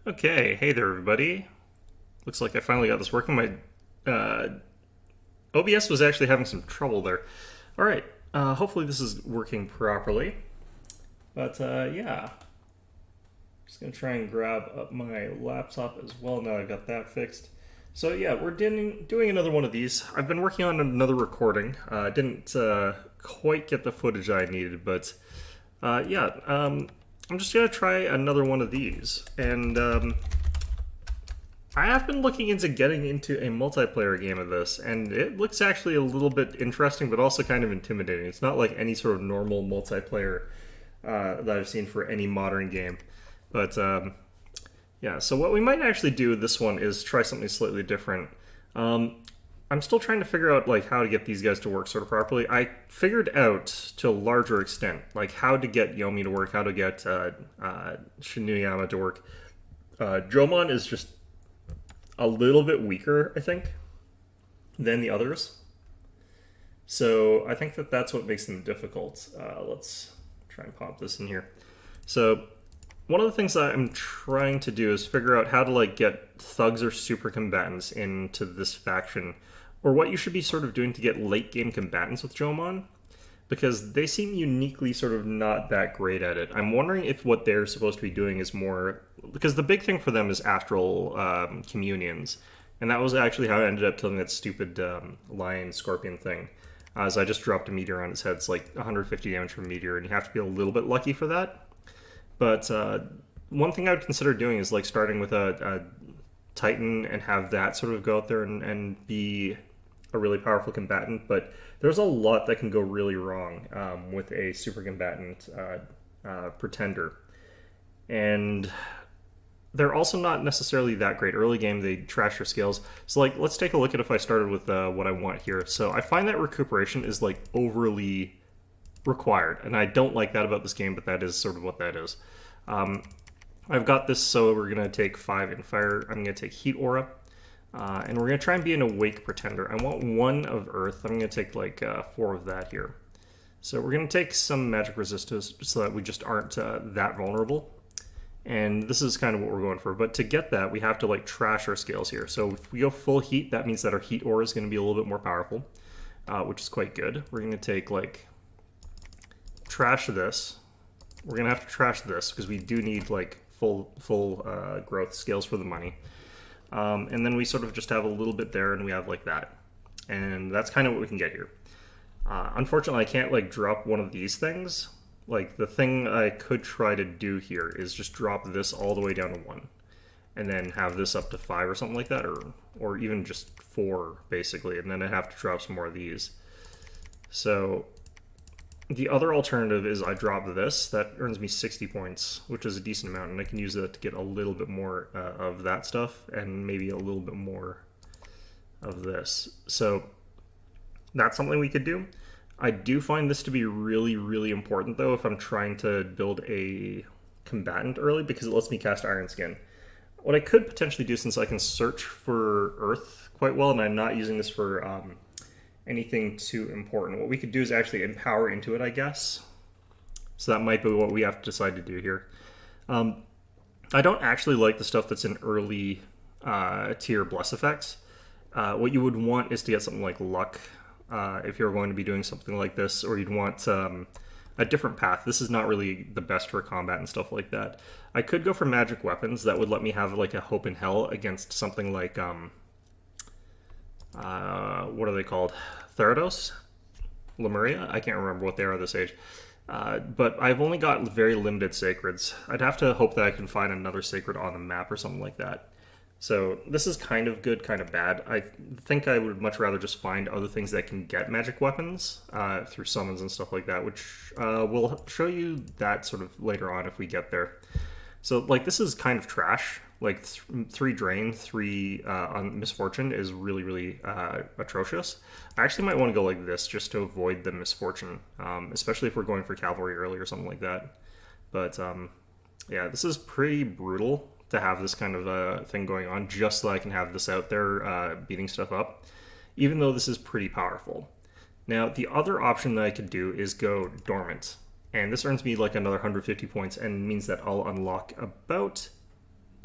Okay, hey there, everybody. Looks like I finally got this working. My OBS was actually having some trouble there. All right, hopefully this is working properly. But yeah, just gonna try and grab up my laptop as well now I've got that fixed. So yeah, we're doing another one of these. I've been working on another recording. Didn't quite get the footage I needed, but yeah, I'm just gonna try another one of these. And I have been looking into getting into a multiplayer game of this, and it looks actually a little bit interesting, but also kind of intimidating. It's not like any sort of normal multiplayer that I've seen for any modern game. But yeah, so what we might actually do with this one is try something slightly different. I'm still trying to figure out like how to get these guys to work sort of properly. I figured out to a larger extent like how to get Yomi to work, how to get Shinuyama to work. Jomon is just a little bit weaker, I think, than the others. So I think that that's what makes them difficult. Let's try and pop this in here. So one of the things that I'm trying to do is figure out how to like get thugs or super combatants into this faction, or what you should be sort of doing to get late game combatants with Jomon, because they seem uniquely sort of not that great at it. I'm wondering if what they're supposed to be doing is more, because the big thing for them is astral communions, and that was actually how I ended up killing that stupid lion scorpion thing. As I just dropped a meteor on his head. It's like 150 damage from a meteor, and you have to be a little bit lucky for that. But one thing I would consider doing is like starting with a Titan and have that sort of go out there and be a really powerful combatant. But there's a lot that can go really wrong with a super combatant pretender. And they're also not necessarily that great. Early game, they trash your skills. So like, let's take a look at if I started with what I want here. So I find that recuperation is like overly required, and I don't like that about this game, but that is sort of what that is. I've got this, so we're going to take 5 in fire. I'm going to take heat aura, and we're going to try and be an awake pretender. I want 1 of earth. I'm going to take like 4 of that here. So we're going to take some magic resistance so that we just aren't that vulnerable. And this is kind of what we're going for. But to get that, we have to like trash our scales here. So if we go full heat, that means that our heat aura is going to be a little bit more powerful, which is quite good. We're going to take like trash this. We're gonna have to trash this because we do need like full growth scales for the money, and then we sort of just have a little bit there, and we have like that, and that's kind of what we can get here. Unfortunately, I can't like drop one of these things. Like the thing I could try to do here is just drop this all the way down to 1, and then have this up to 5 or something like that, or even just 4 basically, and then I have to drop some more of these. So the other alternative is I drop this. That earns me 60 points, which is a decent amount, and I can use that to get a little bit more of that stuff, and maybe a little bit more of this. So that's something we could do. I do find this to be really, really important, though, if I'm trying to build a combatant early, because it lets me cast Iron Skin. What I could potentially do, since I can search for Earth quite well, and I'm not using this for anything too important, what we could do is actually empower into it, I guess. So that might be what we have to decide to do here. I don't actually like the stuff that's in early tier bless effects. What you would want is to get something like luck if you're going to be doing something like this, or you'd want a different path. This is not really the best for combat and stuff like that. I could go for magic weapons. That would let me have like a hope in hell against something like what are they called? Therados? Lemuria? I can't remember what they are this age. But I've only got very limited sacreds. I'd have to hope that I can find another sacred on the map or something like that. So this is kind of good, kind of bad. I think I would much rather just find other things that can get magic weapons through summons and stuff like that, which we'll show you that sort of later on if we get there. So like this is kind of trash. Like 3 drain, 3 on misfortune is really, really atrocious. I actually might want to go like this just to avoid the misfortune, especially if we're going for cavalry early or something like that. But yeah, this is pretty brutal to have this kind of thing going on, just so I can have this out there beating stuff up, even though this is pretty powerful. Now, the other option that I could do is go dormant, and this earns me like another 150 points and means that I'll unlock about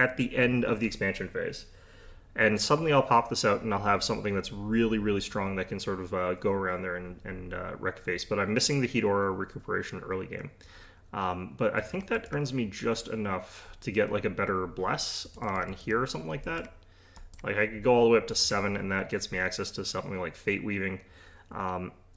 at the end of the expansion phase. And suddenly I'll pop this out and I'll have something that's really, really strong that can sort of go around there and wreck face. But I'm missing the Heat Aura recuperation early game. But I think that earns me just enough to get like a better Bless on here or something like that. Like I could go all the way up to 7 and that gets me access to something like Fate Weaving,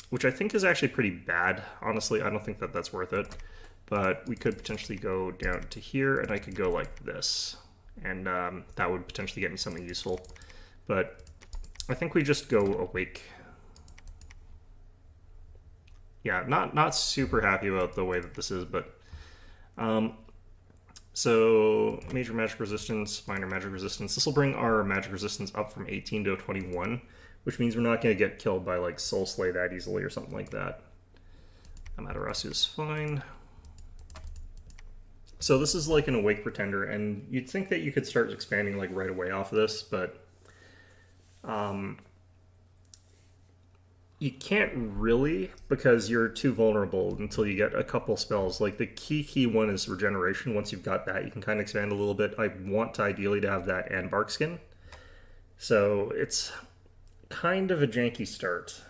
which I think is actually pretty bad. Honestly, I don't think that that's worth it. But we could potentially go down to here and I could go like this. And that would potentially get me something useful. But I think we just go Awake. Yeah, not super happy about the way that this is, but so major magic resistance, minor magic resistance. This will bring our magic resistance up from 18 to 21, which means we're not going to get killed by like Soul Slay that easily or something like that. Amaterasu is fine. So this is like an Awake Pretender, and you'd think that you could start expanding like right away off of this, but you can't really because you're too vulnerable until you get a couple spells. Like the key one is Regeneration. Once you've got that, you can kind of expand a little bit. I want to ideally to have that and Bark Skin. So it's kind of a janky start.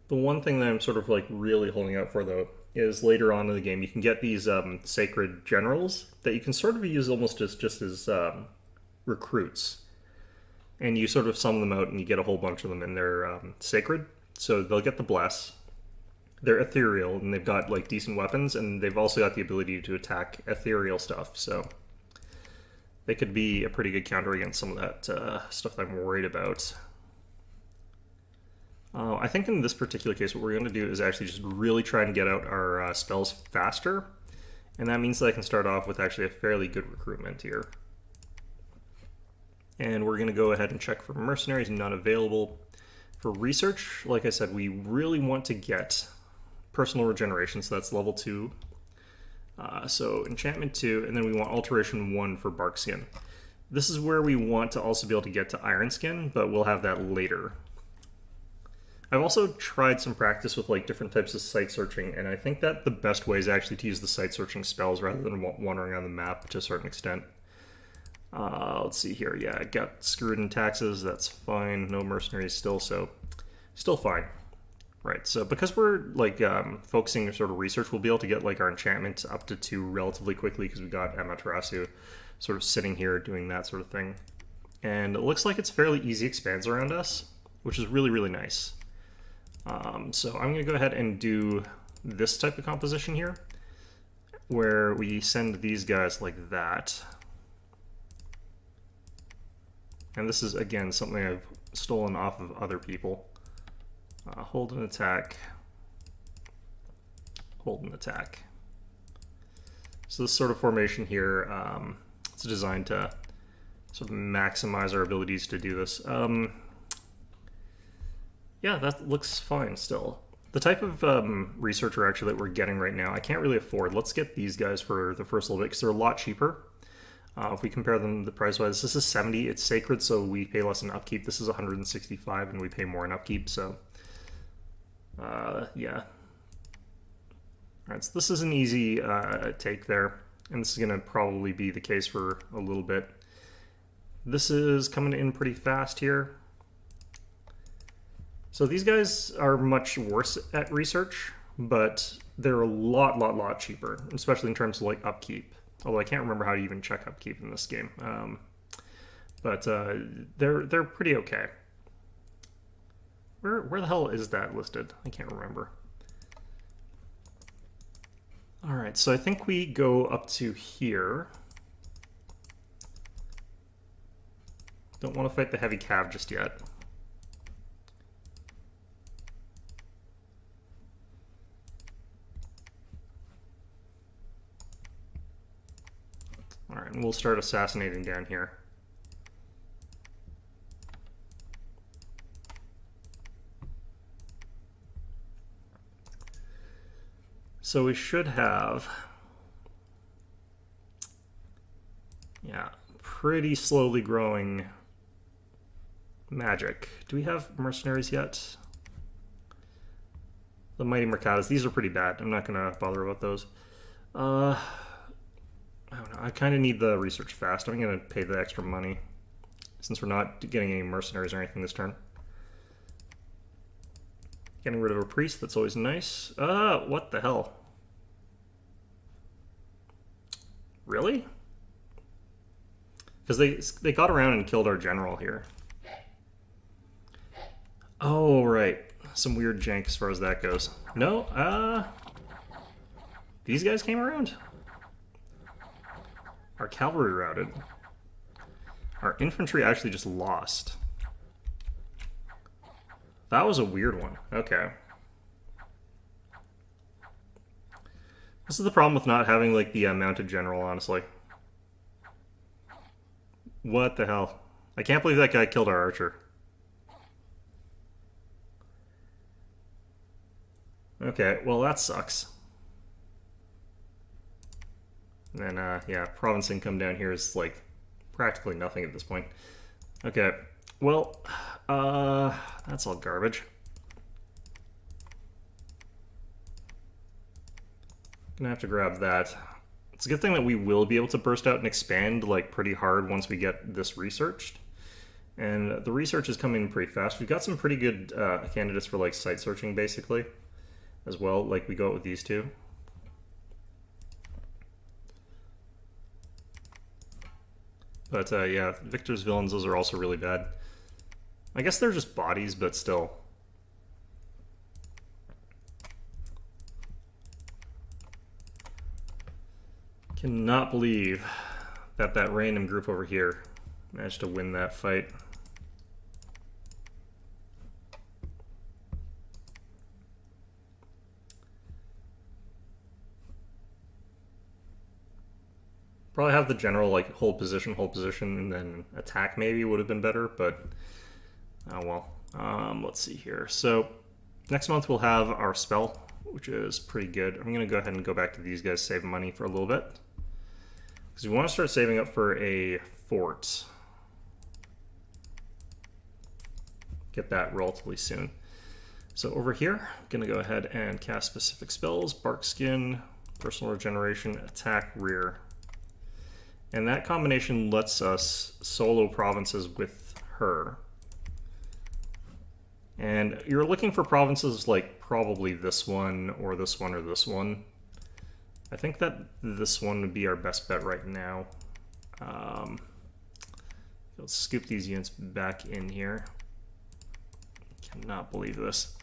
The one thing that I'm sort of like really holding out for though is later on in the game you can get these sacred generals that you can sort of use almost as just as recruits, and you sort of summon them out and you get a whole bunch of them, and they're sacred, so they'll get the bless. They're ethereal and they've got like decent weapons, and they've also got the ability to attack ethereal stuff, so they could be a pretty good counter against some of that stuff that I'm worried about. I think in this particular case, what we're going to do is actually just really try and get out our spells faster. And that means that I can start off with actually a fairly good recruitment here. And we're going to go ahead and check for mercenaries, none available. For research, like I said, we really want to get personal regeneration, so that's level 2. So enchantment 2, and then we want alteration 1 for Bark Skin. This is where we want to also be able to get to Iron Skin, but we'll have that later. I've also tried some practice with like different types of site searching, and I think that the best way is actually to use the site searching spells rather than wandering around the map to a certain extent. Let's see here. Yeah, I got screwed in taxes. That's fine. No mercenaries still, so still fine. Right, so because we're like focusing on sort of research, we'll be able to get like our enchantment up to 2 relatively quickly because we got Amaterasu sort of sitting here doing that sort of thing. And it looks like it's fairly easy expands around us, which is really, really nice. So I'm going to go ahead and do this type of composition here, where we send these guys like that. And this is, again, something I've stolen off of other people. Hold an attack. Hold an attack. So this sort of formation here, it's designed to sort of maximize our abilities to do this. Yeah, that looks fine still. The type of researcher actually that we're getting right now, I can't really afford. Let's get these guys for the first little bit because they're a lot cheaper. If we compare them the price-wise, this is 70. It's sacred, so we pay less in upkeep. This is 165, and we pay more in upkeep, so yeah. All right, so this is an easy take there, and this is going to probably be the case for a little bit. This is coming in pretty fast here. So these guys are much worse at research, but they're a lot cheaper, especially in terms of like upkeep. Although I can't remember how to even check upkeep in this game, but they're pretty okay. Where the hell is that listed? I can't remember. All right, so I think we go up to here. Don't want to fight the heavy cav just yet. All right, and we'll start assassinating down here. So we should have, yeah, pretty slowly growing magic. Do we have mercenaries yet? The Mighty Mercados, these are pretty bad. I'm not going to bother about those. I don't know. I kind of need the research fast. I'm going to pay the extra money since we're not getting any mercenaries or anything this turn. Getting rid of a priest, that's always nice. What the hell? Really? Because they got around and killed our general here. Oh, right. Some weird jank as far as that goes. No, these guys came around. Our cavalry routed. Our infantry actually just lost. That was a weird one. Okay. This is the problem with not having, like, the mounted general, honestly. What the hell? I can't believe that guy killed our archer. Okay, well, that sucks. And then, yeah, province income down here is, like, practically nothing at this point. Okay, well, that's all garbage. Gonna have to grab that. It's a good thing that we will be able to burst out and expand, like, pretty hard once we get this researched. And the research is coming pretty fast. We've got some pretty good candidates for, like, site searching, basically, as well. Like, we go out with these two. But, yeah, Victor's villains, those are also really bad. I guess they're just bodies, but still. Cannot believe that that random group over here managed to win that fight. Probably have the general, like, hold position, and then attack maybe would have been better, but oh well. Let's see here. So next month we'll have our spell, which is pretty good. I'm going to go ahead and go back to these guys, save money for a little bit. Because we want to start saving up for a fort. Get that relatively soon. So over here, I'm going to go ahead and cast specific spells. Bark Skin, Personal Regeneration, Attack, Rear. And that combination lets us solo provinces with her. And you're looking for provinces like probably this one or this one or this one. I think that this one would be our best bet right now. Let's scoop these units back in here. Cannot believe this.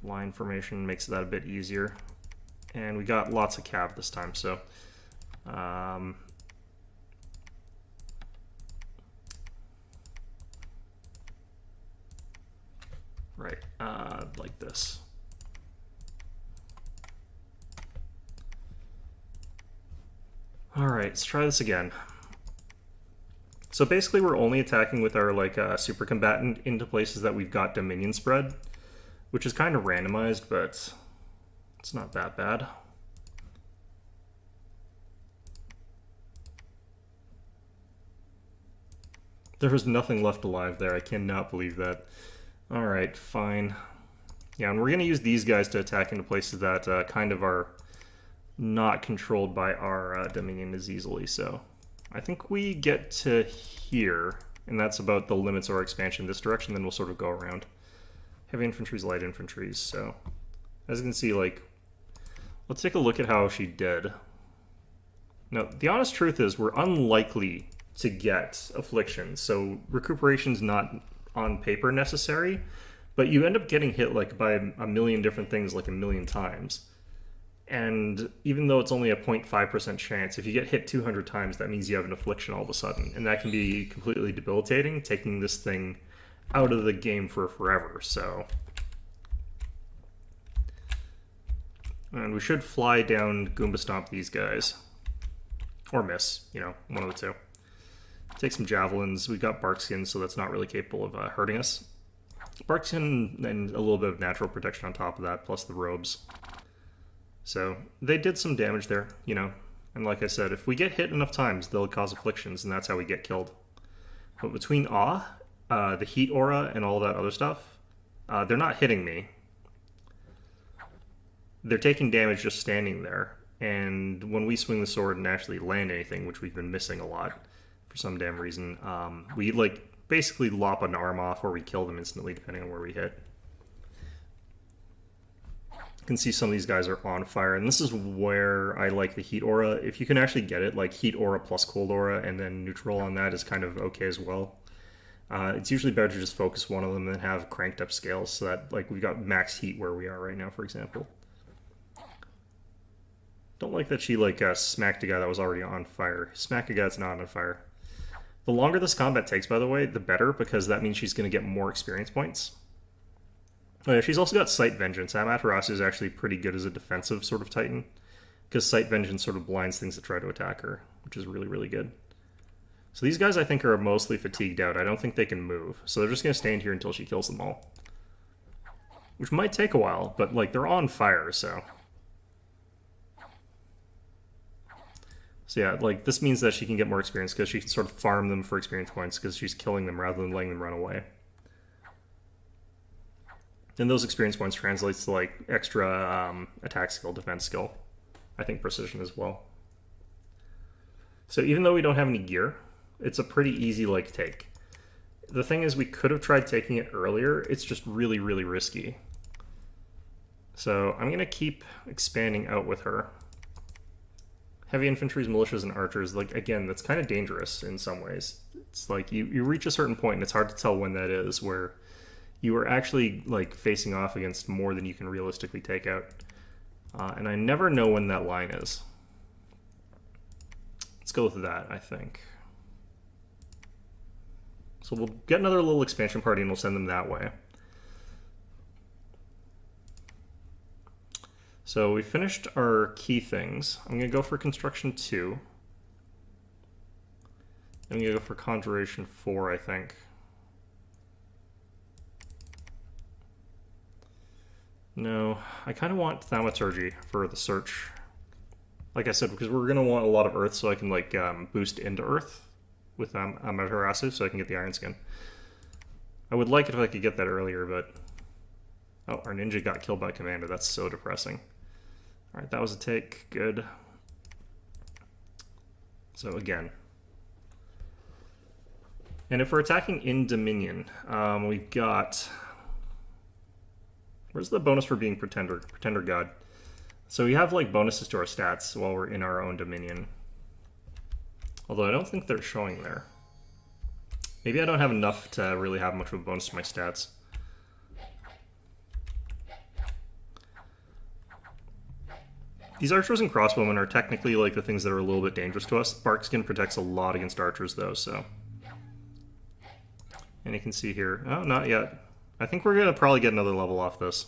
Line formation makes that a bit easier. And we got lots of cav this time, so... right, like this. All right, let's try this again. So basically we're only attacking with our, like, super combatant into places that we've got dominion spread, which is kind of randomized, but it's not that bad. There was nothing left alive there. I cannot believe that. All right, fine. Yeah, and we're going to use these guys to attack into places that kind of are not controlled by our Dominion as easily. So I think we get to here, and that's about the limits of our expansion in this direction. Then we'll sort of go around. Heavy infantry's, light infantry's. So as you can see, like, let's take a look at how she did. Now, the honest truth is we're unlikely to get affliction. So recuperation's not on paper necessary, but you end up getting hit, like, by a million different things, like, a million times. And even though it's only a 0.5% chance, if you get hit 200 times, that means you have an affliction all of a sudden. And that can be completely debilitating, taking this thing out of the game for forever, so... And we should fly down Goomba Stomp these guys. Or miss, you know, one of the two. Take some javelins. We've got Barkskin, so that's not really capable of hurting us. Barkskin and a little bit of natural protection on top of that, plus the robes. So they did some damage there, you know. And like I said, if we get hit enough times, they'll cause afflictions, and that's how we get killed. But between Awe, the Heat Aura, and all that other stuff, they're not hitting me. They're taking damage just standing there. And when we swing the sword and actually land anything, which we've been missing a lot for some damn reason, we like basically lop an arm off or we kill them instantly depending on where we hit. You can see some of these guys are on fire, and this is where I like the Heat Aura. If you can actually get it, like Heat Aura plus Cold Aura, and then neutral on that is kind of okay as well. It's usually better to just focus one of them and have cranked up scales so that like we've got max heat where we are right now, for example. Don't like that she like smacked a guy that was already on fire. Smack a guy that's not on fire. The longer this combat takes, by the way, the better, because that means she's going to get more experience points. Oh yeah, she's also got Sight Vengeance. Amaterasu is actually pretty good as a defensive sort of Titan, because Sight Vengeance sort of blinds things that try to attack her, which is really, really good. So these guys, I think, are mostly fatigued out. I don't think they can move, so they're just going to stand here until she kills them all. Which might take a while, but like they're on fire, so... So yeah, like this means that she can get more experience because she can sort of farm them for experience points because she's killing them rather than letting them run away. And those experience points translates to like extra attack skill, defense skill, I think precision as well. So even though we don't have any gear, it's a pretty easy like take. The thing is, we could have tried taking it earlier. It's just really, really risky. So I'm gonna keep expanding out with her. Heavy infantry's, militias, and archers, like, again, that's kind of dangerous in some ways. It's like you reach a certain point and it's hard to tell when that is, where you are actually like facing off against more than you can realistically take out. And I never know when that line is. Let's go with that, I think. So we'll get another little expansion party and we'll send them that way. So we finished our key things. I'm going to go for construction 2. I'm going to go for conjuration 4, I think. No, I kind of want thaumaturgy for the search. Like I said, because we're going to want a lot of earth so I can like boost into earth with Amaterasu so I can get the iron skin. I would like it if I could get that earlier, but... Oh, our ninja got killed by commander. That's so depressing. Alright, that was a take. Good. So again. And if we're attacking in Dominion, we've got... Where's the bonus for being Pretender God? So we have like bonuses to our stats while we're in our own Dominion. Although I don't think they're showing there. Maybe I don't have enough to really have much of a bonus to my stats. These archers and crossbowmen are technically like the things that are a little bit dangerous to us. Barkskin protects a lot against archers though, so. And you can see here, oh, not yet. I think we're gonna probably get another level off this.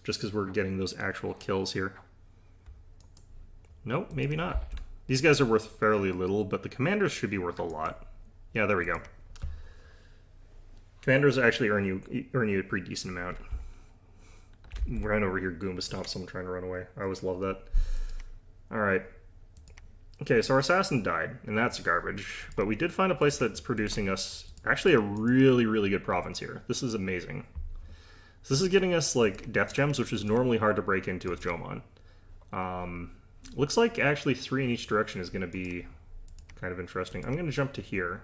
Just because we're getting those actual kills here. Nope, maybe not. These guys are worth fairly little, but the commanders should be worth a lot. Yeah, there we go. Commanders actually earn you a pretty decent amount. Right over here, Goomba stops someone trying to run away. I always love that. Alright. Okay, so our assassin died, and that's garbage. But we did find a place that's producing us actually a really, really good province here. This is amazing. So this is getting us like death gems, which is normally hard to break into with Jomon. Looks like actually 3 in each direction is going to be kind of interesting. I'm going to jump to here.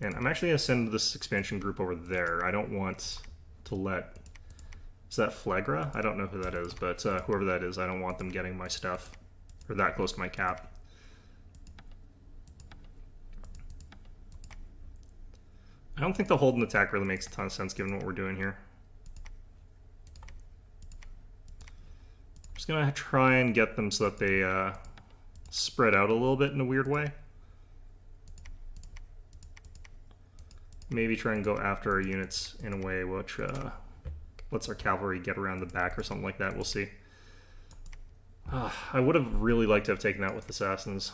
And I'm actually going to send this expansion group over there. I don't want to let... Is that Flagra? I don't know who that is, but whoever that is, I don't want them getting my stuff. Or that close to my cap. I don't think the hold and attack really makes a ton of sense given what we're doing here. I'm just going to try and get them so that they spread out a little bit in a weird way. Maybe try and go after our units in a way which lets our cavalry get around the back or something like that. We'll see. I would have really liked to have taken that with assassins.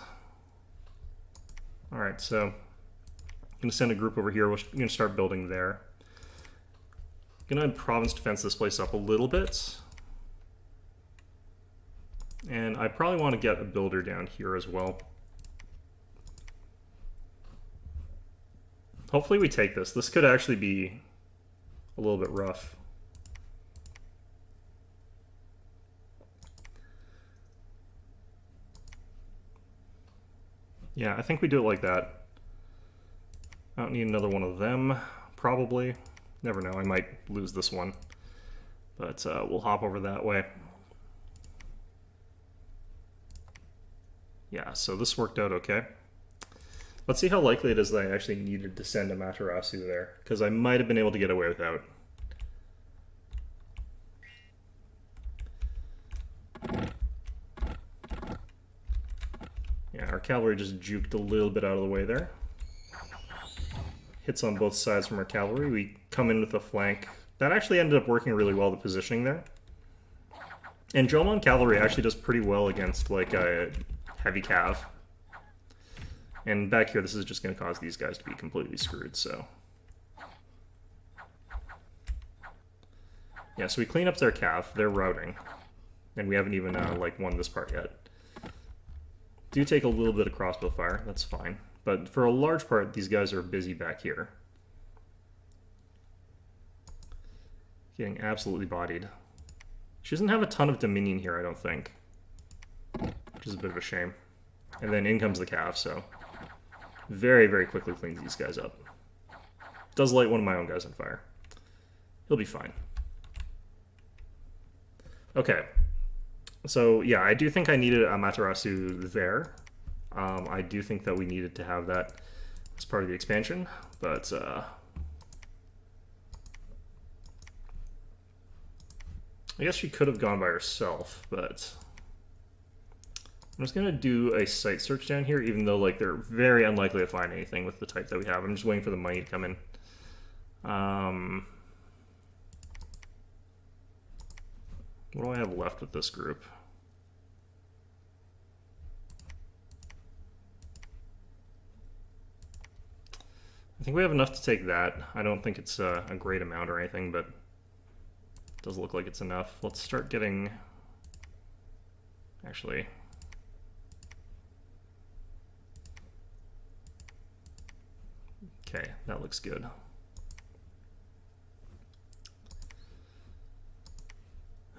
Alright, so I'm going to send a group over here. We're going to start building there. Gonna province defense this place up a little bit. And I probably want to get a builder down here as well. Hopefully we take this. This could actually be a little bit rough. Yeah, I think we do it like that. I don't need another one of them, probably. Never know, I might lose this one. But we'll hop over that way. Yeah, so this worked out okay. Let's see how likely it is that I actually needed to send a Matarasu there, because I might have been able to get away without. Yeah, our cavalry just juked a little bit out of the way there. Hits on both sides from our cavalry. We come in with a flank. That actually ended up working really well, the positioning there. And Jomon cavalry actually does pretty well against like a heavy cav. And back here, this is just going to cause these guys to be completely screwed, so. Yeah, so we clean up their cav, they're routing. And we haven't even like won this part yet. Do take a little bit of crossbow fire, that's fine. But for a large part, these guys are busy back here. Getting absolutely bodied. She doesn't have a ton of dominion here, I don't think. Which is a bit of a shame. And then in comes the cav, so very, very quickly cleans these guys up. Does light one of my own guys on fire. He'll be fine. Okay. So, yeah, I do think I needed a Matarasu there. I do think that we needed to have that as part of the expansion, but I guess she could have gone by herself, but I'm just going to do a site search down here, even though like they're very unlikely to find anything with the type that we have. I'm just waiting for the money to come in. What do I have left with this group? I think we have enough to take that. I don't think it's a great amount or anything, but it does look like it's enough. Let's start getting... Actually... Okay, that looks good.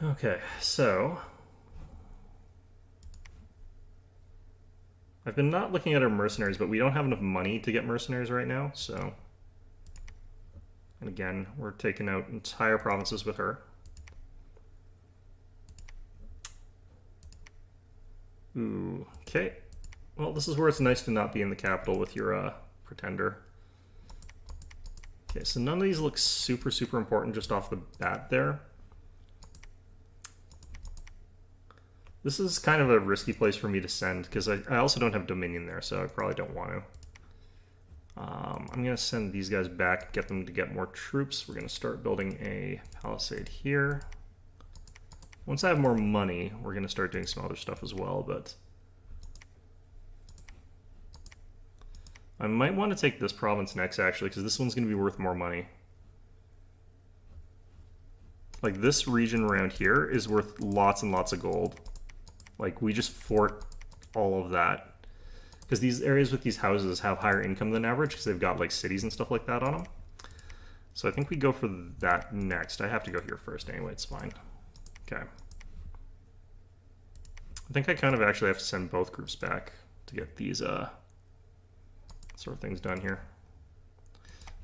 Okay, so... I've been not looking at our mercenaries, but we don't have enough money to get mercenaries right now, so... And again, we're taking out entire provinces with her. Ooh, okay. Well, this is where it's nice to not be in the capital with your pretender. Okay, so none of these look super, super important just off the bat there. This is kind of a risky place for me to send, because I also don't have Dominion there, so I probably don't want to. I'm going to send these guys back, get them to get more troops. We're going to start building a palisade here. Once I have more money, we're going to start doing some other stuff as well, but... I might want to take this province next, actually, because this one's going to be worth more money. Like, this region around here is worth lots and lots of gold. Like, we just fort all of that. Because these areas with these houses have higher income than average, because they've got, like, cities and stuff like that on them. So I think we go for that next. I have to go here first anyway, it's fine. Okay. I think I kind of actually have to send both groups back to get these, sort of things done here.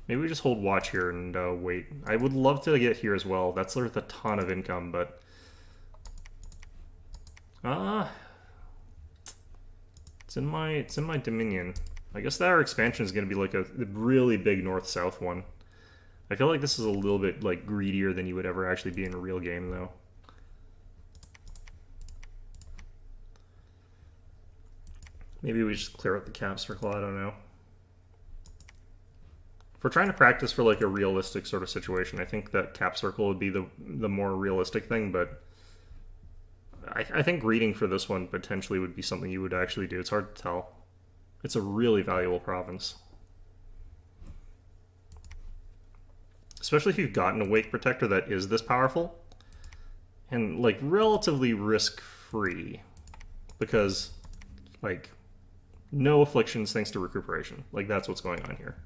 Maybe we just hold watch here and wait. I would love to get here as well. That's worth a ton of income, but... It's in my dominion. I guess that our expansion is going to be like a really big north-south one. I feel like this is a little bit like greedier than you would ever actually be in a real game, though. Maybe we just clear out the cap circle, I don't know. If we're trying to practice for like a realistic sort of situation, I think that cap circle would be the more realistic thing, but I think greeting for this one potentially would be something you would actually do. It's hard to tell. It's a really valuable province. especially if you've gotten a Wake Protector that is this powerful, and like relatively risk-free, because like no afflictions thanks to recuperation. Like that's what's going on here.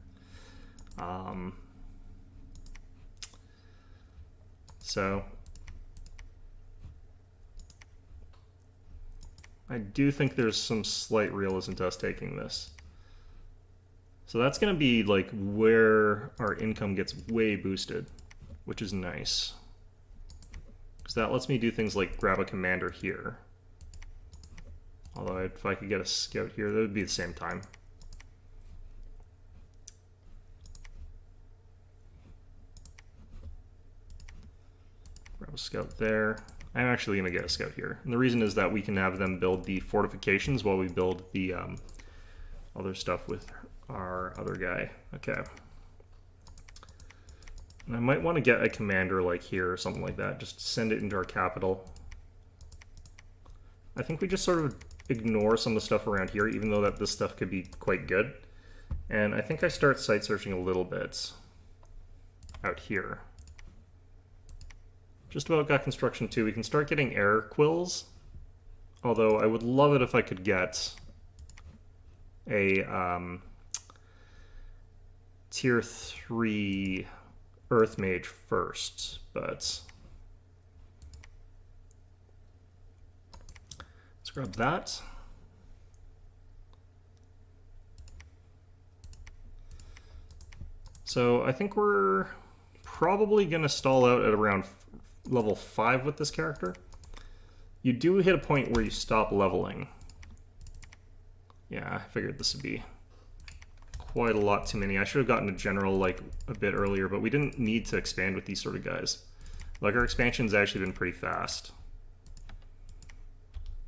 So I do think there's some slight realism to us taking this. So that's going to be like where our income gets way boosted, which is nice. Because that lets me do things like grab a commander here. Although if I could get a scout here, that would be the same time. Grab a scout there. I'm actually going to get a scout here. And the reason is that we can have them build the fortifications while we build the other stuff with our other guy. Okay. And I might want to get a commander like here or something like that. Just send it into our capital. I think we just sort of ignore some of the stuff around here, even though that this stuff could be quite good. And I think I start site searching a little bit out here. Just about got construction too. We can start getting air quills. Although I would love it if I could get a tier 3 Earth Mage first, but let's grab that. So I think we're probably going to stall out at around level 5 with this character. You do hit a point where you stop leveling. Yeah, I figured this would be quite a lot too many. I should have gotten a general like a bit earlier, but we didn't need to expand with these sort of guys. Like our expansion's actually been pretty fast.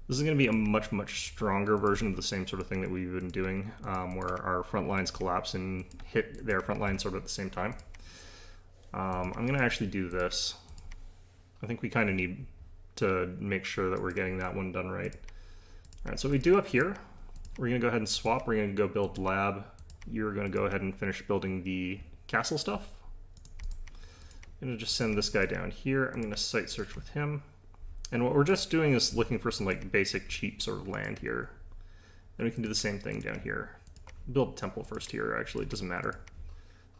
This is going to be a much, much stronger version of the same sort of thing that we've been doing, where our front lines collapse and hit their front line sort of at the same time. I'm going to actually do this. I think we kind of need to make sure that we're getting that one done right. All right, so what we do up here, we're going to go ahead and swap. We're going to go build lab. You're going to go ahead and finish building the castle stuff. I'm going to just send this guy down here. I'm going to site search with him. And what we're just doing is looking for some like basic cheap sort of land here. Then we can do the same thing down here. Build a temple first here, actually. It doesn't matter.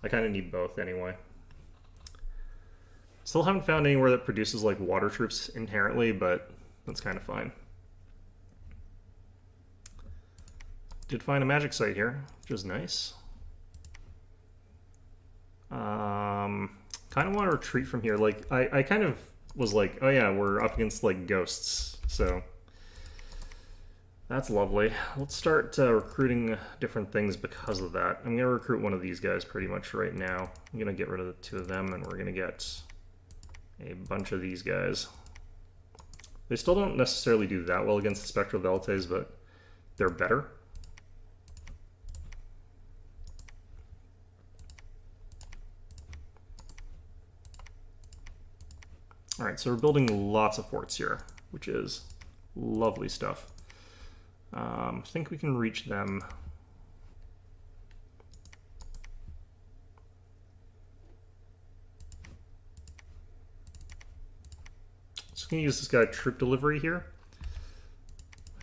I kind of need both anyway. Still haven't found anywhere that produces like water troops inherently, but that's kind of fine. Did find a magic site here, which is nice. Kind of want to retreat from here. Like I kind of was like, oh yeah, we're up against like ghosts, so that's lovely. Let's start recruiting different things because of that. I'm gonna recruit one of these guys pretty much right now. I'm gonna get rid of the 2 of them, and we're gonna get a bunch of these guys. They still don't necessarily do that well against the Spectral Velites, but they're better. All right, so we're building lots of forts here, which is lovely stuff. I think we can reach them. Just gonna use this guy troop delivery here.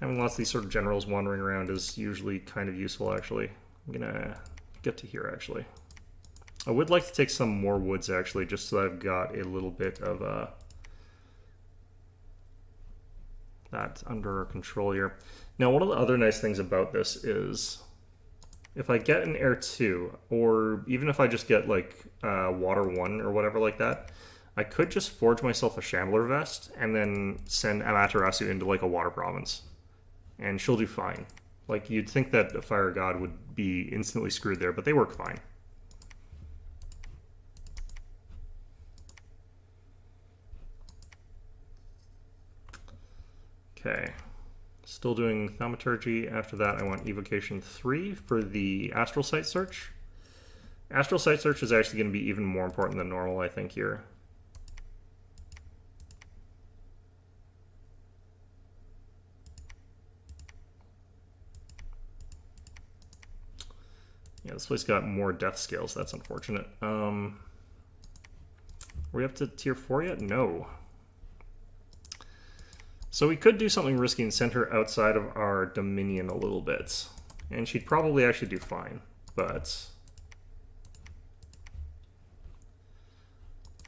Having lots of these sort of generals wandering around is usually kind of useful, actually. I'm gonna get to here, actually. I would like to take some more woods, actually, just so I've got a little bit of that under control here. Now, one of the other nice things about this is if I get an Air 2, or even if I just get like Water 1 or whatever like that, I could just forge myself a Shambler Vest and then send Amaterasu into like a water province. And she'll do fine. Like, you'd think that a Fire God would be instantly screwed there, but they work fine. Okay, still doing Thaumaturgy. After that, I want Evocation 3 for the Astral Site Search. Astral Site Search is actually going to be even more important than normal, I think, here. Yeah, this place got more death scales. That's unfortunate. we up to tier 4 yet? No. So we could do something risky and send her outside of our dominion a little bit. And she'd probably actually do fine, but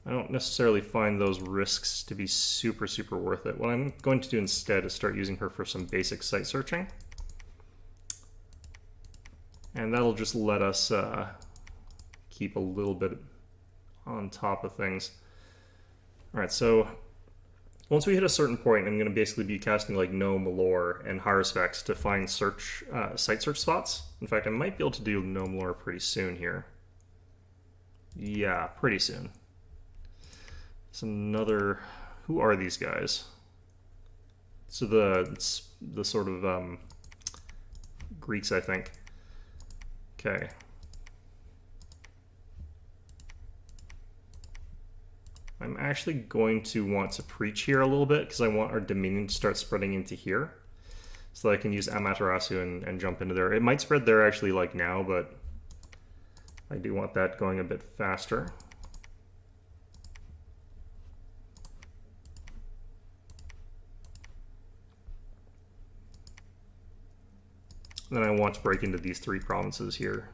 I don't necessarily find those risks to be super, super worth it. What I'm going to do instead is start using her for some basic site searching. And that'll just let us keep a little bit on top of things. All right, so once we hit a certain point, I'm going to basically be casting like Gnome, Lore, and Haruspex to find site search spots. In fact, I might be able to do Gnome Lore pretty soon here. Yeah, pretty soon. It's another... Who are these guys? So it's the sort of Greeks, I think. Okay. I'm actually going to want to preach here a little bit because I want our dominion to start spreading into here so that I can use Amaterasu and jump into there. It might spread there actually like now, but I do want that going a bit faster. Then I want to break into these 3 provinces here.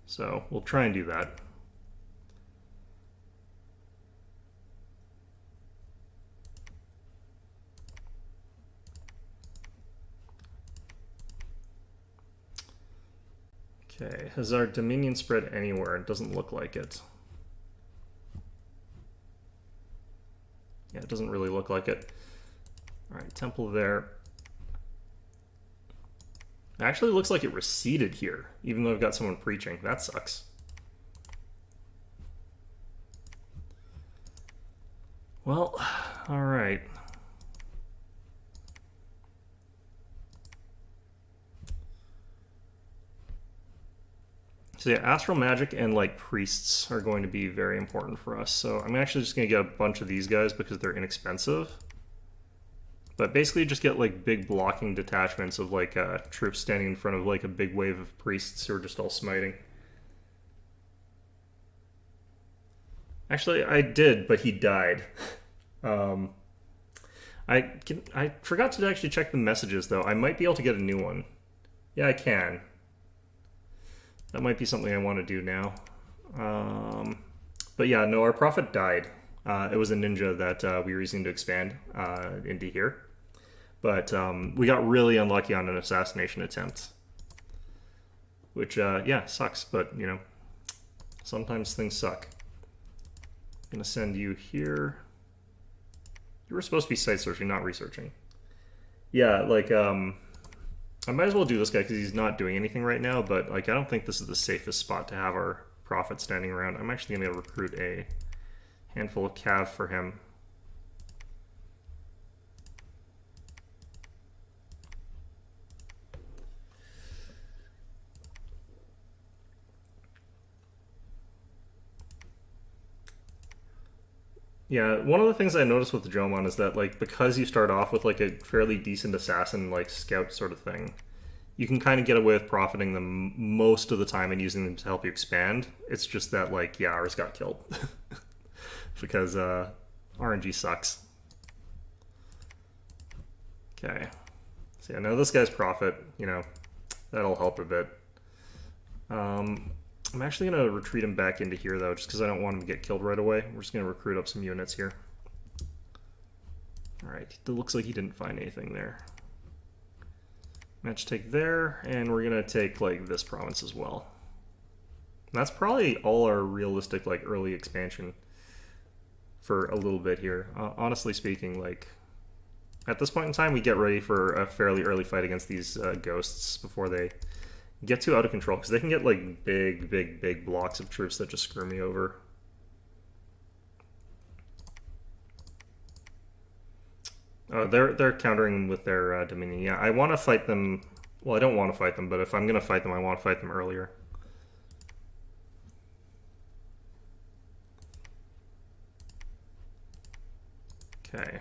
So we'll try and do that. Okay, has our dominion spread anywhere? It doesn't look like it. Yeah, it doesn't really look like it. All right, temple there. It actually looks like it receded here, even though I've got someone preaching. That sucks. Well, all right. So yeah, astral magic and like priests are going to be very important for us. So I'm actually just going to get a bunch of these guys because they're inexpensive. But basically just get like big blocking detachments of like troops standing in front of like a big wave of priests who are just all smiting. Actually, I did, but he died. I forgot to actually check the messages though. I might be able to get a new one. Yeah, I can. That might be something I want to do now. But yeah, no, our prophet died. It was a ninja that we were using to expand into here. But we got really unlucky on an assassination attempt. Which, yeah, sucks. But, you know, sometimes things suck. I'm going to send you here. You were supposed to be site searching, not researching. Yeah, like, I might as well do this guy because he's not doing anything right now. But, like, I don't think this is the safest spot to have our prophet standing around. I'm actually going to recruit a handful of cav for him. Yeah, one of the things I noticed with the Jomon is that, like, because you start off with, like, a fairly decent assassin, like, scout sort of thing, you can kind of get away with profiting them most of the time and using them to help you expand. It's just that, like, yeah, ours got killed. Because RNG sucks. Okay. So yeah, now this guy's profit, you know, that'll help a bit. I'm actually going to retreat him back into here, though, just because I don't want him to get killed right away. We're just going to recruit up some units here. Alright, it looks like he didn't find anything there. Match take there, and we're going to take, like, this province as well. And that's probably all our realistic, like, early expansion for a little bit here. Honestly speaking, like, at this point in time, we get ready for a fairly early fight against these ghosts before they get too out of control, because they can get like big blocks of troops that just screw me over. They're countering with their Dominion. Yeah, I want to fight them. Well, I don't want to fight them, but if I'm going to fight them, I want to fight them earlier. Okay.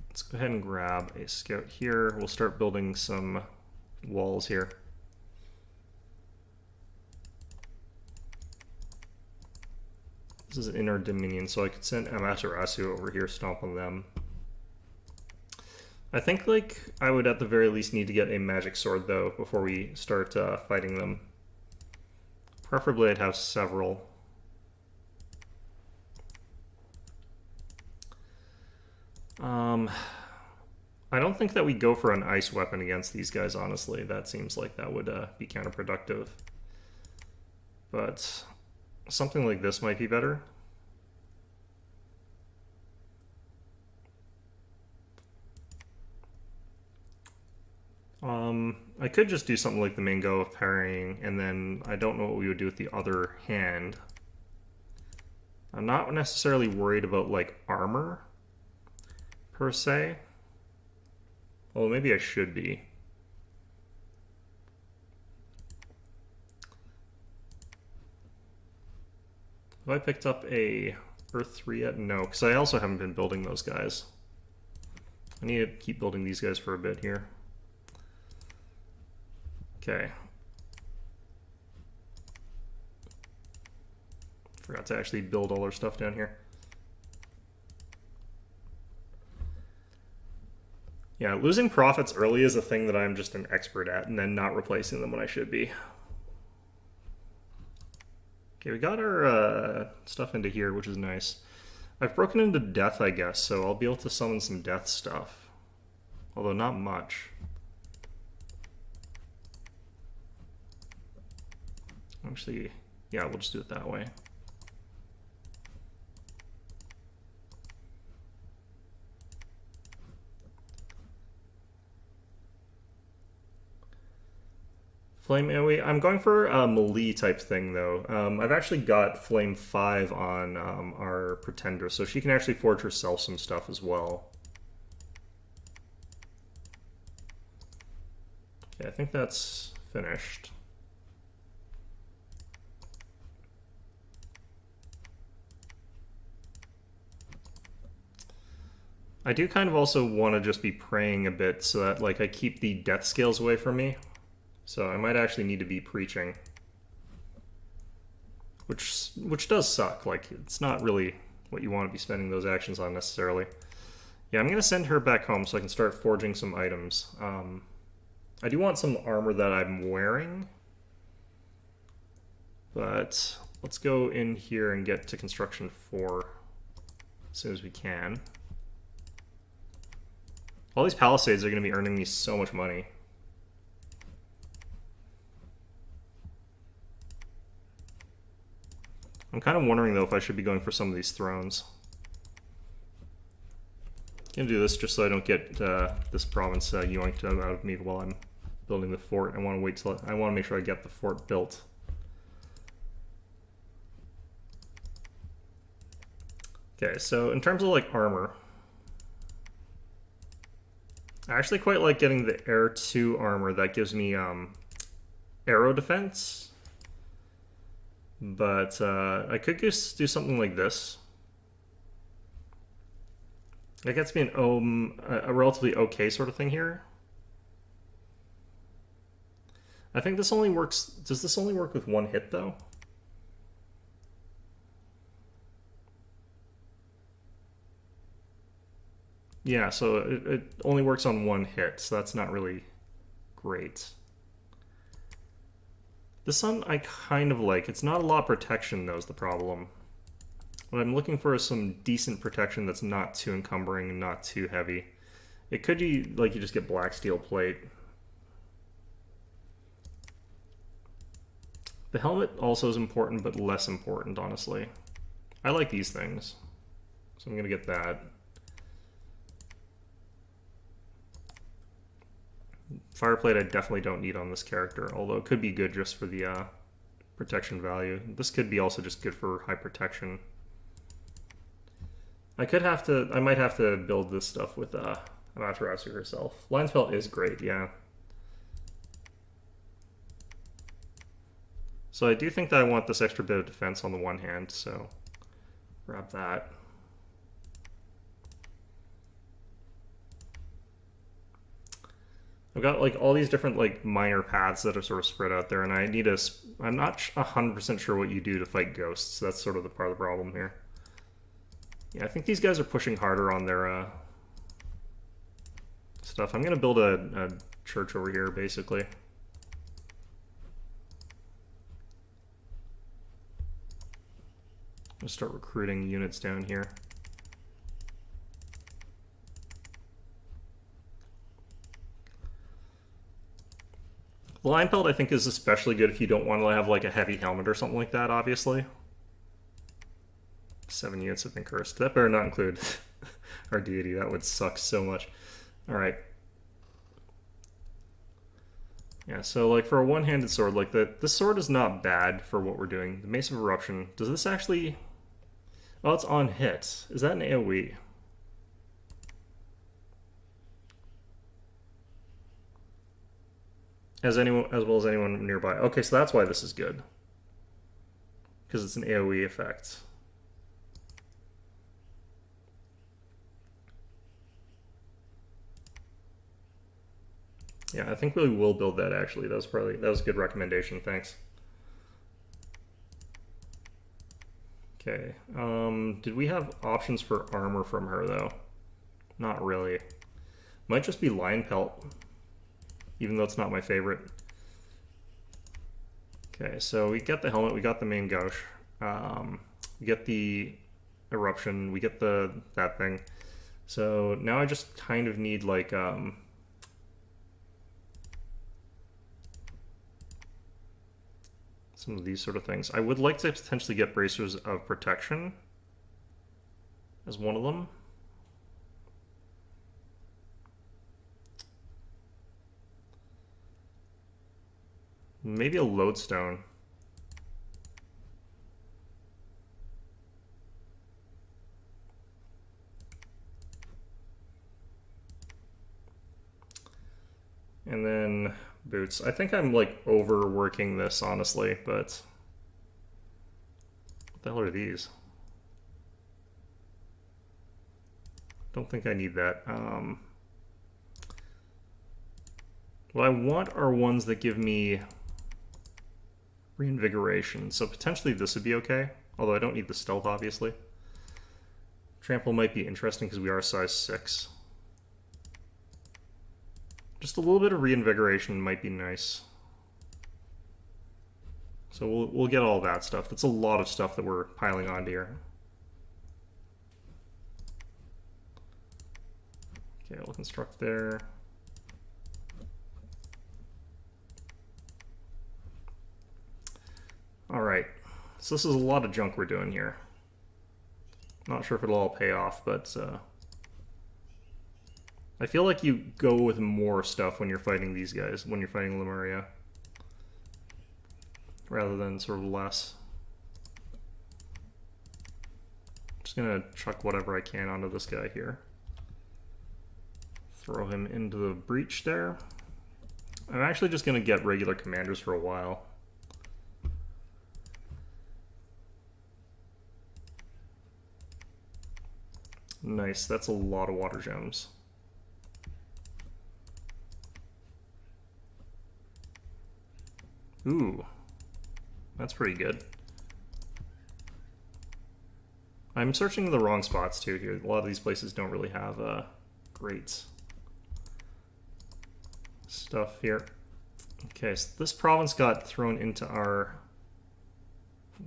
Let's go ahead and grab a scout here. We'll start building some walls here. This is in our Dominion, so I could send Amaterasu over here, stomp on them. I think like I would at the very least need to get a magic sword though before we start fighting them. Preferably I'd have several. I don't think that we go for an ice weapon against these guys, honestly. That seems like that would be counterproductive. But something like this might be better. I could just do something like the mango of parrying, and then I don't know what we would do with the other hand. I'm not necessarily worried about like armor per se. Well, maybe I should be. Have I picked up a Earth 3 yet? No, because I also haven't been building those guys. I need to keep building these guys for a bit here. Okay. Forgot to actually build all our stuff down here. Yeah, losing profits early is a thing that I'm just an expert at, and then not replacing them when I should be. Okay, we got our stuff into here, which is nice. I've broken into death, I guess, so I'll be able to summon some death stuff. Although not much. Actually, yeah, we'll just do it that way. Flame AoE. I'm going for a melee type thing though. I've actually got Flame 5 on our Pretender, so she can actually forge herself some stuff as well. Okay, I think that's finished. I do kind of also want to just be praying a bit so that like I keep the death scales away from me. So I might actually need to be preaching. Which does suck. Like, it's not really what you want to be spending those actions on necessarily. Yeah, I'm going to send her back home so I can start forging some items. I do want some armor that I'm wearing. But let's go in here and get to construction 4 as soon as we can. All these palisades are going to be earning me so much money. I'm kind of wondering, though, if I should be going for some of these thrones. I'm going to do this just so I don't get this province yoinked out of me while I'm building the fort. I want to wait till I want to make sure I get the fort built. Okay, so in terms of like armor, I actually quite like getting the Air 2 armor. That gives me arrow defense. But I could just do something like this. That gets me a relatively okay sort of thing here. I think this only works... Does this only work with one hit, though? Yeah, so it only works on one hit, so that's not really great. This one I kind of like. It's not a lot of protection, though, is the problem. What I'm looking for is some decent protection that's not too encumbering and not too heavy. It could be like you just get black steel plate. The helmet also is important, but less important, honestly. I like these things, so I'm going to get that. Fireplate I definitely don't need on this character, although it could be good just for the protection value. This could be also just good for high protection. I might have to build this stuff with Amaterasu herself. Lion's Pelt is great, yeah. So I do think that I want this extra bit of defense on the one hand, so grab that. I've got like all these different like minor paths that are sort of spread out there, and I need a. I'm not 100% sure what you do to fight ghosts. That's sort of the part of the problem here. Yeah, I think these guys are pushing harder on their stuff. I'm gonna build a church over here, basically. I'll start recruiting units down here. The line pelt, I think, is especially good if you don't want to have like a heavy helmet or something like that, obviously. 7 units have been cursed. That better not include our deity. That would suck so much. Alright. Yeah, so like for a one-handed sword, like this sword is not bad for what we're doing. The Mace of Eruption, does this actually... Oh, it's on hit. Is that an AoE? As well as anyone nearby. Okay, so that's why this is good. Because it's an AoE effect. Yeah, I think we will build that actually. That was a good recommendation, thanks. Okay. Did we have options for armor from her though? Not really. Might just be lion pelt. Even though it's not my favorite. Okay, so we get the helmet, we got the main gauche, we get the eruption, we get that thing. So now I just kind of need like some of these sort of things. I would like to potentially get bracers of protection as one of them. Maybe a lodestone. And then boots. I think I'm like overworking this, honestly, but what the hell are these? Don't think I need that. What I want are ones that give me reinvigoration, so potentially this would be okay, although I don't need the stealth, obviously. Trample might be interesting because we are size 6. Just a little bit of reinvigoration might be nice. So we'll get all that stuff. That's a lot of stuff that we're piling onto here. Okay, I'll construct there. Alright, so this is a lot of junk we're doing here. Not sure if it'll all pay off, but I feel like you go with more stuff when you're fighting these guys, when you're fighting Lemuria, rather than sort of less. Just gonna chuck whatever I can onto this guy here. Throw him into the breach there. I'm actually just gonna get regular commanders for a while. Nice, that's a lot of water gems. Ooh, that's pretty good. I'm searching the wrong spots too here. A lot of these places don't really have great stuff here. Okay, so this province got thrown into our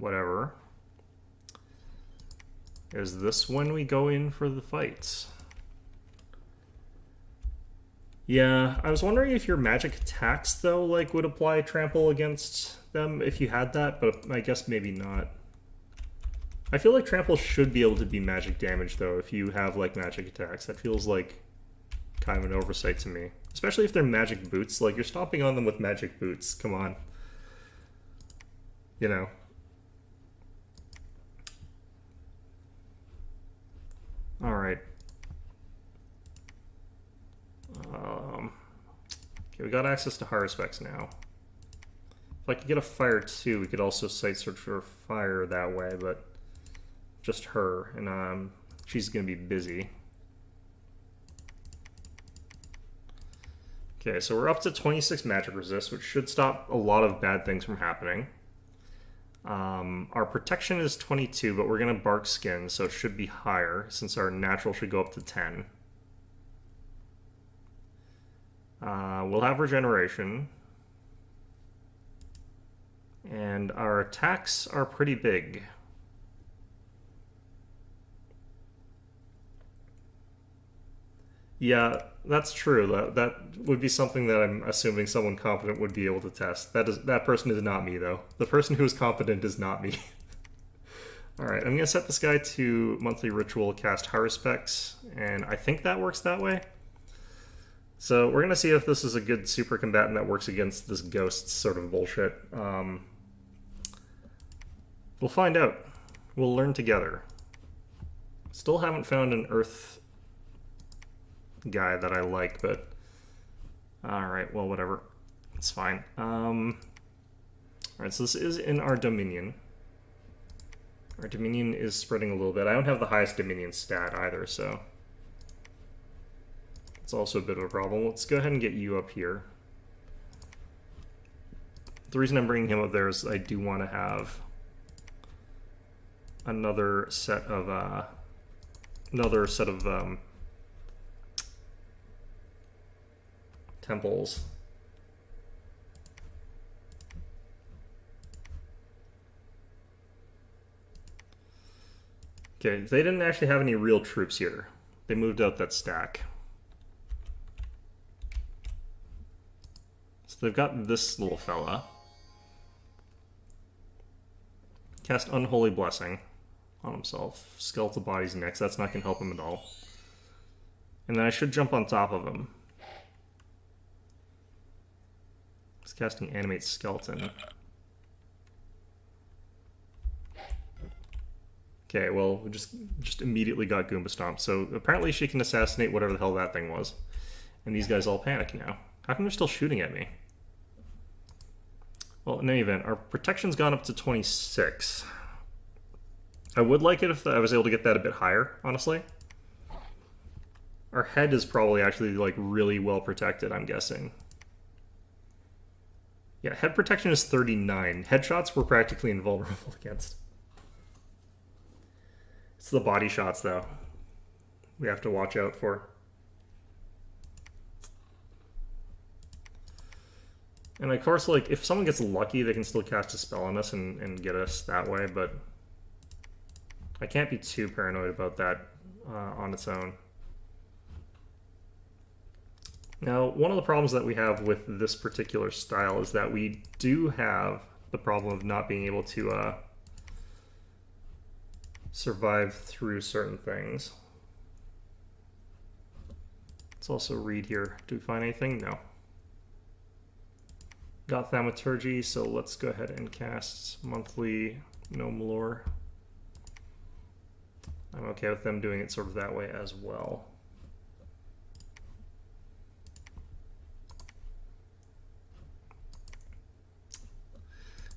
whatever. Is this when we go in for the fights? Yeah, I was wondering if your magic attacks, though, like, would apply trample against them if you had that, but I guess maybe not. I feel like trample should be able to be magic damage, though, if you have, like, magic attacks. That feels like kind of an oversight to me. Especially if they're magic boots. Like, you're stomping on them with magic boots. Come on. You know. Alright. Okay, we got access to higher specs now. If I could get a fire too, we could also site search for fire that way, but just her, and she's gonna be busy. Okay, so we're up to 26 magic resist, which should stop a lot of bad things from happening. Our protection is 22, but we're going to bark skin, so it should be higher, since our natural should go up to 10. We'll have regeneration. And our attacks are pretty big. Yeah, that's true. That would be something that I'm assuming someone competent would be able to test. That person is not me, though. The person who is competent is not me. Alright, I'm going to set this guy to monthly ritual, cast High Respects, and I think that works that way. So we're going to see if this is a good super combatant that works against this ghost sort of bullshit. We'll find out. We'll learn together. Still haven't found an earth guy that I like, but alright, well, whatever. It's fine. Alright, so this is in our Dominion. Our Dominion is spreading a little bit. I don't have the highest Dominion stat either, so it's also a bit of a problem. Let's go ahead and get you up here. The reason I'm bringing him up there is I do want to have another set of temples. Okay, they didn't actually have any real troops here. They moved out that stack. So they've got this little fella. Cast Unholy Blessing on himself. Skeletal Body's next. That's not going to help him at all. And then I should jump on top of him. He's casting Animate Skeleton. Okay, well, we just immediately got Goomba Stomped. So apparently she can assassinate whatever the hell that thing was. And these guys all panic now. How come they're still shooting at me? Well, in any event, our protection's gone up to 26. I would like it if I was able to get that a bit higher, honestly. Our head is probably actually, like, really well protected, I'm guessing. Yeah, head protection is 39. Headshots we're practically invulnerable against. It's the body shots, though, we have to watch out for. And of course, like, if someone gets lucky, they can still cast a spell on us and get us that way, but I can't be too paranoid about that on its own. Now, one of the problems that we have with this particular style is that we do have the problem of not being able to survive through certain things. Let's also read here. Do we find anything? No. Got Thaumaturgy, so let's go ahead and cast monthly Gnome Lore. I'm okay with them doing it sort of that way as well.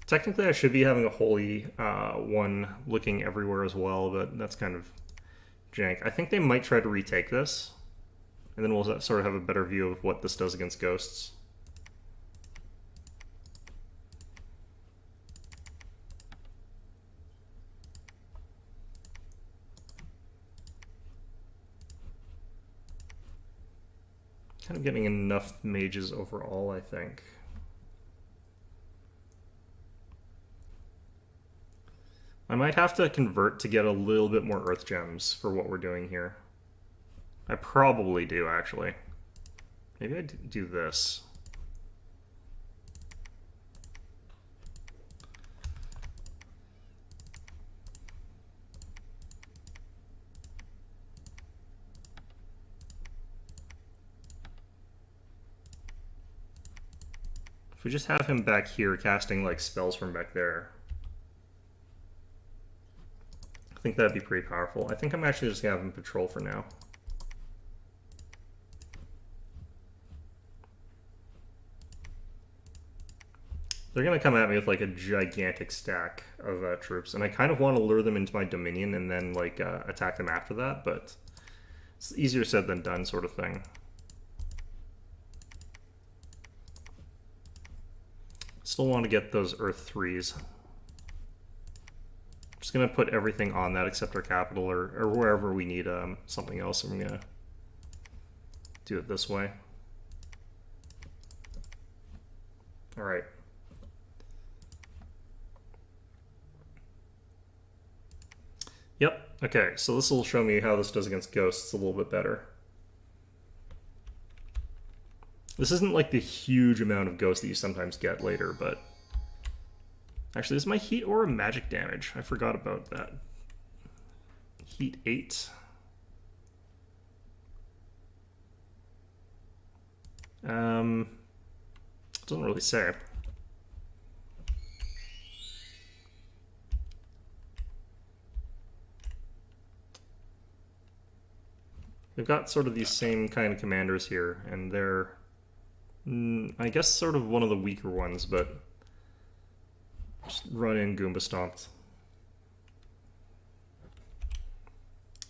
Technically, I should be having a holy one looking everywhere as well, but that's kind of jank. I think they might try to retake this, and then we'll sort of have a better view of what this does against ghosts. Kind of getting enough mages overall, I think. I might have to convert to get a little bit more earth gems for what we're doing here. I probably do, actually. Maybe I do this. If we just have him back here casting like spells from back there, I think that'd be pretty powerful. I think I'm actually just gonna have him patrol for now. They're gonna come at me with like a gigantic stack of troops, and I kind of want to lure them into my Dominion and then like attack them after that, but it's easier said than done sort of thing. Still want to get those Earth 3s. Just going to put everything on that except our capital or wherever we need something else. I'm going to do it this way. All right. Yep. Okay, so this will show me how this does against ghosts a little bit better. This isn't like the huge amount of ghosts that you sometimes get later, but... Actually, is my heat or magic damage? I forgot about that. Heat 8. Doesn't really say. We've got sort of these same kind of commanders here, and they're, I guess, sort of one of the weaker ones, but just run in Goomba Stomped.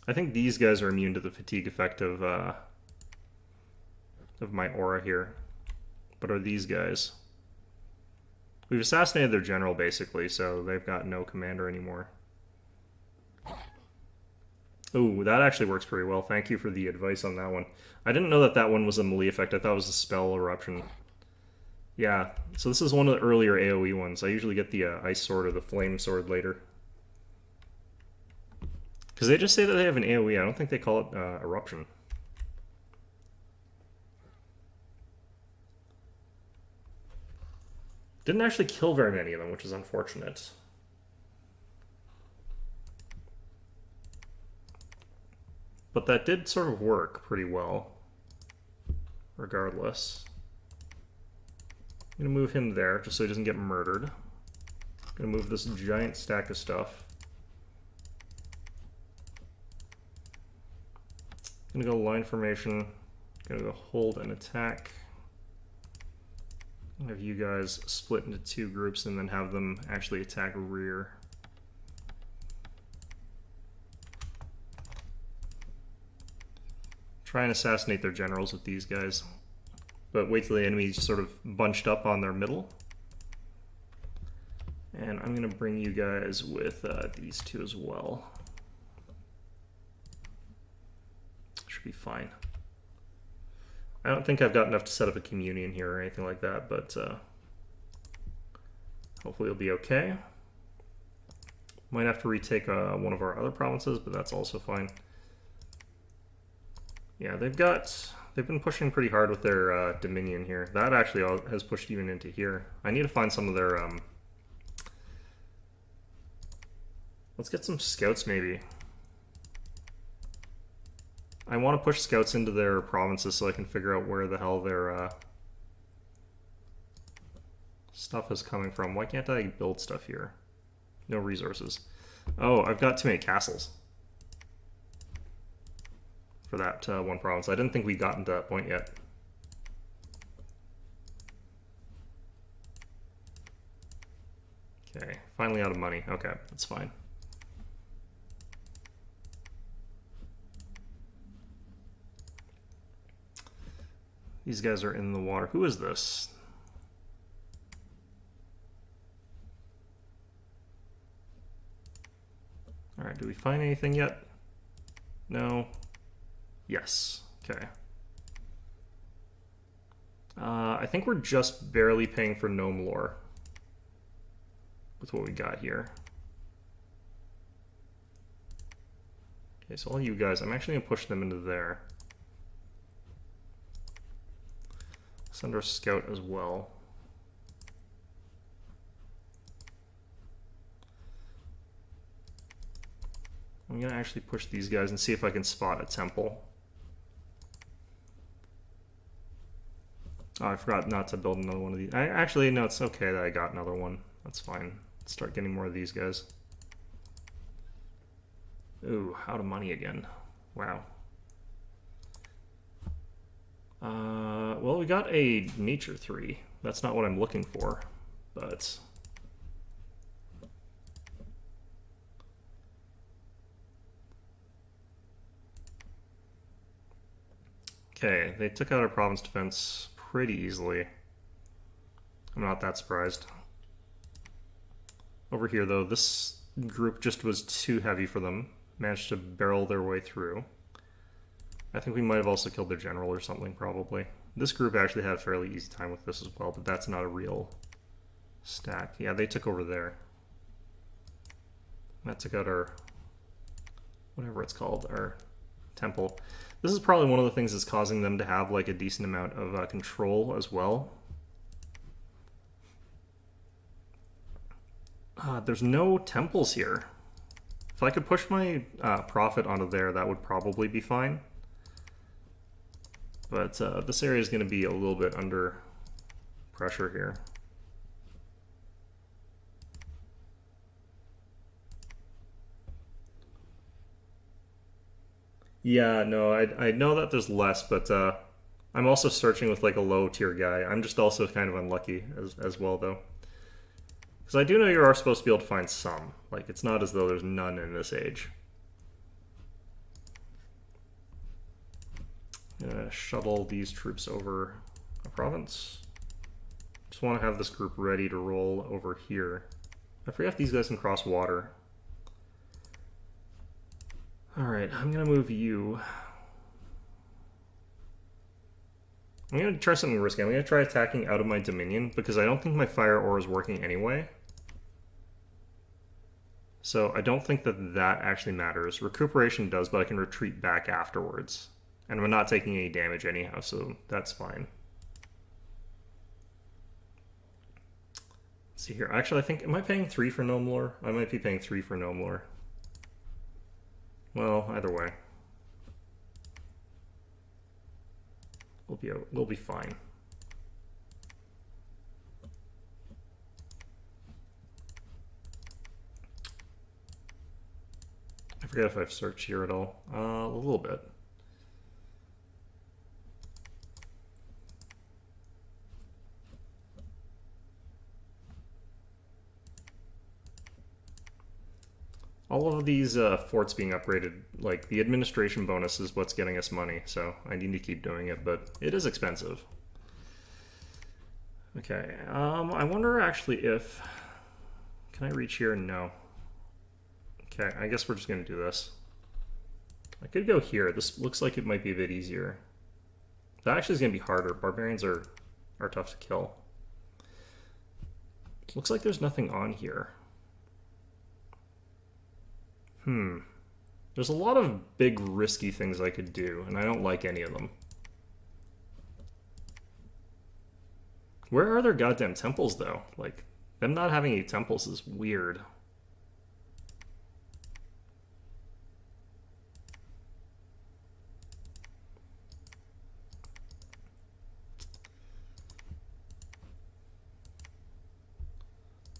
I think these guys are immune to the fatigue effect of my aura here. But are these guys? We've assassinated their general, basically, so they've got no commander anymore. Ooh, that actually works pretty well. Thank you for the advice on that one. I didn't know that that one was a melee effect. I thought it was a spell eruption. Yeah, so this is one of the earlier AoE ones. I usually get the ice sword or the flame sword later. Because they just say that they have an AoE. I don't think they call it eruption. Didn't actually kill very many of them, which is unfortunate. But that did sort of work pretty well, regardless. I'm going to move him there, just so he doesn't get murdered. I'm going to move this giant stack of stuff. I'm going to go line formation. I'm going to go hold and attack. Have you guys split into two groups and then have them actually attack rear. Try and assassinate their generals with these guys, but wait till the enemy's sort of bunched up on their middle. And I'm going to bring you guys with these two as well. Should be fine. I don't think I've got enough to set up a communion here or anything like that, but hopefully it'll be okay. Might have to retake one of our other provinces, but that's also fine. Yeah, they've been pushing pretty hard with their Dominion here. That actually has pushed even into here. I need to find some of their, let's get some scouts maybe. I want to push scouts into their provinces so I can figure out where the hell their stuff is coming from. Why can't I build stuff here? No resources. Oh, I've got too many castles for that one province. I didn't think we'd gotten to that point yet. Okay, finally out of money. Okay, that's fine. These guys are in the water. Who is this? All right, do we find anything yet? No. Yes. Okay. I think we're just barely paying for gnome lore with what we got here. Okay, so all you guys, I'm actually going to push them into there. Send our scout as well. I'm going to actually push these guys and see if I can spot a temple. Oh, I forgot not to build another one of these. Actually, no, it's okay that I got another one. That's fine. Let's start getting more of these guys. Ooh, out of money again. Wow. Well, we got a nature 3. That's not what I'm looking for, but... Okay, they took out our province defense pretty easily. I'm not that surprised. Over here, though, this group just was too heavy for them. Managed to barrel their way through. I think we might have also killed their general or something, probably. This group actually had a fairly easy time with this as well, but that's not a real stack. Yeah, they took over there. That took out our, whatever it's called, our temple. This is probably one of the things that's causing them to have like a decent amount of control as well. There's no temples here. If I could push my prophet onto there, that would probably be fine. But this area is going to be a little bit under pressure here. Yeah, no, I know that there's less, but I'm also searching with like a low tier guy. I'm just also kind of unlucky as well, though. Because I do know you are supposed to be able to find some. Like, it's not as though there's none in this age. Shuttle these troops over a province. Just want to have this group ready to roll over here. I forget if these guys can cross water. Alright, I'm going to move you. I'm going to try something risky. I'm going to try attacking out of my dominion because I don't think my fire ore is working anyway. So I don't think that that actually matters. Recuperation does, but I can retreat back afterwards. And we're not taking any damage anyhow, so that's fine. Let's see here. Actually, I think, am I paying 3 for Gnome Lore? I might be paying 3 for Gnome Lore. Well, either way. We'll be fine. I forget if I've searched here at all. A little bit. All of these forts being upgraded, like the administration bonus is what's getting us money, so I need to keep doing it, but it is expensive. Okay, I wonder actually if... Can I reach here? No. Okay, I guess we're just going to do this. I could go here. This looks like it might be a bit easier. That actually is going to be harder. Barbarians are tough to kill. Looks like there's nothing on here. There's a lot of big risky things I could do, and I don't like any of them. Where are their goddamn temples, though? Like, them not having any temples is weird.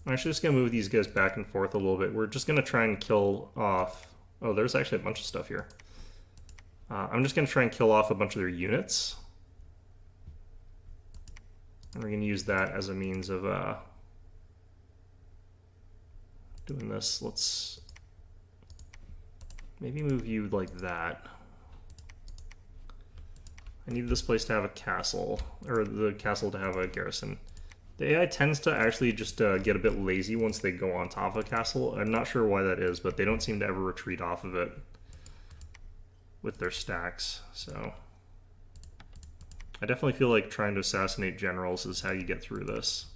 I'm actually just going to move these guys back and forth a little bit. We're just going to try and kill off... Oh, there's actually a bunch of stuff here. I'm just going to try and kill off a bunch of their units. And we're going to use that as a means of doing this. Let's maybe move you like that. I need this place to have a castle, or the castle to have a garrison. The AI tends to actually just get a bit lazy once they go on top of a castle. I'm not sure why that is, but they don't seem to ever retreat off of it with their stacks. So I definitely feel like trying to assassinate generals is how you get through this.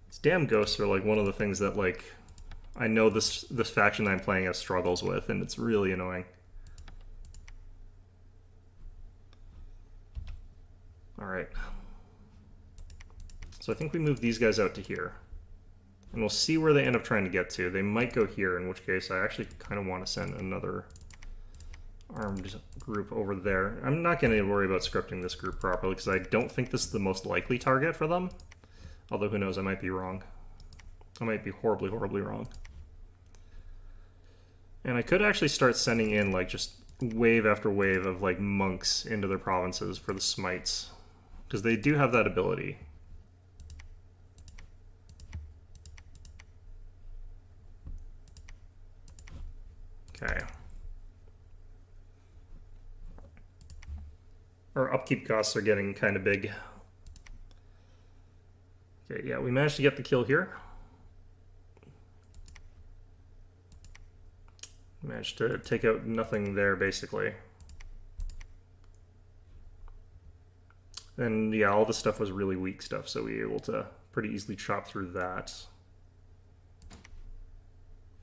These damn ghosts are like one of the things that like I know this faction that I'm playing has struggles with, and it's really annoying. Alright. So I think we move these guys out to here. And we'll see where they end up trying to get to. They might go here, in which case I actually kind of want to send another armed group over there. I'm not going to worry about scripting this group properly, because I don't think this is the most likely target for them. Although, who knows, I might be wrong. I might be horribly, horribly wrong. And I could actually start sending in, like, just wave after wave of, like, monks into their provinces for the smites. Because they do have that ability. Okay. Our upkeep costs are getting kind of big. Okay, yeah, we managed to get the kill here. Managed to take out nothing there, basically. And yeah, all the stuff was really weak stuff, so we were able to pretty easily chop through that.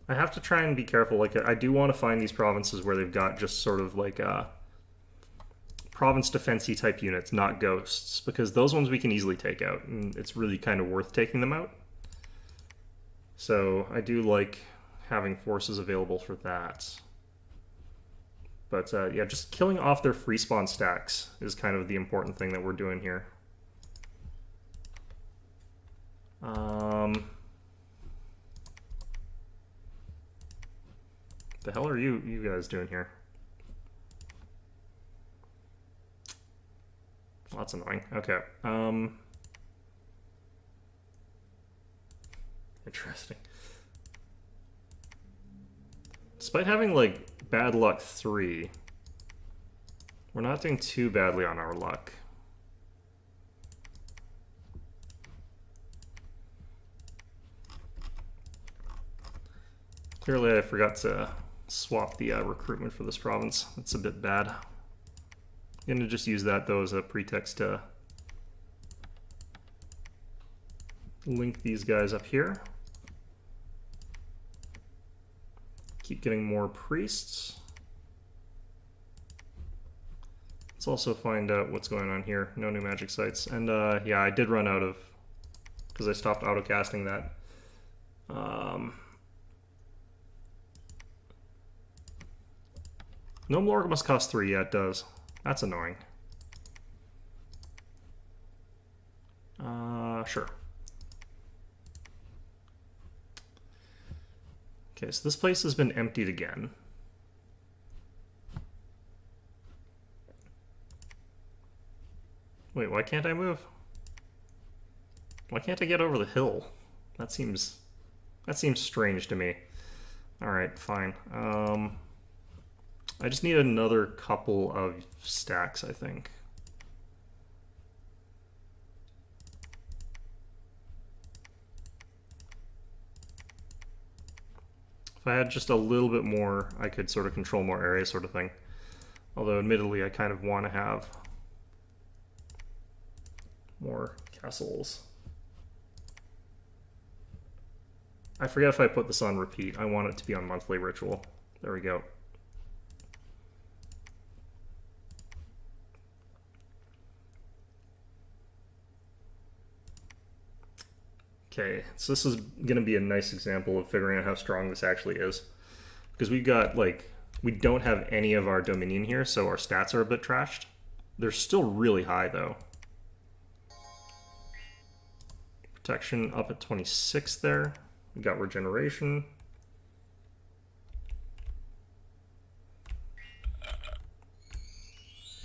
I have to try and be careful. Like, I do want to find these provinces where they've got just sort of like province defense-y type units, not ghosts, because those ones we can easily take out, and it's really kind of worth taking them out. So I do like having forces available for that. But yeah, just killing off their free spawn stacks is kind of the important thing that we're doing here. The hell are you guys doing here? Well, that's annoying. Okay. Interesting. Despite having, like, bad luck 3, we're not doing too badly on our luck. Clearly I forgot to swap the recruitment for this province. That's a bit bad. I'm going to just use that, though, as a pretext to link these guys up here. Keep getting more priests. Let's also find out what's going on here. No new magic sites. And yeah, I did run out of, because I stopped auto-casting that. No more must cost 3. Yeah, it does. That's annoying. Sure. Okay, so this place has been emptied again. Wait, why can't I move? Why can't I get over the hill? That seems strange to me. All right, fine. I just need another couple of stacks, I think. If I had just a little bit more, I could sort of control more area sort of thing. Although, admittedly, I kind of want to have more castles. I forget if I put this on repeat. I want it to be on monthly ritual. There we go. Okay, so this is going to be a nice example of figuring out how strong this actually is. Because we've got, like, we don't have any of our Dominion here, so our stats are a bit trashed. They're still really high, though. Protection up at 26 there. We got regeneration.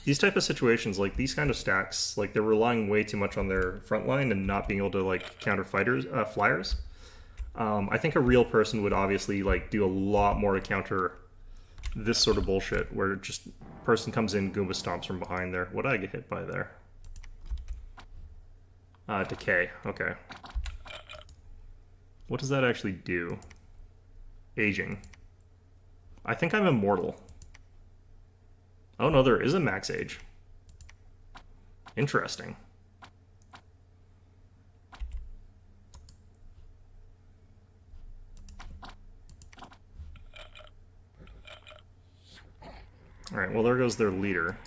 These type of situations, like these kind of stacks, like they're relying way too much on their front line and not being able to like counter fighters, flyers. I think a real person would obviously like do a lot more to counter this sort of bullshit where just person comes in, Goomba stomps from behind there. What did I get hit by there? Decay. Okay. What does that actually do? Aging. I think I'm immortal. Oh no, there is a max age. Interesting. Alright, well there goes their leader.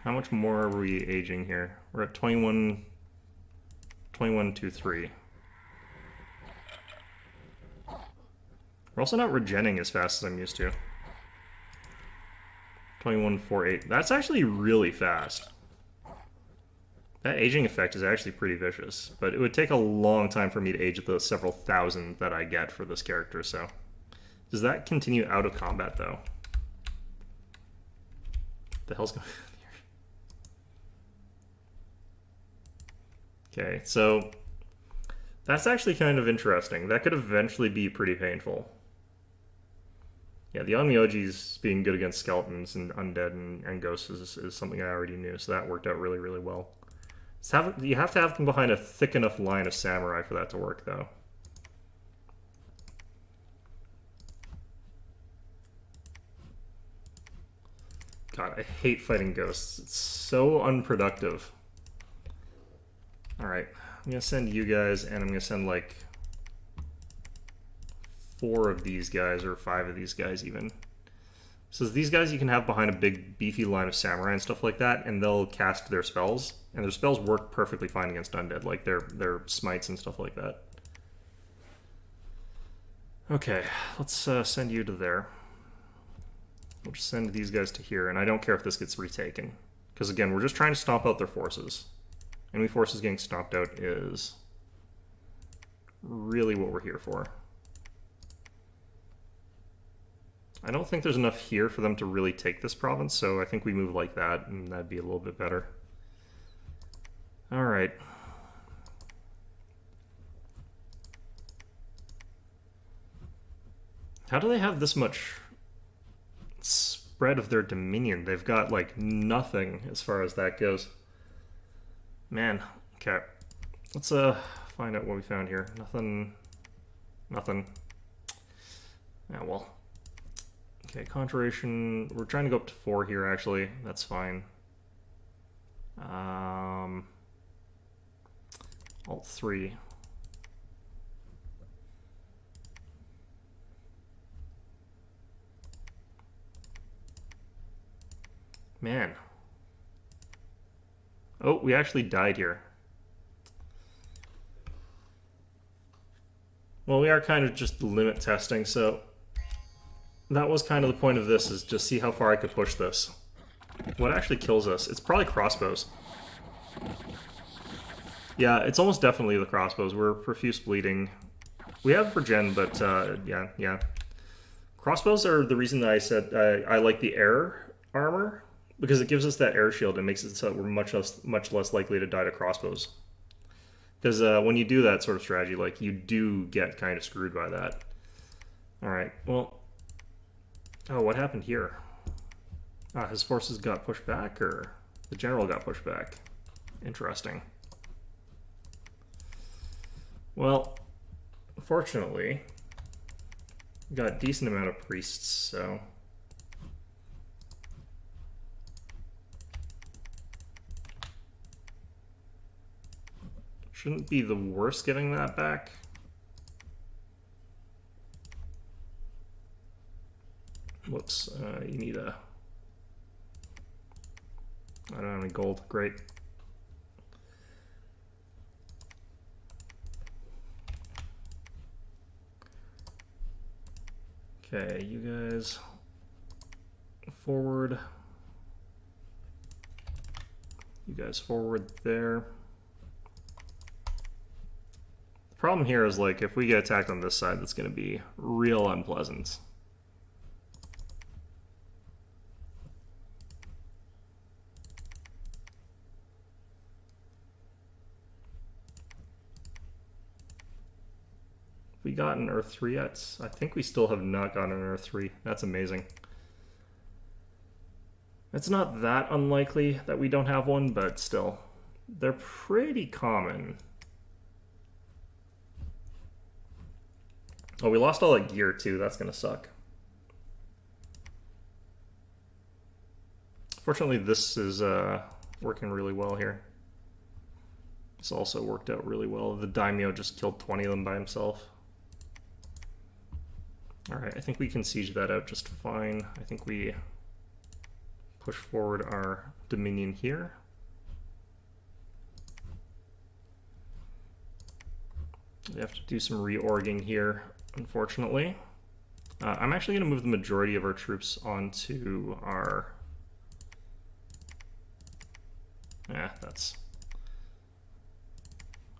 How much more are we aging here? We're at 21.23. We're also not regenning as fast as I'm used to. 21.48. That's actually really fast. That aging effect is actually pretty vicious, but it would take a long time for me to age the several thousand that I get for this character, so. Does that continue out of combat, though? What the hell's going on here? Okay, so that's actually kind of interesting. That could eventually be pretty painful. Yeah, the Onmyoji's being good against skeletons and undead and ghosts is something I already knew, so that worked out really, really well. You have to have them behind a thick enough line of samurai for that to work, though. God, I hate fighting ghosts. It's so unproductive. Alright, I'm going to send you guys, and I'm going to send, like, 4 of these guys, or 5 of these guys, even. So these guys you can have behind a big, beefy line of samurai and stuff like that, and they'll cast their spells. And their spells work perfectly fine against undead, like their smites and stuff like that. Okay, let's send you to there. We'll just send these guys to here, and I don't care if this gets retaken. Because again, we're just trying to stomp out their forces. Enemy forces getting stomped out is really what we're here for. I don't think there's enough here for them to really take this province, so I think we move like that, and that'd be a little bit better. Alright. How do they have this much spread of their dominion? They've got, like, nothing as far as that goes. Man, okay. Let's find out what we found here. Nothing. Yeah, well. Okay, conjuration. We're trying to go up to 4 here, actually. That's fine. Alt 3. Man. Oh, we actually died here. Well, we are kind of just limit testing, so that was kind of the point of this, is just see how far I could push this. What actually kills us? It's probably crossbows. Yeah, it's almost definitely the crossbows. We're profuse bleeding. We have for gen, but yeah. Crossbows are the reason that I said I like the air armor, because it gives us that air shield and makes it so we're much less likely to die to crossbows. Because when you do that sort of strategy, like, you do get kind of screwed by that. Alright, well... Oh, what happened here? His forces got pushed back, or the general got pushed back? Interesting. Well, fortunately, we got a decent amount of priests, so... Shouldn't be the worst getting that back. Whoops, you need a... I don't have any gold, great. Okay, you guys forward. You guys forward there. The problem here is, like, if we get attacked on this side, that's going to be real unpleasant. We got an Earth 3 yet? I think we still have not gotten an Earth 3. That's amazing. It's not that unlikely that we don't have one, but still. They're pretty common. Oh, we lost all that gear too. That's gonna suck. Fortunately, this is working really well here. This also worked out really well. The daimyo just killed 20 of them by himself. Alright, I think we can siege that out just fine. I think we push forward our dominion here. We have to do some reorging here, unfortunately. I'm actually going to move the majority of our troops onto our... that's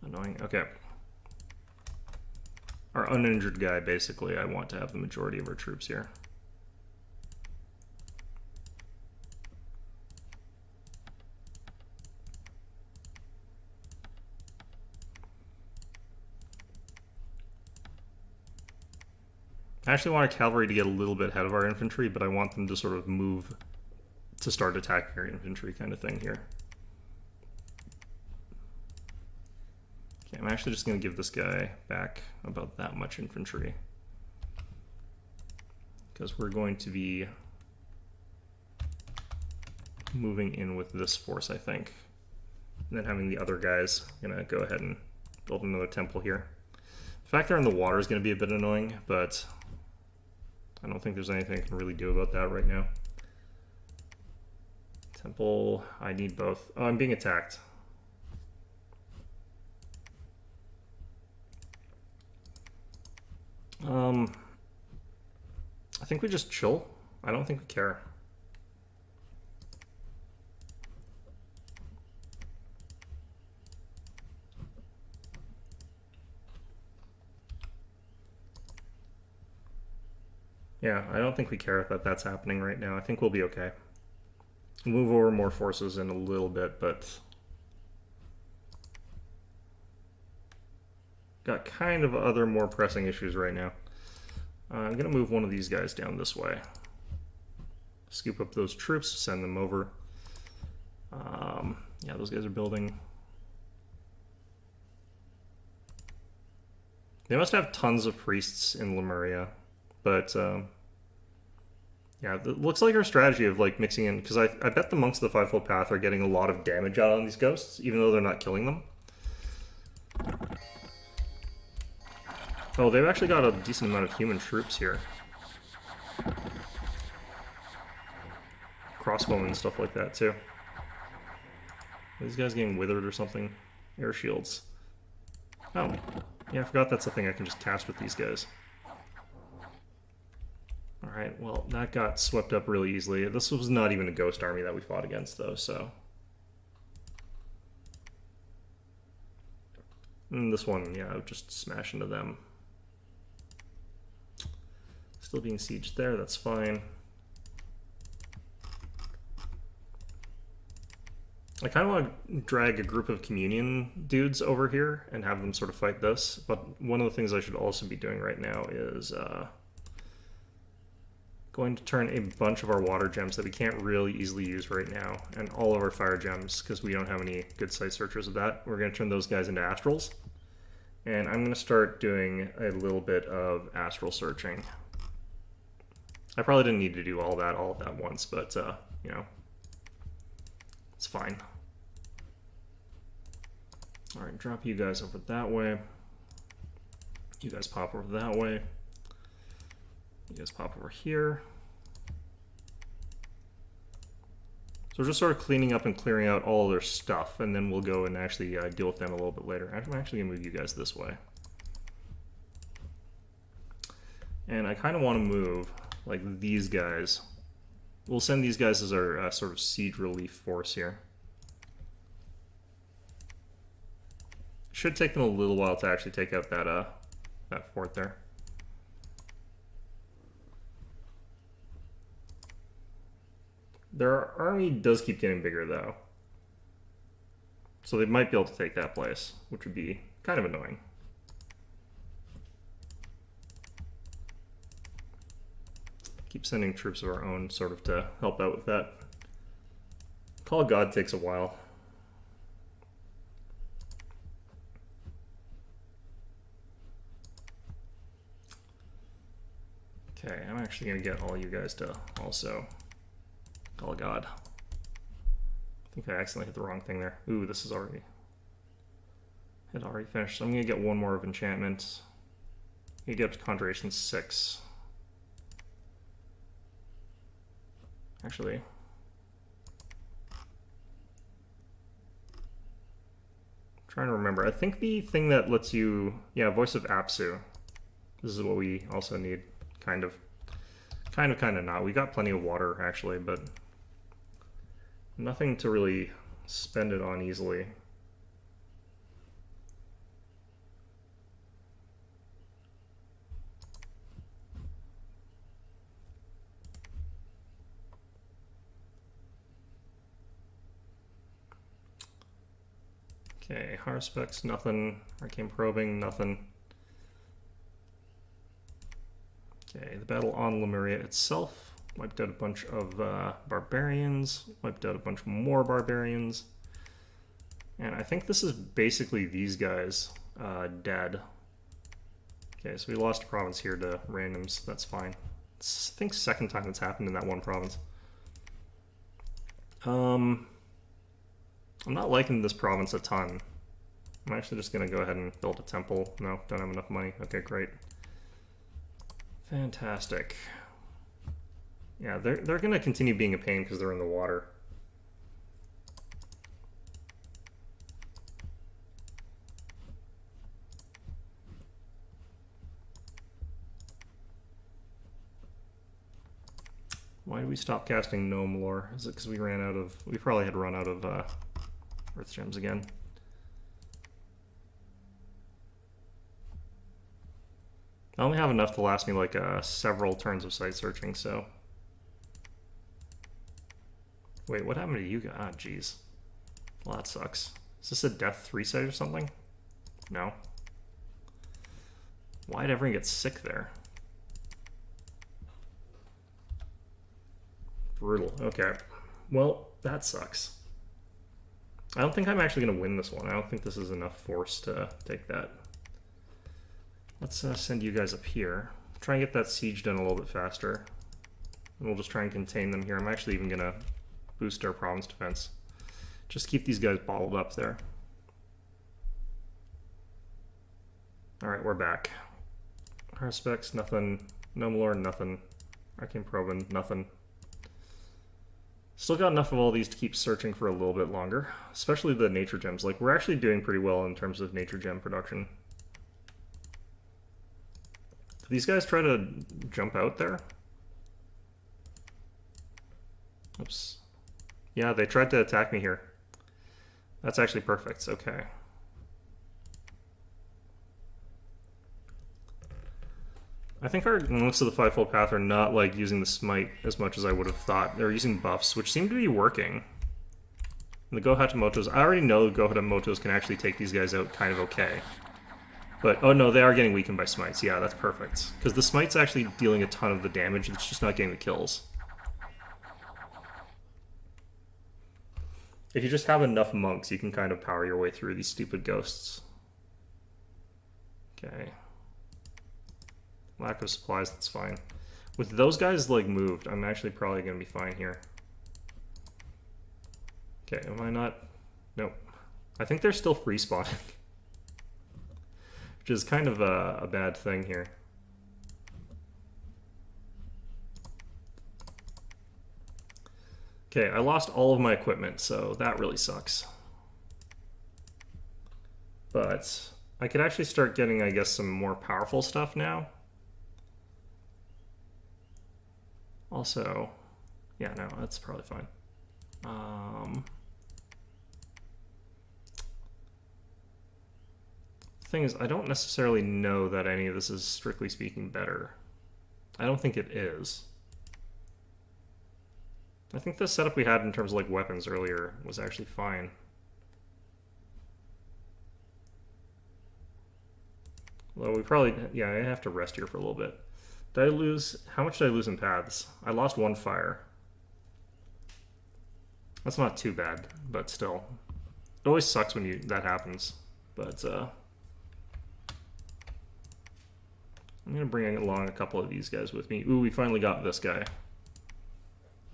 annoying. Okay. Our uninjured guy, basically, I want to have the majority of our troops here. I actually want our cavalry to get a little bit ahead of our infantry, but I want them to sort of move to start attacking our infantry kind of thing here. Okay, I'm actually just going to give this guy back about that much infantry, because we're going to be moving in with this force, I think. And then having the other guys gonna go ahead and build another temple here. The fact they're in the water is gonna be a bit annoying, but I don't think there's anything I can really do about that right now. Temple, I need both. Oh, I'm being attacked. I think we just chill. I don't think we care. Yeah, I don't think we care that that's happening right now. I think we'll be okay. Move over more forces in a little bit, but got kind of other more pressing issues right now. I'm going to move one of these guys down this way. Scoop up those troops, send them over. Yeah, those guys are building. They must have tons of priests in Lemuria, but yeah, it looks like our strategy of like mixing in, because I bet the monks of the Fivefold Path are getting a lot of damage out on these ghosts, even though they're not killing them. Oh, they've actually got a decent amount of human troops here. Crossbowmen and stuff like that, too. Are these guys getting withered or something? Air shields. Oh, yeah, I forgot that's a thing I can just cast with these guys. Alright, well, that got swept up really easily. This was not even a ghost army that we fought against, though, so... And this one, yeah, I would just smash into them. Still being sieged there, that's fine. I kind of want to drag a group of communion dudes over here and have them sort of fight this, but one of the things I should also be doing right now is going to turn a bunch of our water gems that we can't really easily use right now, and all of our fire gems, because we don't have any good site searchers of that. We're going to turn those guys into astrals, and I'm going to start doing a little bit of astral searching. I probably didn't need to do all at that once, but, you know, it's fine. Alright, drop you guys over that way. You guys pop over that way. You guys pop over here. So we're just sort of cleaning up and clearing out all their stuff, and then we'll go and actually deal with them a little bit later. I'm actually going to move you guys this way. And I kind of want to move, like, these guys. We'll send these guys as our sort of siege relief force here. Should take them a little while to actually take out that fort there. Their army does keep getting bigger, though. So they might be able to take that place, which would be kind of annoying. Keep sending troops of our own sort of to help out with that. Call of God takes a while. Okay, I'm actually going to get all you guys to also call of God. I think I accidentally hit the wrong thing there. Ooh, this is already... It already finished. So I'm going to get one more of enchantment. You get up to Conjuration 6. Actually... I'm trying to remember. I think the thing that lets you... Yeah, Voice of Apsu. This is what we also need. Kind of not. We got plenty of water, actually, but nothing to really spend it on easily. Okay, Harspecs, nothing. Arcane Probing, nothing. Okay, the battle on Lemuria itself wiped out a bunch of barbarians, wiped out a bunch more barbarians. And I think this is basically these guys dead. Okay, so we lost a province here to randoms. That's fine. It's, I think, second time that's happened in that one province. I'm not liking this province a ton. I'm actually just going to go ahead and build a temple. No, don't have enough money. Okay, great. Fantastic. Yeah, they're going to continue being a pain because they're in the water. Why did we stop casting Gnome Lore? Is it because we ran out of... We probably had run out of Earth Gems again. I only have enough to last me like several turns of site searching, so... Wait, what happened to you guys? Ah, jeez. Well, that sucks. Is this a death 3 site or something? No. Why'd everyone get sick there? Brutal. Okay. Well, that sucks. I don't think I'm actually going to win this one. I don't think this is enough force to take that. Let's send you guys up here. Try and get that siege done a little bit faster. And we'll just try and contain them here. I'm actually even going to boost our province defense. Just keep these guys bottled up there. Alright, we're back. Haruspex, nothing. Gnome Lore, nothing. Arcane Probin, nothing. Still got enough of all these to keep searching for a little bit longer. Especially the nature gems. Like, we're actually doing pretty well in terms of nature gem production. Did these guys try to jump out there? Oops. Yeah, they tried to attack me here. That's actually perfect. Okay. I think most of the Fivefold Path are not like using the Smite as much as I would have thought. They're using buffs, which seem to be working. And the Go Hatamotos, I already know the Go Hatamotos can actually take these guys out kind of okay. But, oh no, they are getting weakened by Smites. Yeah, that's perfect. Because the Smite's actually dealing a ton of the damage, it's just not getting the kills. If you just have enough monks, you can kind of power your way through these stupid ghosts. Okay. Lack of supplies, that's fine. With those guys, like, moved, I'm actually probably going to be fine here. Okay, am I not? Nope. I think they're still free spawning. Which is kind of a bad thing here. Okay, I lost all of my equipment, so that really sucks. But I could actually start getting, I guess, some more powerful stuff now. Also, yeah, no, that's probably fine. The thing is, I don't necessarily know that any of this is, strictly speaking, better. I don't think it is. I think the setup we had in terms of like weapons earlier was actually fine. Although we probably, yeah, I have to rest here for a little bit. Did I lose, how much did I lose in paths? I lost 1 fire. That's not too bad, but still. It always sucks when that happens, but I'm gonna bring along a couple of these guys with me. Ooh, we finally got this guy.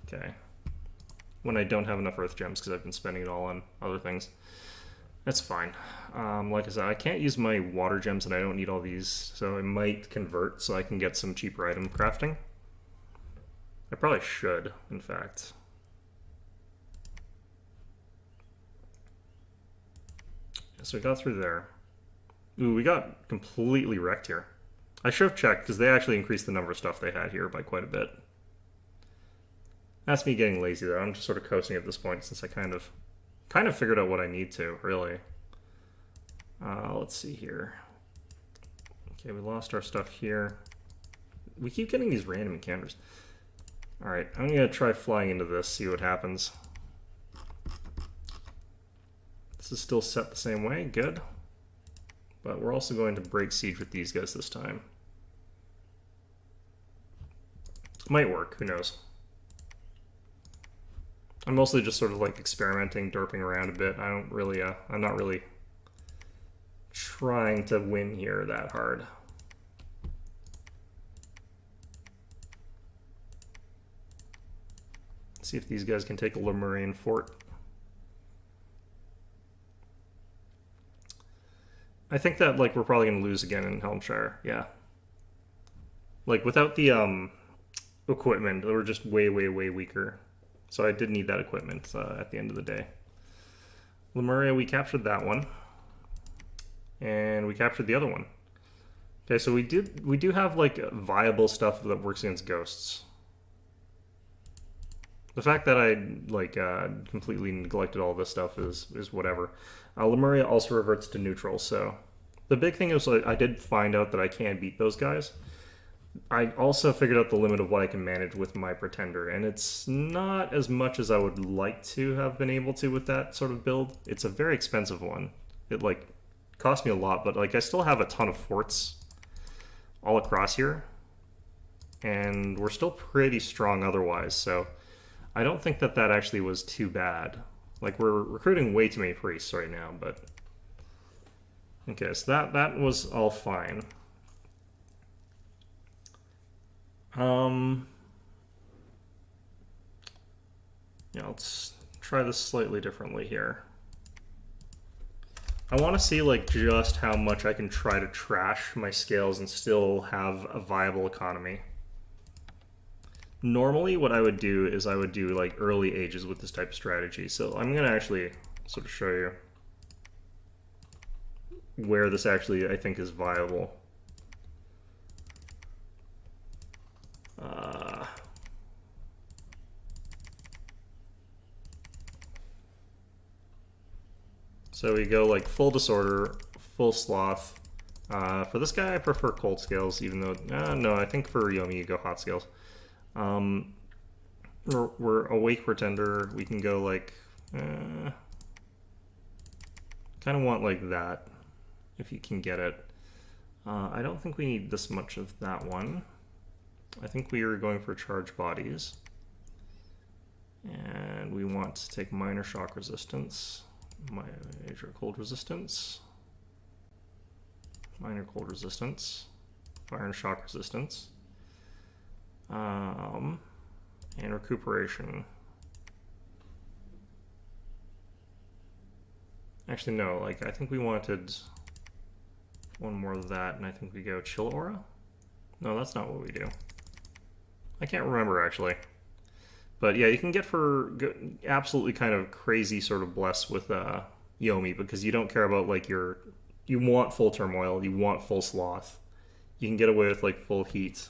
Okay. When I don't have enough Earth Gems because I've been spending it all on other things. That's fine. Like I said, I can't use my water gems and I don't need all these, so I might convert so I can get some cheaper item crafting. I probably should, in fact. So we got through there. Ooh, we got completely wrecked here. I should have checked because they actually increased the number of stuff they had here by quite a bit. That's me getting lazy though. I'm just sort of coasting at this point since I kind of figured out what I need to, really. Let's see here. Okay, we lost our stuff here. We keep getting these random encounters. Alright, I'm going to try flying into this, see what happens. This is still set the same way, good. But we're also going to break siege with these guys this time. Might work, who knows. I'm mostly just sort of like experimenting, derping around a bit. I'm not really trying to win here that hard. See if these guys can take a Lemurian fort. I think that like we're probably gonna lose again in Helmshire, yeah. Like without the equipment, they were just way weaker. So I did need that equipment at the end of the day. Lemuria, we captured that one. And we captured the other one. Okay, so we do have like viable stuff that works against ghosts. The fact that I like completely neglected all this stuff is whatever. Lemuria also reverts to neutral, so the big thing is I did find out that I can beat those guys. I also figured out the limit of what I can manage with my Pretender, and it's not as much as I would like to have been able to with that sort of build. It's a very expensive one. It like cost me a lot, but like I still have a ton of forts all across here, and we're still pretty strong otherwise, so I don't think that that actually was too bad. Like we're recruiting way too many priests right now, but okay, so that was all fine. Yeah, let's try this slightly differently here. I want to see like just how much I can try to trash my scales and still have a viable economy. Normally what I would do is I would do like early ages with this type of strategy. So I'm going to actually sort of show you where this actually I think is viable. So we go like full disorder, full sloth. For this guy I prefer cold scales, even though, no, I think for Yomi you go hot scales. We're awake pretender. We can go like, kind of want like that, if you can get it. I don't think we need this much of that one. I think we are going for charge bodies. And we want to take minor shock resistance, major cold resistance, minor cold resistance, fire and shock resistance, and recuperation. Actually, no, like I think we wanted one more of that, and I think we go chill aura. No, that's not what we do. I can't remember actually. But yeah, you can get for absolutely kind of crazy sort of bless with Yomi, because you don't care about like you want full turmoil, you want full sloth. You can get away with like full heat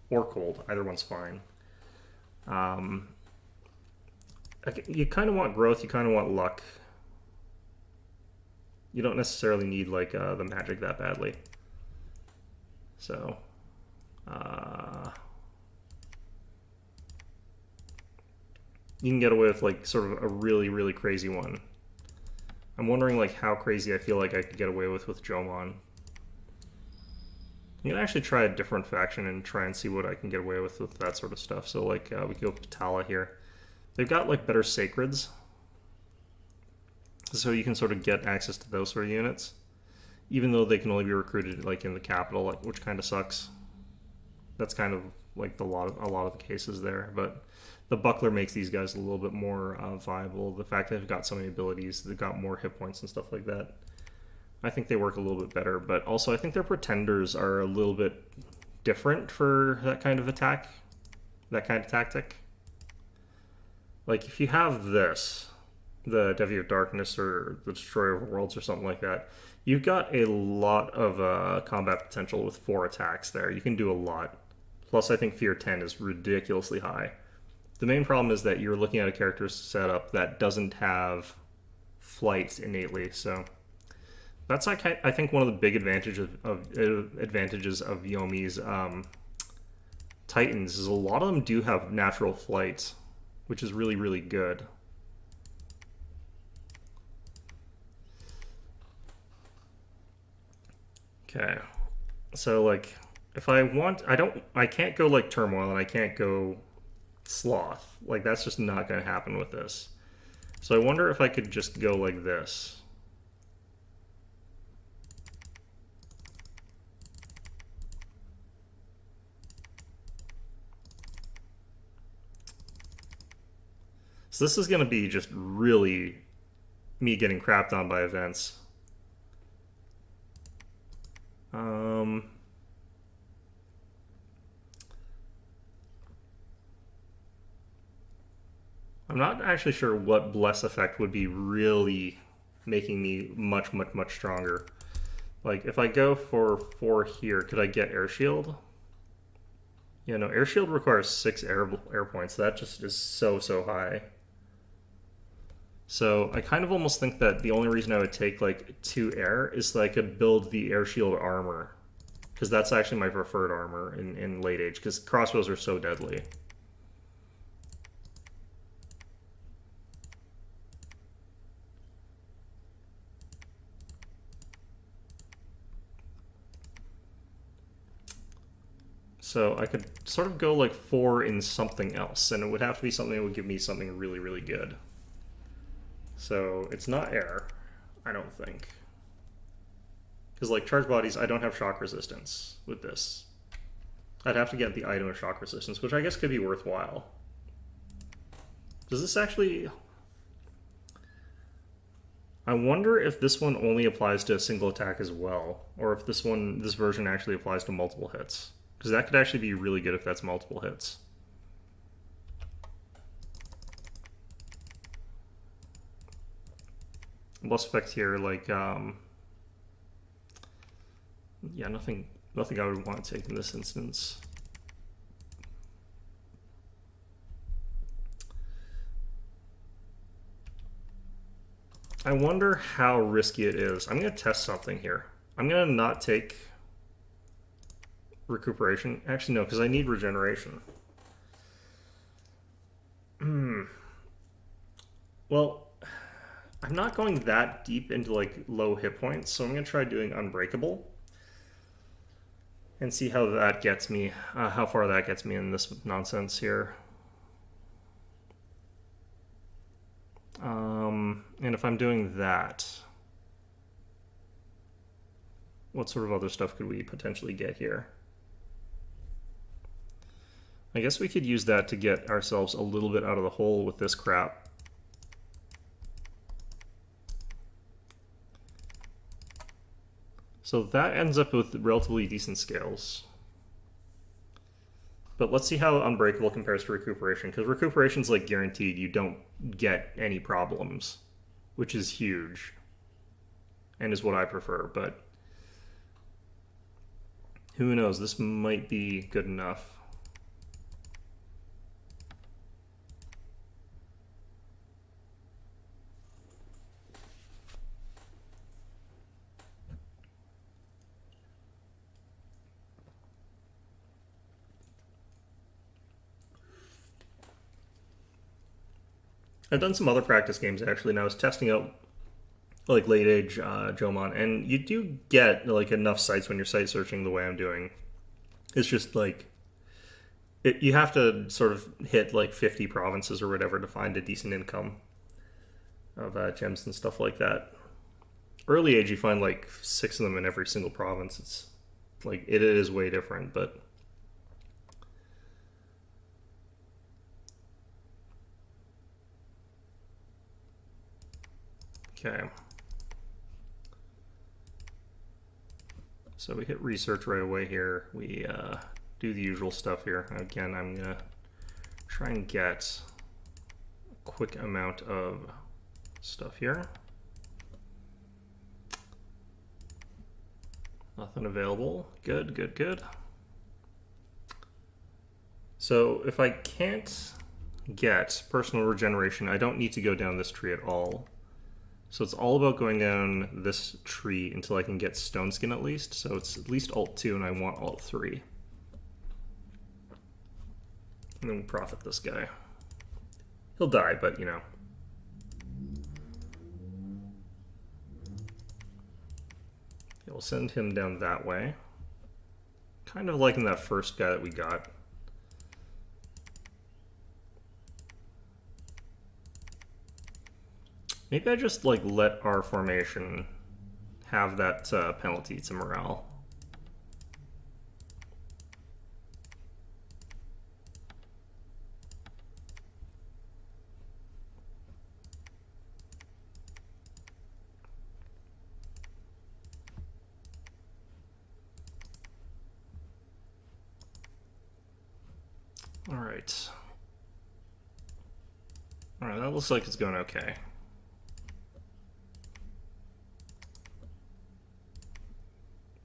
or cold, either one's fine. You kind of want growth, you kind of want luck. You don't necessarily need like the magic that badly. So, you can get away with like sort of a really crazy one. I'm wondering like how crazy I feel like I could get away with Jomon. I'm gonna actually try a different faction and try and see what I can get away with that sort of stuff. So like we go Patala here. They've got like better sacreds, so you can sort of get access to those sort of units, even though they can only be recruited like in the capital, like, which kind of sucks. That's kind of like a lot of the cases there, but the buckler makes these guys a little bit more viable. The fact that they've got so many abilities, they've got more hit points and stuff like that, I think they work a little bit better. But also I think their pretenders are a little bit different for that kind of attack, that kind of tactic. Like if you have this, the Devi of Darkness or the Destroyer of Worlds or something like that, you've got a lot of combat potential with 4 attacks there. You can do a lot. Plus I think Fear 10 is ridiculously high. The main problem is that you're looking at a character setup that doesn't have flight innately, so that's like I think one of the big advantages of Yomi's Titans is a lot of them do have natural flight, which is really good. Okay, so like If I want, I can't go like Turmoil and I can't go Sloth. Like, that's just not going to happen with this. So I wonder if I could just go like this. So this is going to be just really me getting crapped on by events. I'm not actually sure what Bless effect would be really making me much, much, much stronger. Like, if I go for 4 here, could I get Air Shield? Yeah, no, Air Shield requires 6 air points. That just is so, so high. So I kind of almost think that the only reason I would take, like, 2 air is so I could build the Air Shield armor. Because that's actually my preferred armor in late age, because crossbows are so deadly. So I could sort of go like 4 in something else, and it would have to be something that would give me something really, really good. So it's not air, I don't think. Because like charge bodies, I don't have shock resistance with this. I'd have to get the item of shock resistance, which I guess could be worthwhile. Does this actually... I wonder if this one only applies to a single attack as well, or if this version actually applies to multiple hits. Because that could actually be really good if that's multiple hits. Plus effects here, like, yeah, nothing I would want to take in this instance. I wonder how risky it is. I'm going to test something here. I'm going to not take recuperation. Actually, no, because I need regeneration. Well, I'm not going that deep into like low hit points, so I'm going to try doing Unbreakable and see how that gets me, how far that gets me in this nonsense here. And if I'm doing that, what sort of other stuff could we potentially get here? I guess we could use that to get ourselves a little bit out of the hole with this crap. So that ends up with relatively decent scales. But let's see how Unbreakable compares to Recuperation, because Recuperation's like guaranteed you don't get any problems, which is huge, and is what I prefer, but who knows, this might be good enough. I've done some other practice games actually, and I was testing out like late age Jomon, and you do get like enough sites when you're site searching the way I'm doing. It's just like you have to sort of hit like 50 provinces or whatever to find a decent income of gems and stuff like that. Early age, you find like 6 of them in every single province. It's like it is way different, but. Okay. So we hit research right away here. We do the usual stuff here. Again, I'm going to try and get a quick amount of stuff here. Nothing available. Good, good, good. So if I can't get personal regeneration, I don't need to go down this tree at all. So it's all about going down this tree until I can get Stone Skin at least. So it's at least Alt 2 and I want Alt 3. And then we'll profit this guy. He'll die, but you know. Okay, we'll send him down that way. kind of liking that first guy that we got. Maybe I just like let our formation have that penalty to morale. All right. All right, that looks like it's going okay.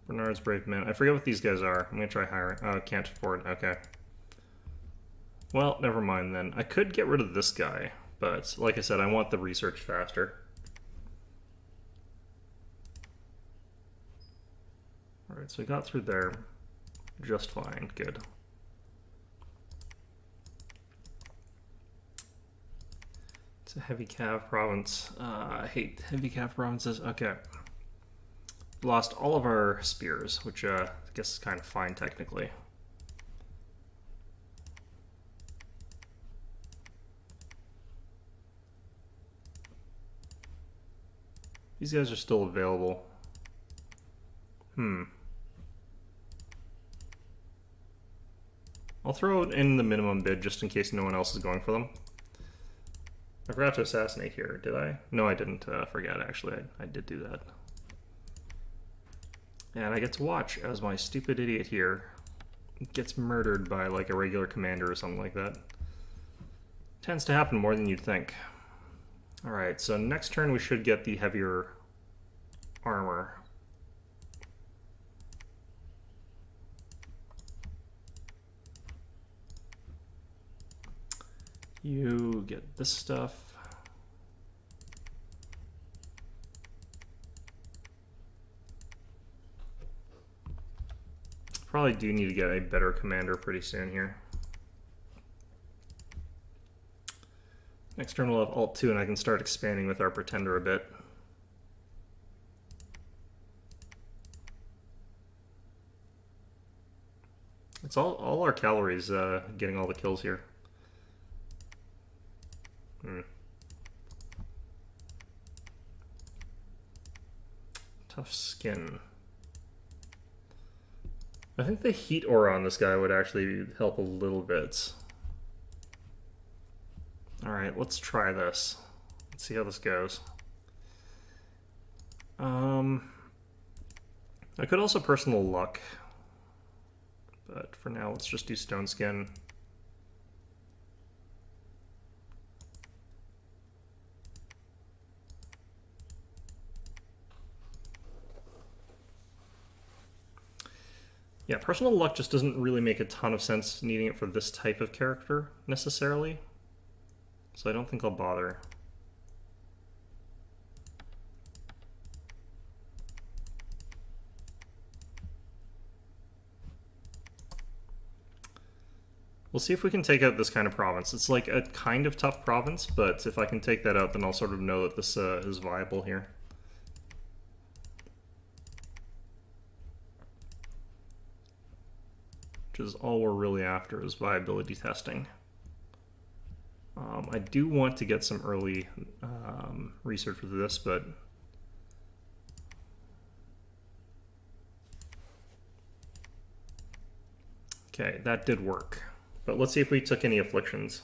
Bernard's Brave Men. I forget what these guys are. I'm gonna try hiring. Oh, can't afford. Okay. Well, never mind then. I could get rid of this guy, but like I said, I want the research faster. All right, so I got through there just fine. Good. It's a heavy cav province. I hate heavy cav provinces. Okay. Lost all of our spears, which I guess is kind of fine technically. These guys are still available. I'll throw in the minimum bid just in case no one else is going for them. I forgot to assassinate here, did I? No, I didn't forget, actually. I did do that. And I get to watch as my stupid idiot here gets murdered by like a regular commander or something like that. Tends to happen more than you'd think. Alright, so next turn we should get the heavier armor. You get this stuff. Probably do need to get a better commander pretty soon here. Next turn we'll have Alt 2 and I can start expanding with our Pretender a bit. It's all our calories getting all the kills here. Tough skin. I think the heat aura on this guy would actually help a little bit. Alright, let's try this. Let's see how this goes. I could also personal luck. But for now, let's just do stone skin. Yeah, personal luck just doesn't really make a ton of sense needing it for this type of character, necessarily. So I don't think I'll bother. We'll see if we can take out this kind of province. It's like a kind of tough province, but if I can take that out, then I'll sort of know that this is viable here. Which is all we're really after, is viability testing. I do want to get some early research with this, but okay, that did work. But let's see if we took any afflictions.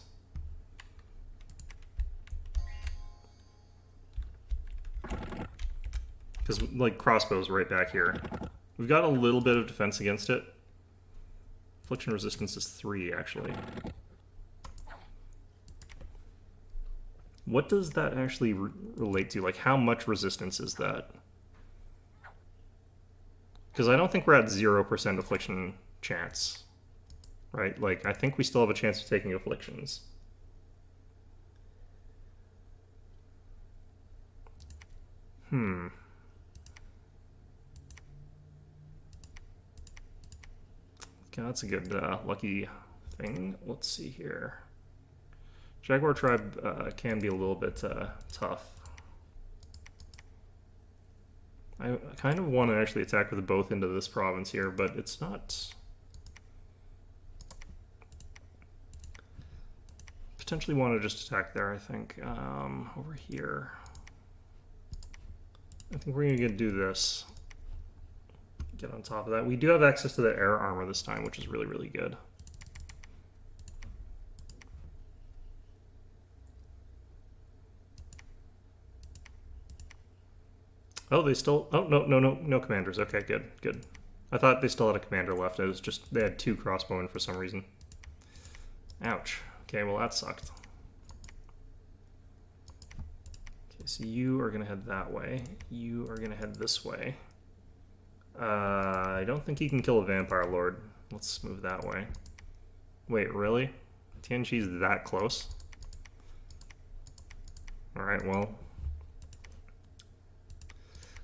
Because, like, crossbow's right back here. We've got a little bit of defense against it. Affliction resistance is 3, actually. What does that actually relate to? Like, how much resistance is that? Because I don't think we're at 0% affliction chance. Right? Like, I think we still have a chance of taking afflictions. Okay, that's a good lucky thing. Let's see here. Jaguar Tribe can be a little bit tough. I kind of want to actually attack with both into this province here, but it's not potentially want to just attack there, I think. Over here. I think we're going to do this. Get on top of that. We do have access to the air armor this time, which is really, really good. Oh, they still... Oh, no commanders. Okay, good. I thought they still had a commander left. It was just... They had 2 crossbowmen for some reason. Ouch. Okay, well, that sucked. Okay, so you are going to head that way. You are going to head this way. I don't think he can kill a vampire lord. Let's move that way. Wait, really? Tianqi's that close? Alright, well...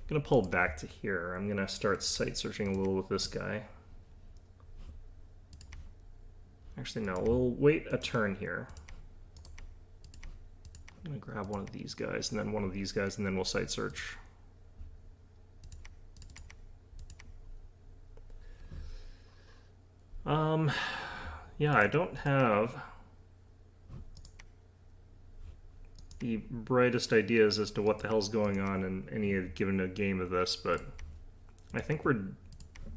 I'm going to pull back to here. I'm going to start site searching a little with this guy. Actually, no. We'll wait a turn here. I'm going to grab one of these guys, and then one of these guys, and then we'll site search. Yeah, I don't have the brightest ideas as to what the hell's going on in any given game of this, but I think we're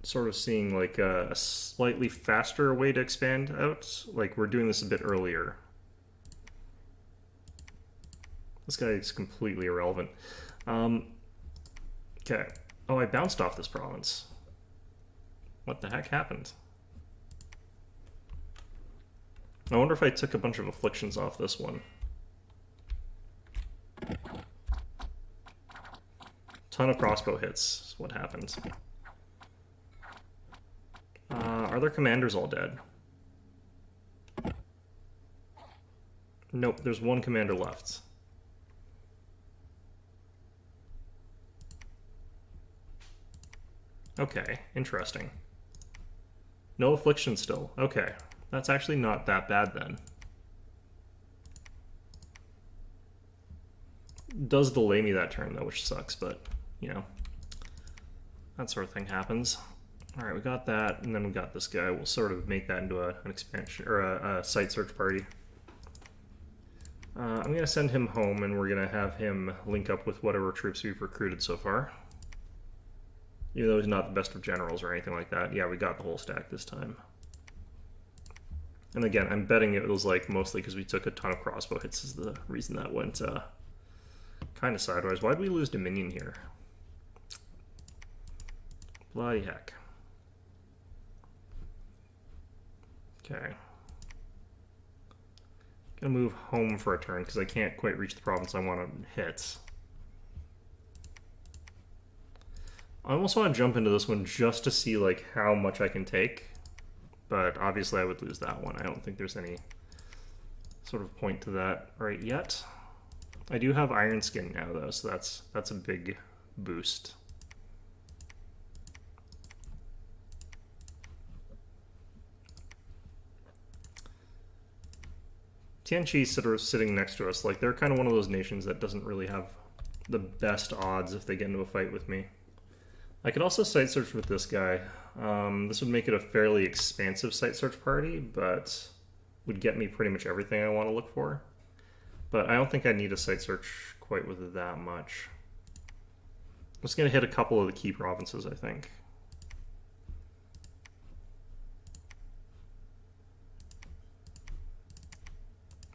sort of seeing like a slightly faster way to expand out. Like we're doing this a bit earlier. This guy is completely irrelevant. Okay. Oh, I bounced off this province. What the heck happened? I wonder if I took a bunch of afflictions off this one. Ton of crossbow hits is what happened. Are their commanders all dead? Nope, there's one commander left. Okay, interesting. No affliction still. Okay, that's actually not that bad then. Does delay me that turn though, which sucks, but you know, that sort of thing happens. All right, we got that, and then we got this guy. We'll sort of make that into an expansion or a site search party. I'm gonna send him home, and we're gonna have him link up with whatever troops we've recruited so far. Even though he's not the best of generals or anything like that. Yeah, we got the whole stack this time. And again, I'm betting it was like mostly because we took a ton of crossbow hits is the reason that went kind of sideways. Why'd we lose Dominion here? Bloody heck. Okay. Gonna move home for a turn because I can't quite reach the province I want to hit. I almost want to jump into this one just to see like how much I can take, but obviously I would lose that one. I don't think there's any sort of point to that right yet. I do have Iron Skin now though, so that's a big boost. Tianqi's sort of sitting next to us. Like they're kind of one of those nations that doesn't really have the best odds if they get into a fight with me. I could also site search with this guy. This would make it a fairly expansive site search party, but would get me pretty much everything I want to look for. But I don't think I need a site search quite with that much. I'm just going to hit a couple of the key provinces, I think.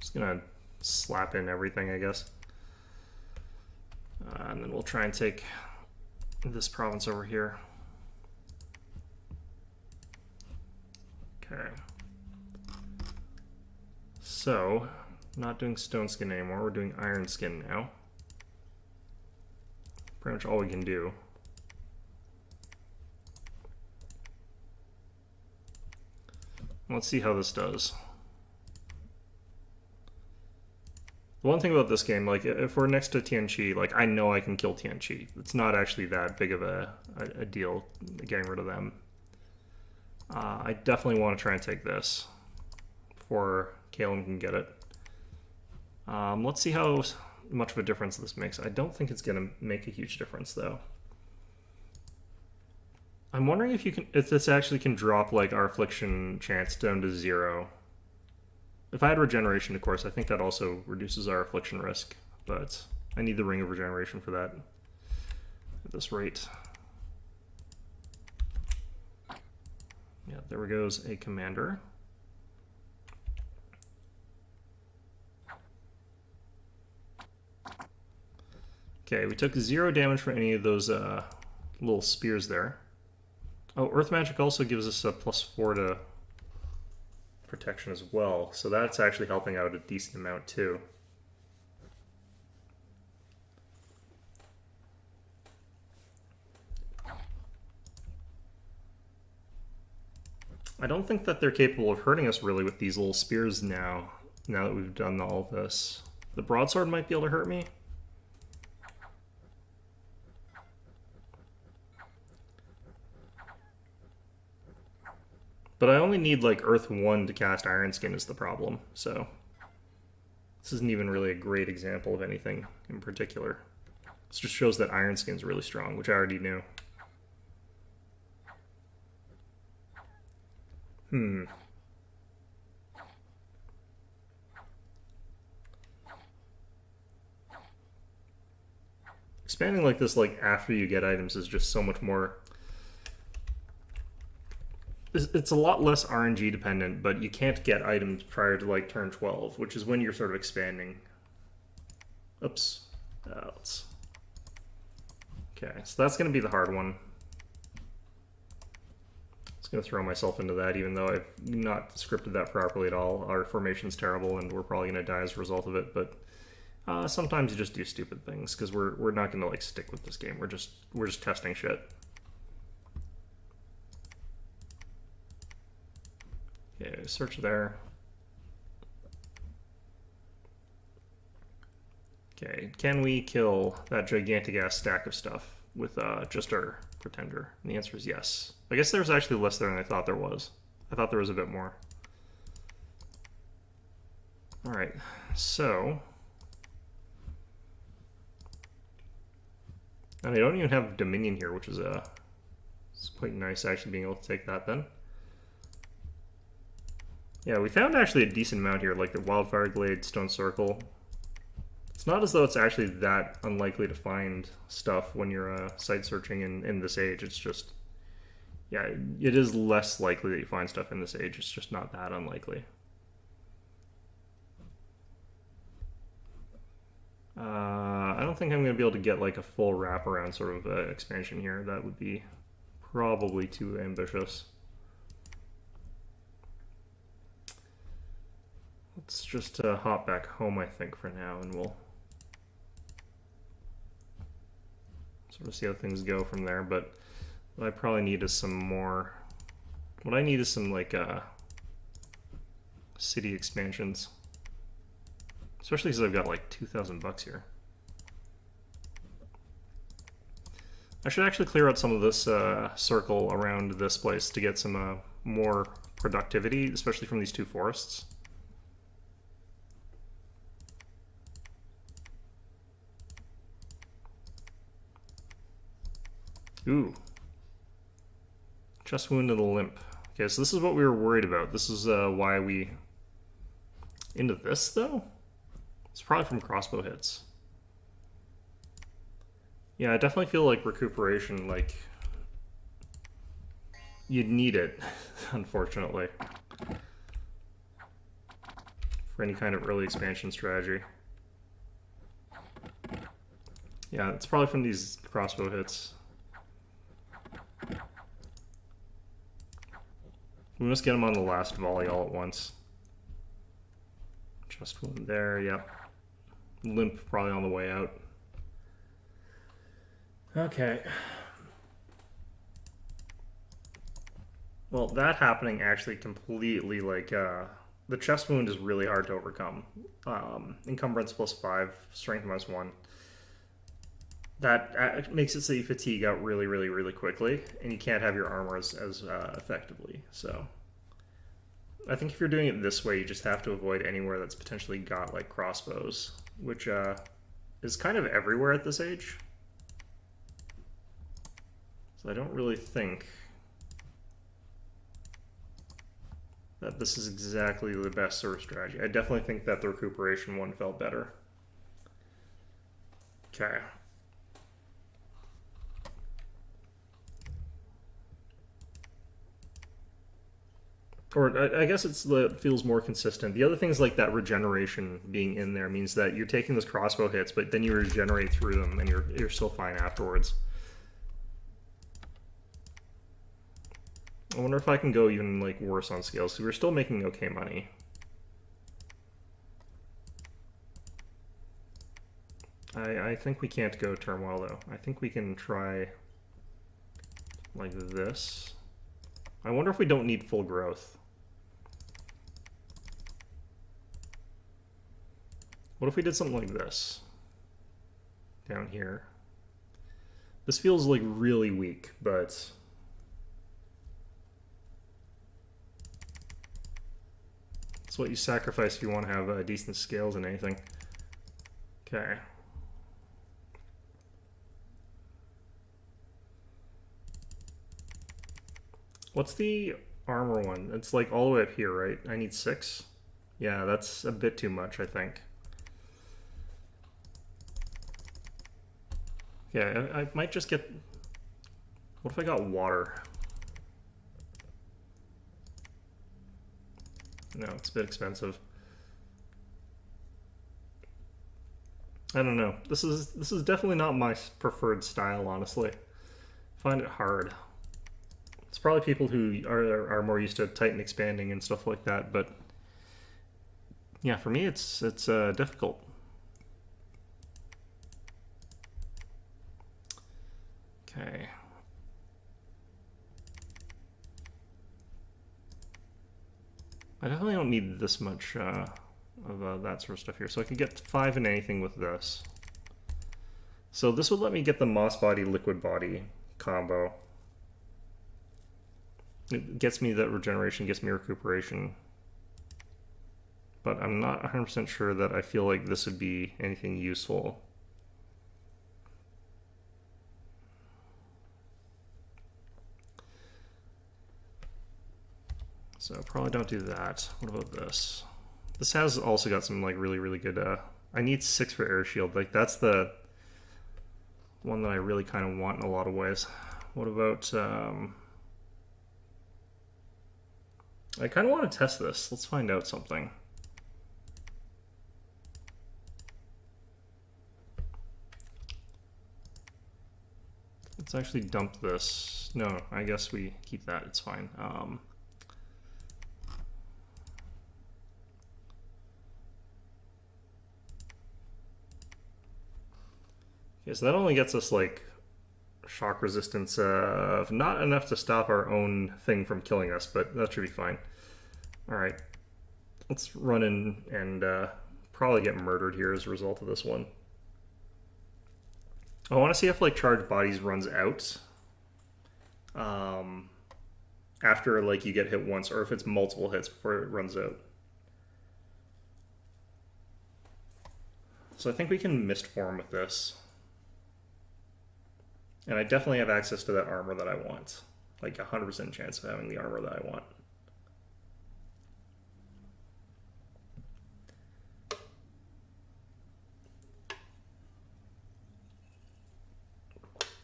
Just going to slap in everything, I guess. And then we'll try and take this province over here. Okay. So, not doing stone skin anymore, we're doing iron skin now. Pretty much all we can do. Let's see how this does. The one thing about this game, like, if we're next to Tianqi, like, I know I can kill Tianqi. It's not actually that big of a deal getting rid of them. I definitely want to try and take this before Caleb can get it. Let's see how much of a difference this makes. I don't think it's going to make a huge difference, though. I'm wondering if this actually can drop, like, our affliction chance down to 0. If I had regeneration, of course, I think that also reduces our affliction risk, but I need the ring of regeneration for that at this rate. Yeah, there goes a commander. Okay, we took 0 damage for any of those little spears there. Oh, Earth Magic also gives us a +4 to protection as well, so that's actually helping out a decent amount too. I don't think that they're capable of hurting us really with these little spears now that we've done all of this. The broadsword might be able to hurt me. But I only need like Earth 1 to cast Iron Skin is the problem, so this isn't even really a great example of anything in particular. This just shows that Iron Skin's really strong, which I already knew. Expanding like this, like after you get items, is just so much more. It's a lot less RNG dependent, but you can't get items prior to like turn 12, which is when you're sort of expanding. Oops. Okay, so that's going to be the hard one. I'm just going to throw myself into that, even though I've not scripted that properly at all. Our formation's terrible, and we're probably going to die as a result of it, but sometimes you just do stupid things, because we're not going to like stick with this game. We're just testing shit. Okay, search there. Okay, can we kill that gigantic ass stack of stuff with just our pretender? And the answer is yes. I guess there's actually less there than I thought there was. I thought there was a bit more. Alright, so... And I don't even have Dominion here, which is it's quite nice actually being able to take that then. Yeah, we found actually a decent amount here, like the Wildfire Glade, Stone Circle. It's not as though it's actually that unlikely to find stuff when you're site searching in this age. It's just, yeah, it is less likely that you find stuff in this age. It's just not that unlikely. I don't think I'm going to be able to get like a full wraparound sort of expansion here. That would be probably too ambitious. Let's just hop back home, I think, for now, and we'll sort of see how things go from there. But what I probably need is some more... What I need is some, like, city expansions. Especially because I've got, like, 2,000 bucks here. I should actually clear out some of this circle around this place to get some more productivity, especially from these two forests. Ooh. Chest wound and a limp. Okay, so this is what we were worried about. This is why we... Into this, though? It's probably from crossbow hits. Yeah, I definitely feel like recuperation, like... You'd need it, unfortunately. For any kind of early expansion strategy. Yeah, it's probably from these crossbow hits. We must get him on the last volley all at once. Just one there, yep. Limp probably on the way out. Okay. Well, that happening actually completely, like, the chest wound is really hard to overcome. Encumbrance +5, strength -1. That makes it so you fatigue out really, really, really quickly, and you can't have your armor as effectively. So I think if you're doing it this way, you just have to avoid anywhere that's potentially got like crossbows, which is kind of everywhere at this age. So I don't really think that this is exactly the best sort of strategy. I definitely think that the recuperation one felt better. Okay. Or I guess it feels more consistent. The other things like that regeneration being in there means that you're taking those crossbow hits, but then you regenerate through them, and you're still fine afterwards. I wonder if I can go even like worse on scales, because we're still making okay money. I think we can't go turmoil though. I think we can try like this. I wonder if we don't need full growth. What if we did something like this? Down here. This feels like really weak, but... it's what you sacrifice if you want to have decent scales in anything. Okay. What's the armor one? It's like all the way up here, right? I need 6? Yeah, that's a bit too much, I think. Yeah, I might just get... what if I got water? No, it's a bit expensive. I don't know. This is definitely not my preferred style, honestly. I find it hard. It's probably people who are more used to Titan expanding and stuff like that, but yeah, for me it's difficult. Okay. I definitely don't need this much of that sort of stuff here, so I could get 5 in anything with this. So this would let me get the Moss Body, Liquid Body combo. It gets me that regeneration, gets me recuperation. But I'm not 100% sure that I feel like this would be anything useful. So probably don't do that. What about this? This has also got some like really good... I need 6 for air shield. Like that's the one that I really kind of want in a lot of ways. What about... I kind of want to test this. Let's find out something. Let's actually dump this. No, I guess we keep that. It's fine. Okay, so that only gets us like shock resistance of not enough to stop our own thing from killing us, but that should be fine. Alright, let's run in and probably get murdered here as a result of this one. I want to see if like Charged Bodies runs out after like you get hit once, or if it's multiple hits before it runs out. So I think we can mist form with this. And I definitely have access to that armor that I want. Like 100% chance of having the armor that I want.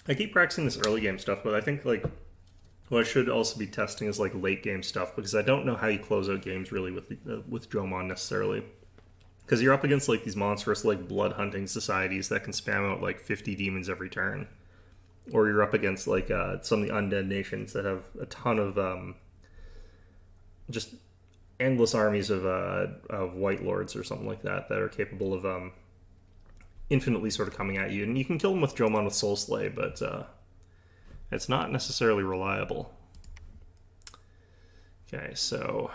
I keep practicing this early game stuff, but I think like what I should also be testing is like late game stuff, because I don't know how you close out games really with Jomon necessarily. Because you're up against like these monstrous like blood hunting societies that can spam out like 50 demons every turn. Or you're up against like some of the undead nations that have a ton of just endless armies of white lords or something like that that are capable of infinitely sort of coming at you. And you can kill them with Jomon with Soul Slay, but it's not necessarily reliable. Okay, so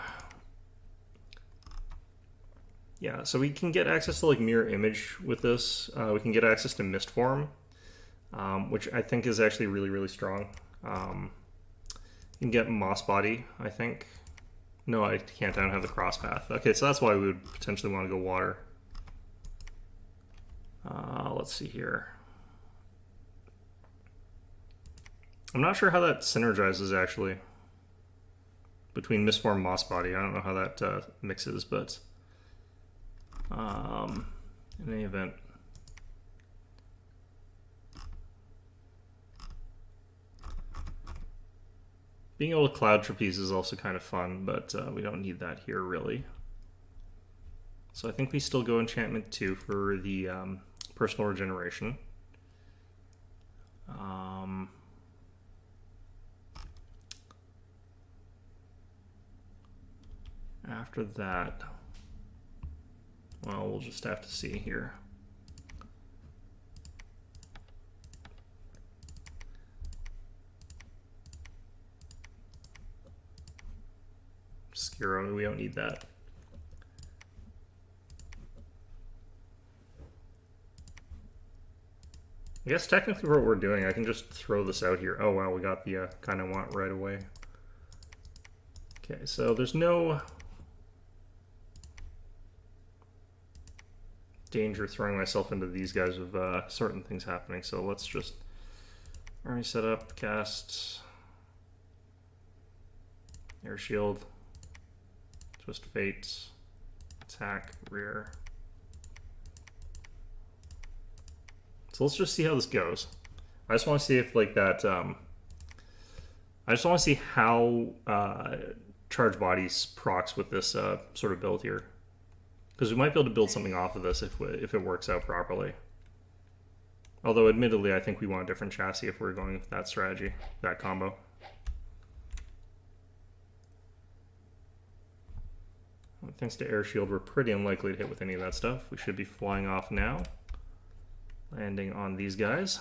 yeah, so we can get access to like Mirror Image with this. We can get access to Mist Form. Which I think is actually really strong. You can get Moss Body, I think. No, I can't. I don't have the cross path. Okay, so that's why we would potentially want to go water. Let's see here. I'm not sure how that synergizes, actually. between Misformed Moss Body. I don't know how that mixes, but in any event. Being able to cloud trapeze is also kind of fun, but we don't need that here really. So I think we still go enchantment 2 for the personal regeneration. After that, well, we'll just have to see here. Skiro, we don't need that. I guess technically for what we're doing, I can just throw this out here. Oh wow, we got the kind I want right away. Okay, so there's no danger throwing myself into these guys with certain things happening, so let's just army set up, cast air shield, twist fates, attack, rear. So let's just see how this goes. I just want to see if like that, I just want to see how charge bodies procs with this sort of build here. Because we might be able to build something off of this if it works out properly. Although admittedly I think we want a different chassis if we're going with that strategy, that combo. Well, thanks to air shield we're pretty unlikely to hit with any of that stuff. We should be flying off now. Landing on these guys.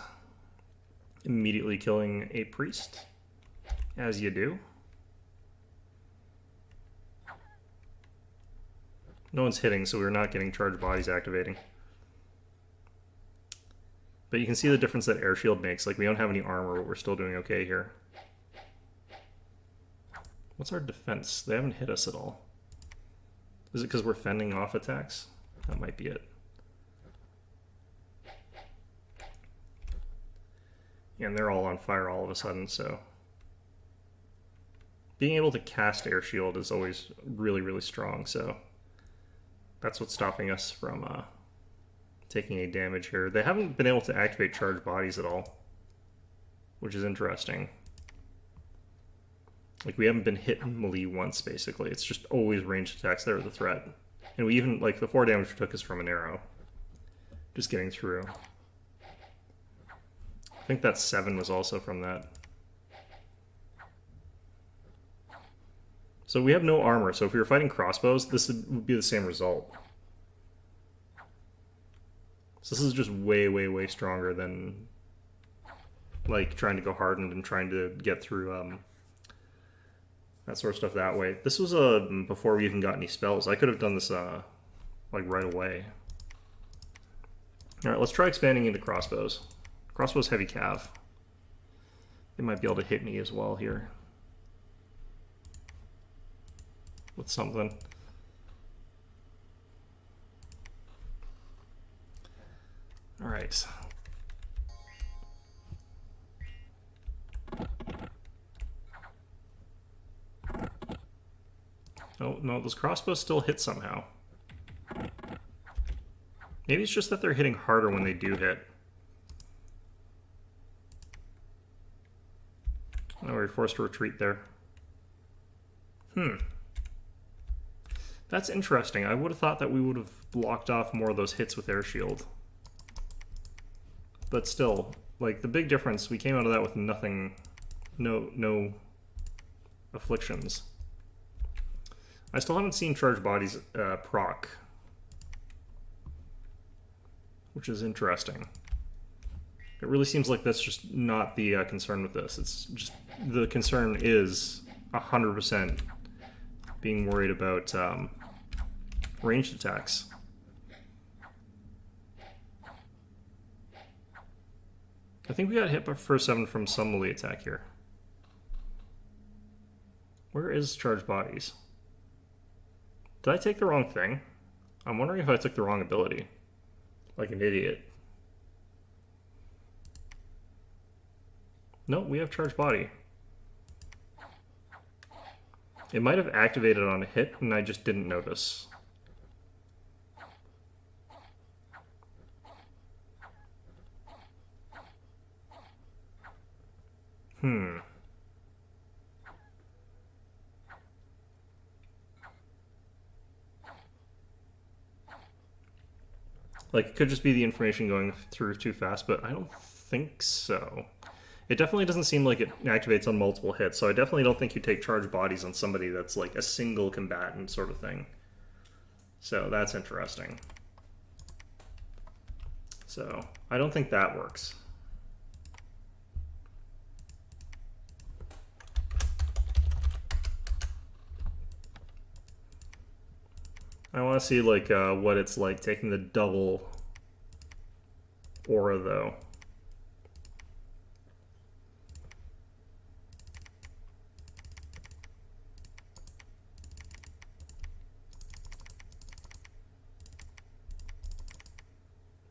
Immediately killing a priest. As you do. No one's hitting, so we're not getting charged bodies activating. But you can see the difference that air shield makes. Like, we don't have any armor, but we're still doing okay here. What's our defense? They haven't hit us at all. Is it because we're fending off attacks? That might be it. And they're all on fire all of a sudden, so being able to cast air shield is always really, really strong, so that's what's stopping us from taking any damage here. They haven't been able to activate charged bodies at all, which is interesting. Like, we haven't been hit melee once, basically. It's just always ranged attacks that are the threat. And we even, like, the 4 damage we took is from an arrow. Just getting through. I think that 7 was also from that. So we have no armor, so if we were fighting crossbows, this would be the same result. So this is just way, way, way stronger than, like, trying to go hardened and trying to get through that sort of stuff that way. This was before we even got any spells. I could have done this like right away. All right, let's try expanding into crossbows. Crossbows heavy cav. They might be able to hit me as well here with something. All right. Oh, no, those crossbows still hit somehow. Maybe it's just that they're hitting harder when they do hit. Oh, we're forced to retreat there. That's interesting. I would have thought that we would have blocked off more of those hits with air shield. But still, like, the big difference, we came out of that with nothing, no afflictions. I still haven't seen charged bodies proc, which is interesting. It really seems like that's just not the concern with this. It's just, the concern is 100% being worried about ranged attacks. I think we got hit by first 7 from some melee attack here. Where is charged bodies? Did I take the wrong thing? I'm wondering if I took the wrong ability. Like an idiot. No, we have charged body. It might have activated on a hit, and I just didn't notice. Like, it could just be the information going through too fast, but I don't think so. It definitely doesn't seem like it activates on multiple hits, so I definitely don't think you take charged bodies on somebody that's like a single combatant sort of thing. So that's interesting. So I don't think that works. I want to see like what it's like taking the double aura though.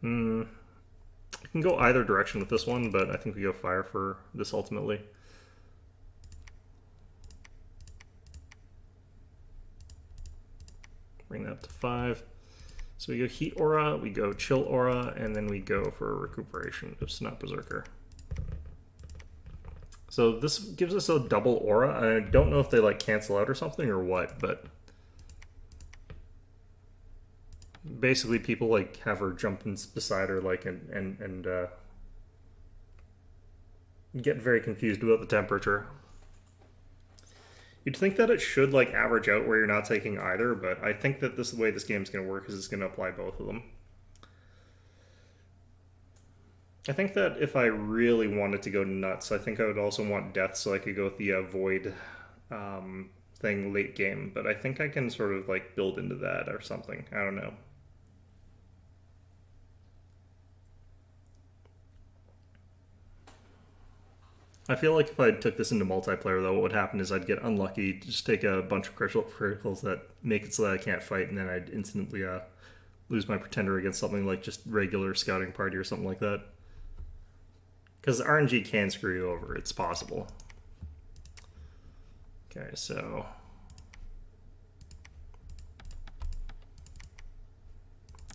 I can go either direction with this one, but I think we go fire for this ultimately. Bring that up to 5. So we go heat aura, we go chill aura, and then we go for recuperation. Oops, not berserker. So this gives us a double aura. I don't know if they like cancel out or something or what, but basically people like have her jump beside her like and get very confused about the temperature. You'd think that it should like average out where you're not taking either, but I think that this the way this game's going to work is it's going to apply both of them. I think that if I really wanted to go nuts, I think I would also want death so I could go with the void thing late game, but I think I can sort of like build into that or something. I don't know. I feel like if I took this into multiplayer, though, what would happen is I'd get unlucky, just take a bunch of criticals that make it so that I can't fight, and then I'd instantly lose my pretender against something like just regular scouting party or something like that. Because RNG can screw you over. It's possible. Okay, so...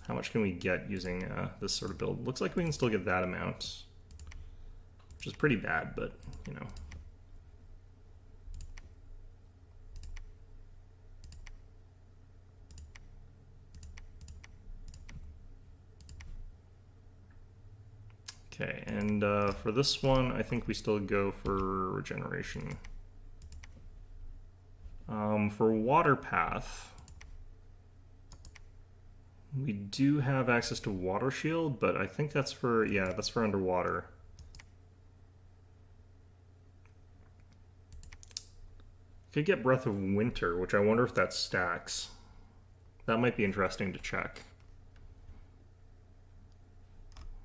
how much can we get using this sort of build? Looks like we can still get that amount. Which is pretty bad, but, you know. Okay, and for this one, I think we still go for regeneration. For water path, we do have access to water shield, but I think that's for, yeah, that's for underwater. Could get Breath of Winter, which I wonder if that stacks. That might be interesting to check.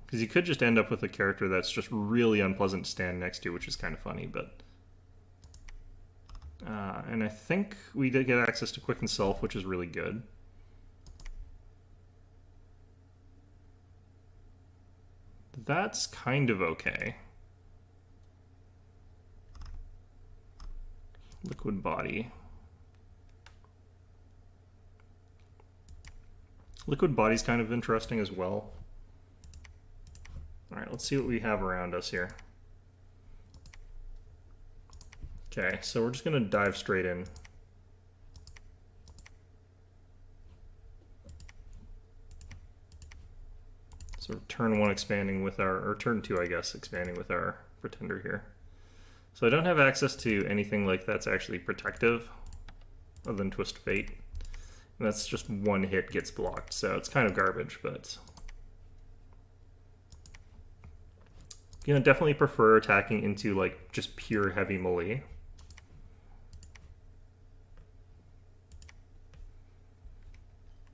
Because you could just end up with a character that's just really unpleasant to stand next to, which is kind of funny, but... and I think we did get access to Quicken Self, which is really good. That's kind of okay. Liquid Body. Liquid Body's kind of interesting as well. Alright, let's see what we have around us here. Okay, so we're just going to dive straight in. So turn 1 expanding with our, or turn 2 I guess, expanding with our Pretender here. So I don't have access to anything like that's actually protective, other than Twist Fate. And that's just one hit gets blocked, so it's kind of garbage, but... you know, definitely prefer attacking into like just pure heavy melee.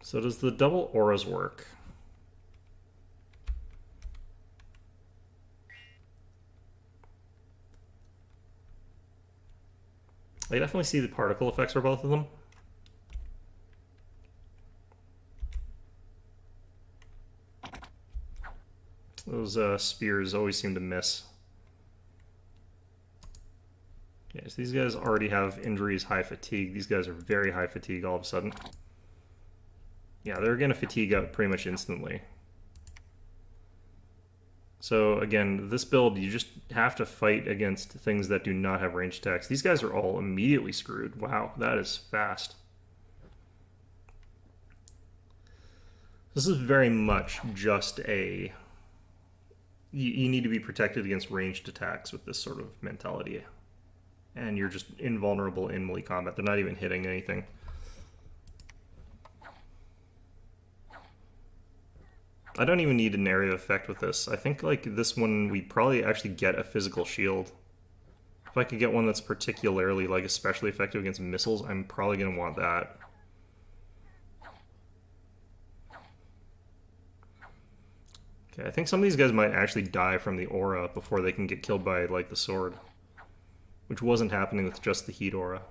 So does the double auras work? I definitely see the particle effects for both of them. Those spears always seem to miss. Okay, so these guys already have injuries, high fatigue. These guys are very high fatigue all of a sudden. Yeah, they're going to fatigue out pretty much instantly. So again, this build, you just have to fight against things that do not have range attacks. These guys are all immediately screwed. Wow, that is fast. This is very much just a... You need to be protected against ranged attacks with this sort of mentality. And you're just invulnerable in melee combat. They're not even hitting anything. I don't even need an area effect with this. I think like this one, we probably actually get a physical shield. If I could get one that's particularly like especially effective against missiles, I'm probably going to want that. Okay, I think some of these guys might actually die from the aura before they can get killed by like the sword, which wasn't happening with just the heat aura.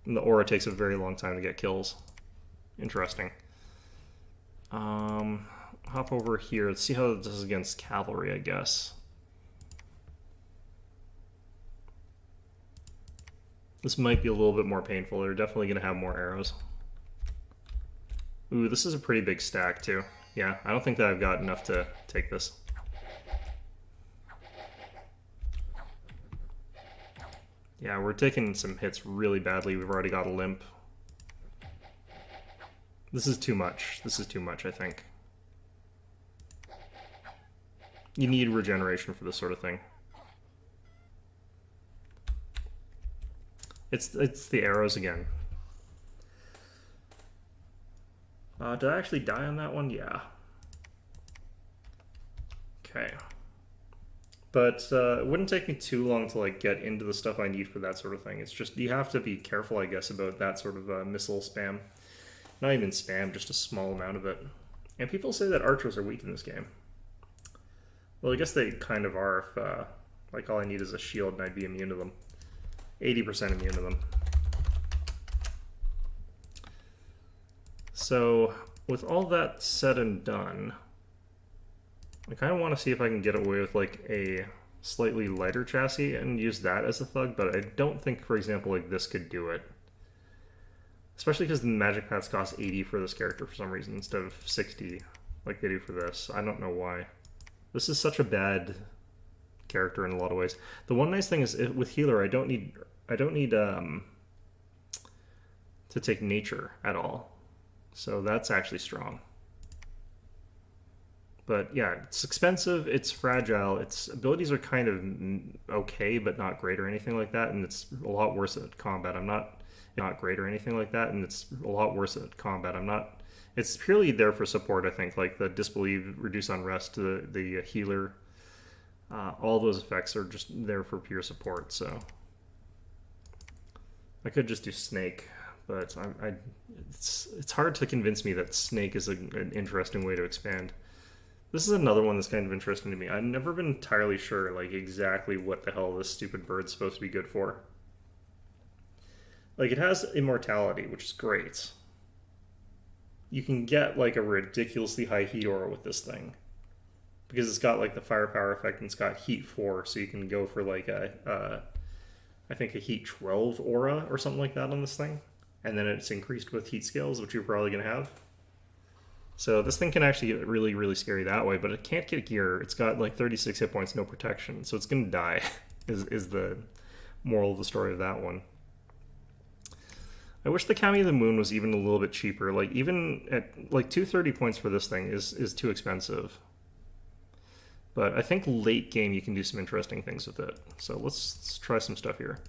And the aura takes a very long time to get kills. Interesting. Hop over here. Let's see how this is against cavalry, I guess. This might be a little bit more painful. They're definitely going to have more arrows. Ooh, this is a pretty big stack, too. Yeah, I don't think that I've got enough to take this. Yeah, we're taking some hits really badly. We've already got a limp. This is too much. This is too much, I think. You need regeneration for this sort of thing. It's the arrows again. Did I actually die on that one? Yeah. Okay. But it wouldn't take me too long to like get into the stuff I need for that sort of thing. It's just, you have to be careful, I guess, about that sort of missile spam. Not even spam, just a small amount of it. And people say that archers are weak in this game. Well, I guess they kind of are if, like, all I need is a shield and I'd be immune to them. 80% immune to them. So, with all that said and done, I kind of want to see if I can get away with like a slightly lighter chassis and use that as a thug, but I don't think, for example, like this could do it. Especially because the magic paths cost 80 for this character for some reason instead of 60 like they do for this. I don't know why. This is such a bad character in a lot of ways. The one nice thing is with healer, I don't need to take nature at all. So that's actually strong. But yeah, it's expensive, it's fragile, its abilities are kind of okay, but not great or anything like that, and it's a lot worse at combat. I'm not great or anything like that, and it's a lot worse at combat. It's purely there for support, I think, like the disbelieve, reduce unrest, the healer, all those effects are just there for pure support, so. I could just do Snake, but it's hard to convince me that Snake is an interesting way to expand. This is another one that's kind of interesting to me. I've never been entirely sure, like, exactly what the hell this stupid bird's supposed to be good for. Like, it has immortality, which is great. You can get, like, a ridiculously high heat aura with this thing. Because it's got, like, the firepower effect, and it's got heat 4, so you can go for, like, I think a heat 12 aura or something like that on this thing. And then it's increased with heat scales, which you're probably going to have. So this thing can actually get really, really scary that way, but it can't get gear. It's got like 36 hit points, no protection, so it's going to die, is the moral of the story of that one. I wish the Kami of the Moon was even a little bit cheaper. Like, even at like 230 points for this thing is too expensive. But I think late game you can do some interesting things with it. So let's try some stuff here.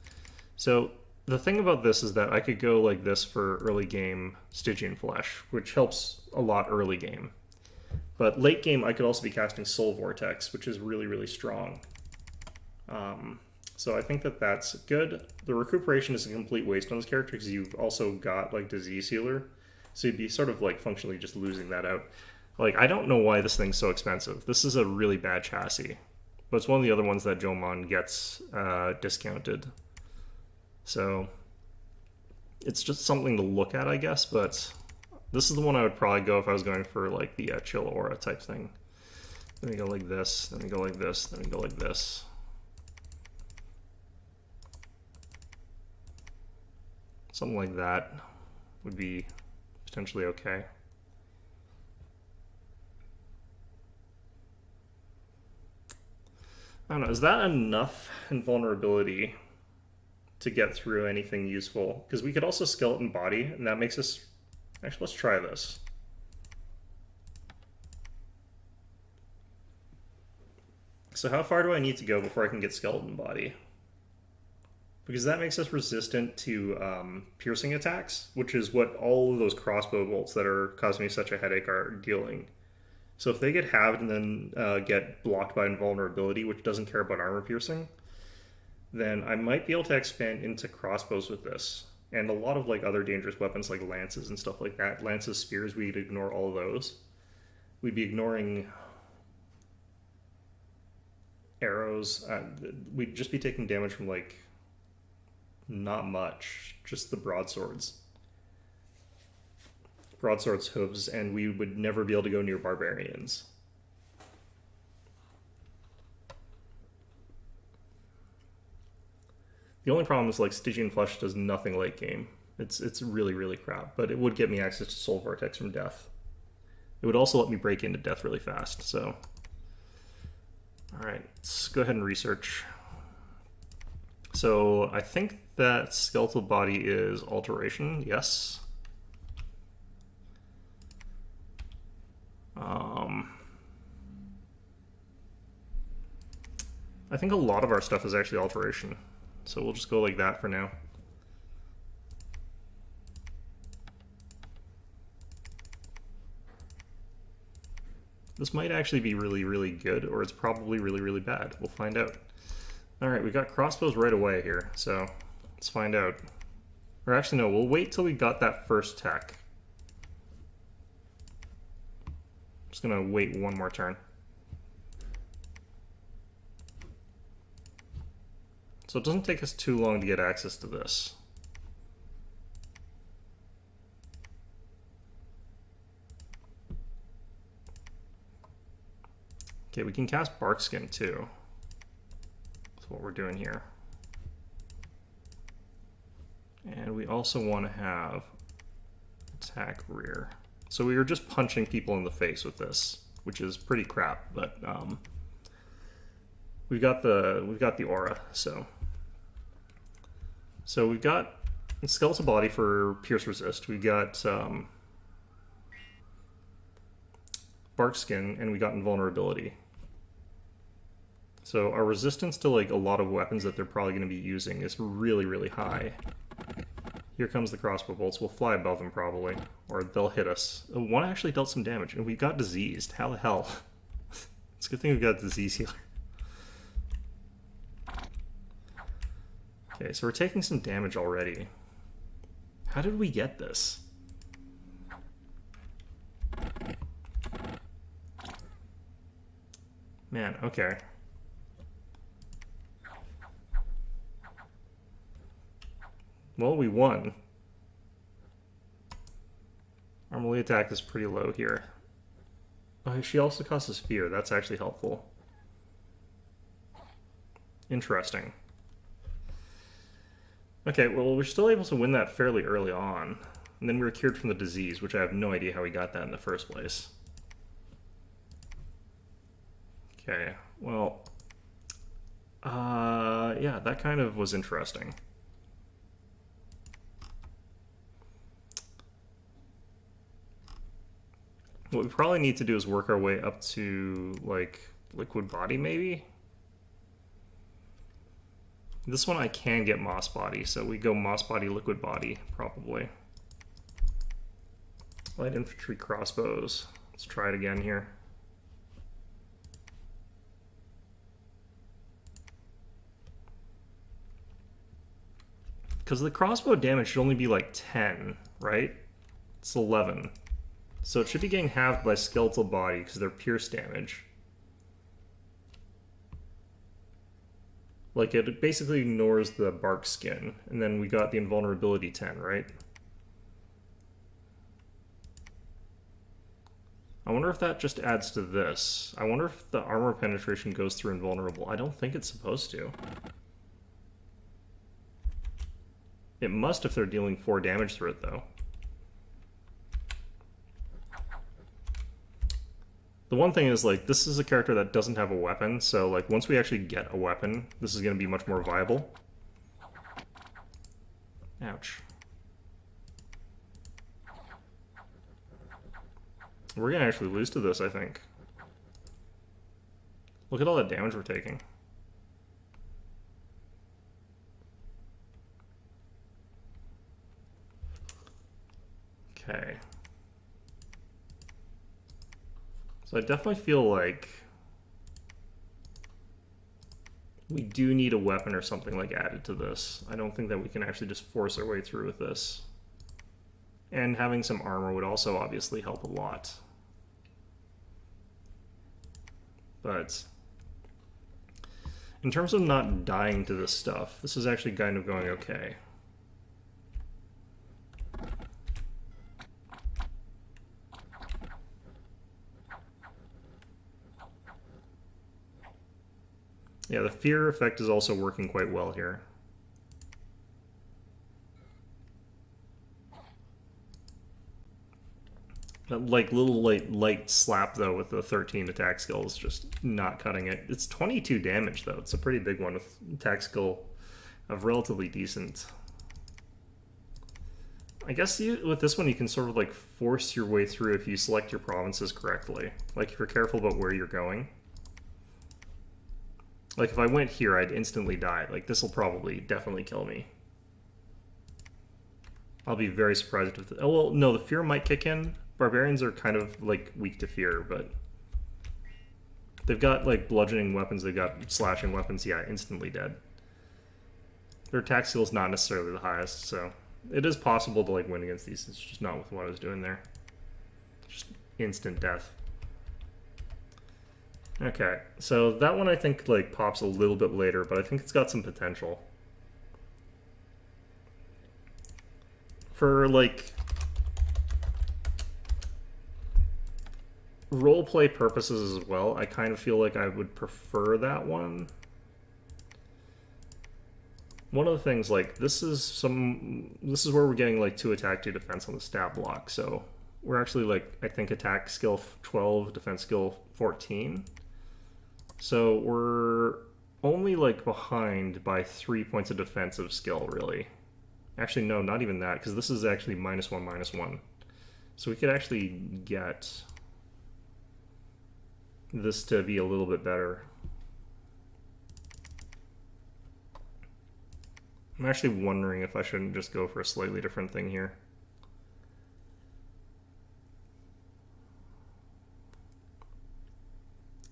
So the thing about this is that I could go like this for early game Stygian Flesh, which helps a lot early game. But late game I could also be casting Soul Vortex, which is really, really strong. So I think that that's good. The recuperation is a complete waste on this character because you've also got like Disease Healer. So you'd be sort of like functionally just losing that out. Like, I don't know why this thing's so expensive. This is a really bad chassis. But it's one of the other ones that Jomon gets discounted. So it's just something to look at, I guess, but this is the one I would probably go if I was going for like the chill aura type thing. Then we go like this, then we go like this, then we go like this. Something like that would be potentially okay. I don't know, is that enough invulnerability to get through anything useful? Because we could also skeleton body, and that makes us... Actually, let's try this. So how far do I need to go before I can get skeleton body? Because that makes us resistant to piercing attacks, which is what all of those crossbow bolts that are causing me such a headache are dealing. So if they get halved and then get blocked by invulnerability, which doesn't care about armor piercing, then I might be able to expand into crossbows with this. And a lot of like other dangerous weapons like lances and stuff like that. Lances, spears, we'd ignore all of those. We'd be ignoring arrows. We'd just be taking damage from like not much, just the broadswords. Broadswords, hooves, and we would never be able to go near barbarians. The only problem is like Stygian Flesh does nothing late game. It's really, really crap, but it would get me access to Soul Vortex from Death. It would also let me break into Death really fast, so... Alright, let's go ahead and research. So I think that skeletal body is alteration, yes. I think a lot of our stuff is actually alteration, so we'll just go like that for now. This might actually be really, really good, or it's probably really, really bad. We'll find out. Alright, we got crossbows right away here, so let's find out. Or actually, no, we'll wait till we got that first tech. Just gonna wait one more turn. So it doesn't take us too long to get access to this. Okay, we can cast Barkskin too. That's what we're doing here. And we also want to have attack rear. So we were just punching people in the face with this, which is pretty crap, but we've got the aura, so we've got skeletal body for pierce resist. We got bark skin, and we got invulnerability. So our resistance to like a lot of weapons that they're probably going to be using is really, really high. Here comes the crossbow bolts. We'll fly above them probably, or they'll hit us. One actually dealt some damage, and we got diseased. How the hell? It's a good thing we got disease healer. Okay, so we're taking some damage already. How did we get this? Man, okay. Well, we won. Our melee attack is pretty low here. Oh, she also causes fear. That's actually helpful. Interesting. Okay, well, we're still able to win that fairly early on. And then we were cured from the disease, which I have no idea how we got that in the first place. Okay, well... yeah, that kind of was interesting. What we probably need to do is work our way up to, like, liquid body, maybe? This one I can get moss body, so we go moss body, liquid body, probably. Light infantry crossbows. Let's try it again here. Because the crossbow damage should only be like 10, right? It's 11. So it should be getting halved by skeletal body because they're pierce damage. Like, it basically ignores the bark skin, and then we got the invulnerability 10, right? I wonder if that just adds to this. I wonder if the armor penetration goes through invulnerable. I don't think it's supposed to. It must if they're dealing 4 damage through it, though. The one thing is, like, this is a character that doesn't have a weapon, so, like, once we actually get a weapon, this is going to be much more viable. Ouch. We're going to actually lose to this, I think. Look at all that damage we're taking. Okay. So I definitely feel like we do need a weapon or something like added to this. I don't think that we can actually just force our way through with this. And having some armor would also obviously help a lot. But in terms of not dying to this stuff, this is actually kind of going okay. Yeah, the fear effect is also working quite well here. That like little light slap though with the 13 attack skill is just not cutting it. It's 22 damage though. It's a pretty big one with attack skill of relatively decent. I guess with this one you can sort of like force your way through if you select your provinces correctly. Like if you're careful about where you're going. Like, if I went here, I'd instantly die. Like, this will probably definitely kill me. I'll be very surprised if... Oh, well, no, the fear might kick in. Barbarians are kind of, like, weak to fear, but... They've got, like, bludgeoning weapons, they've got slashing weapons. Yeah, instantly dead. Their attack skill is not necessarily the highest, so... It is possible to, like, win against these. It's just not with what I was doing there. Just instant death. Okay, so that one I think like pops a little bit later, but I think it's got some potential. For like roleplay purposes as well, I kind of feel like I would prefer that one. One of the things, like, this is where we're getting like 2 attack, 2 defense on the stat block, so we're actually like, I think attack skill 12, defense skill 14. So we're only like behind by 3 points of defensive skill, really. Actually, no, not even that, because this is actually -1, -1. So we could actually get this to be a little bit better. I'm actually wondering if I shouldn't just go for a slightly different thing here.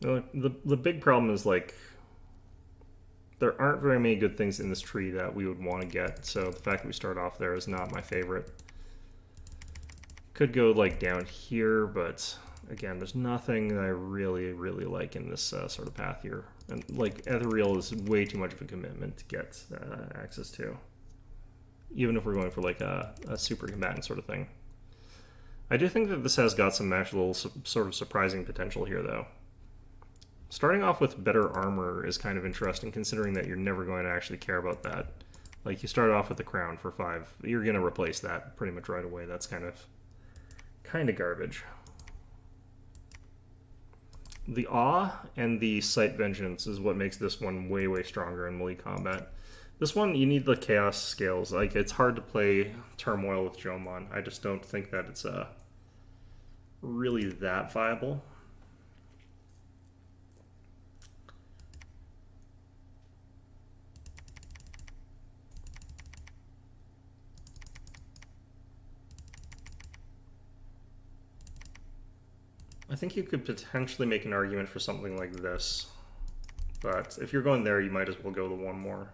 The big problem is, like, there aren't very many good things in this tree that we would want to get, so the fact that we start off there is not my favorite. Could go, like, down here, but, again, there's nothing that I really, really like in this sort of path here. And, like, ethereal is way too much of a commitment to get access to. Even if we're going for, like, a super combatant sort of thing. I do think that this has got some actual sort of surprising potential here, though. Starting off with better armor is kind of interesting, considering that you're never going to actually care about that. Like, you start off with the crown for 5. You're going to replace that pretty much right away. That's kind of garbage. The awe and the sight vengeance is what makes this one way, way stronger in melee combat. This one, you need the chaos scales. Like, it's hard to play turmoil with Jomon. I just don't think that it's really that viable. I think you could potentially make an argument for something like this, but if you're going there, you might as well go the one more.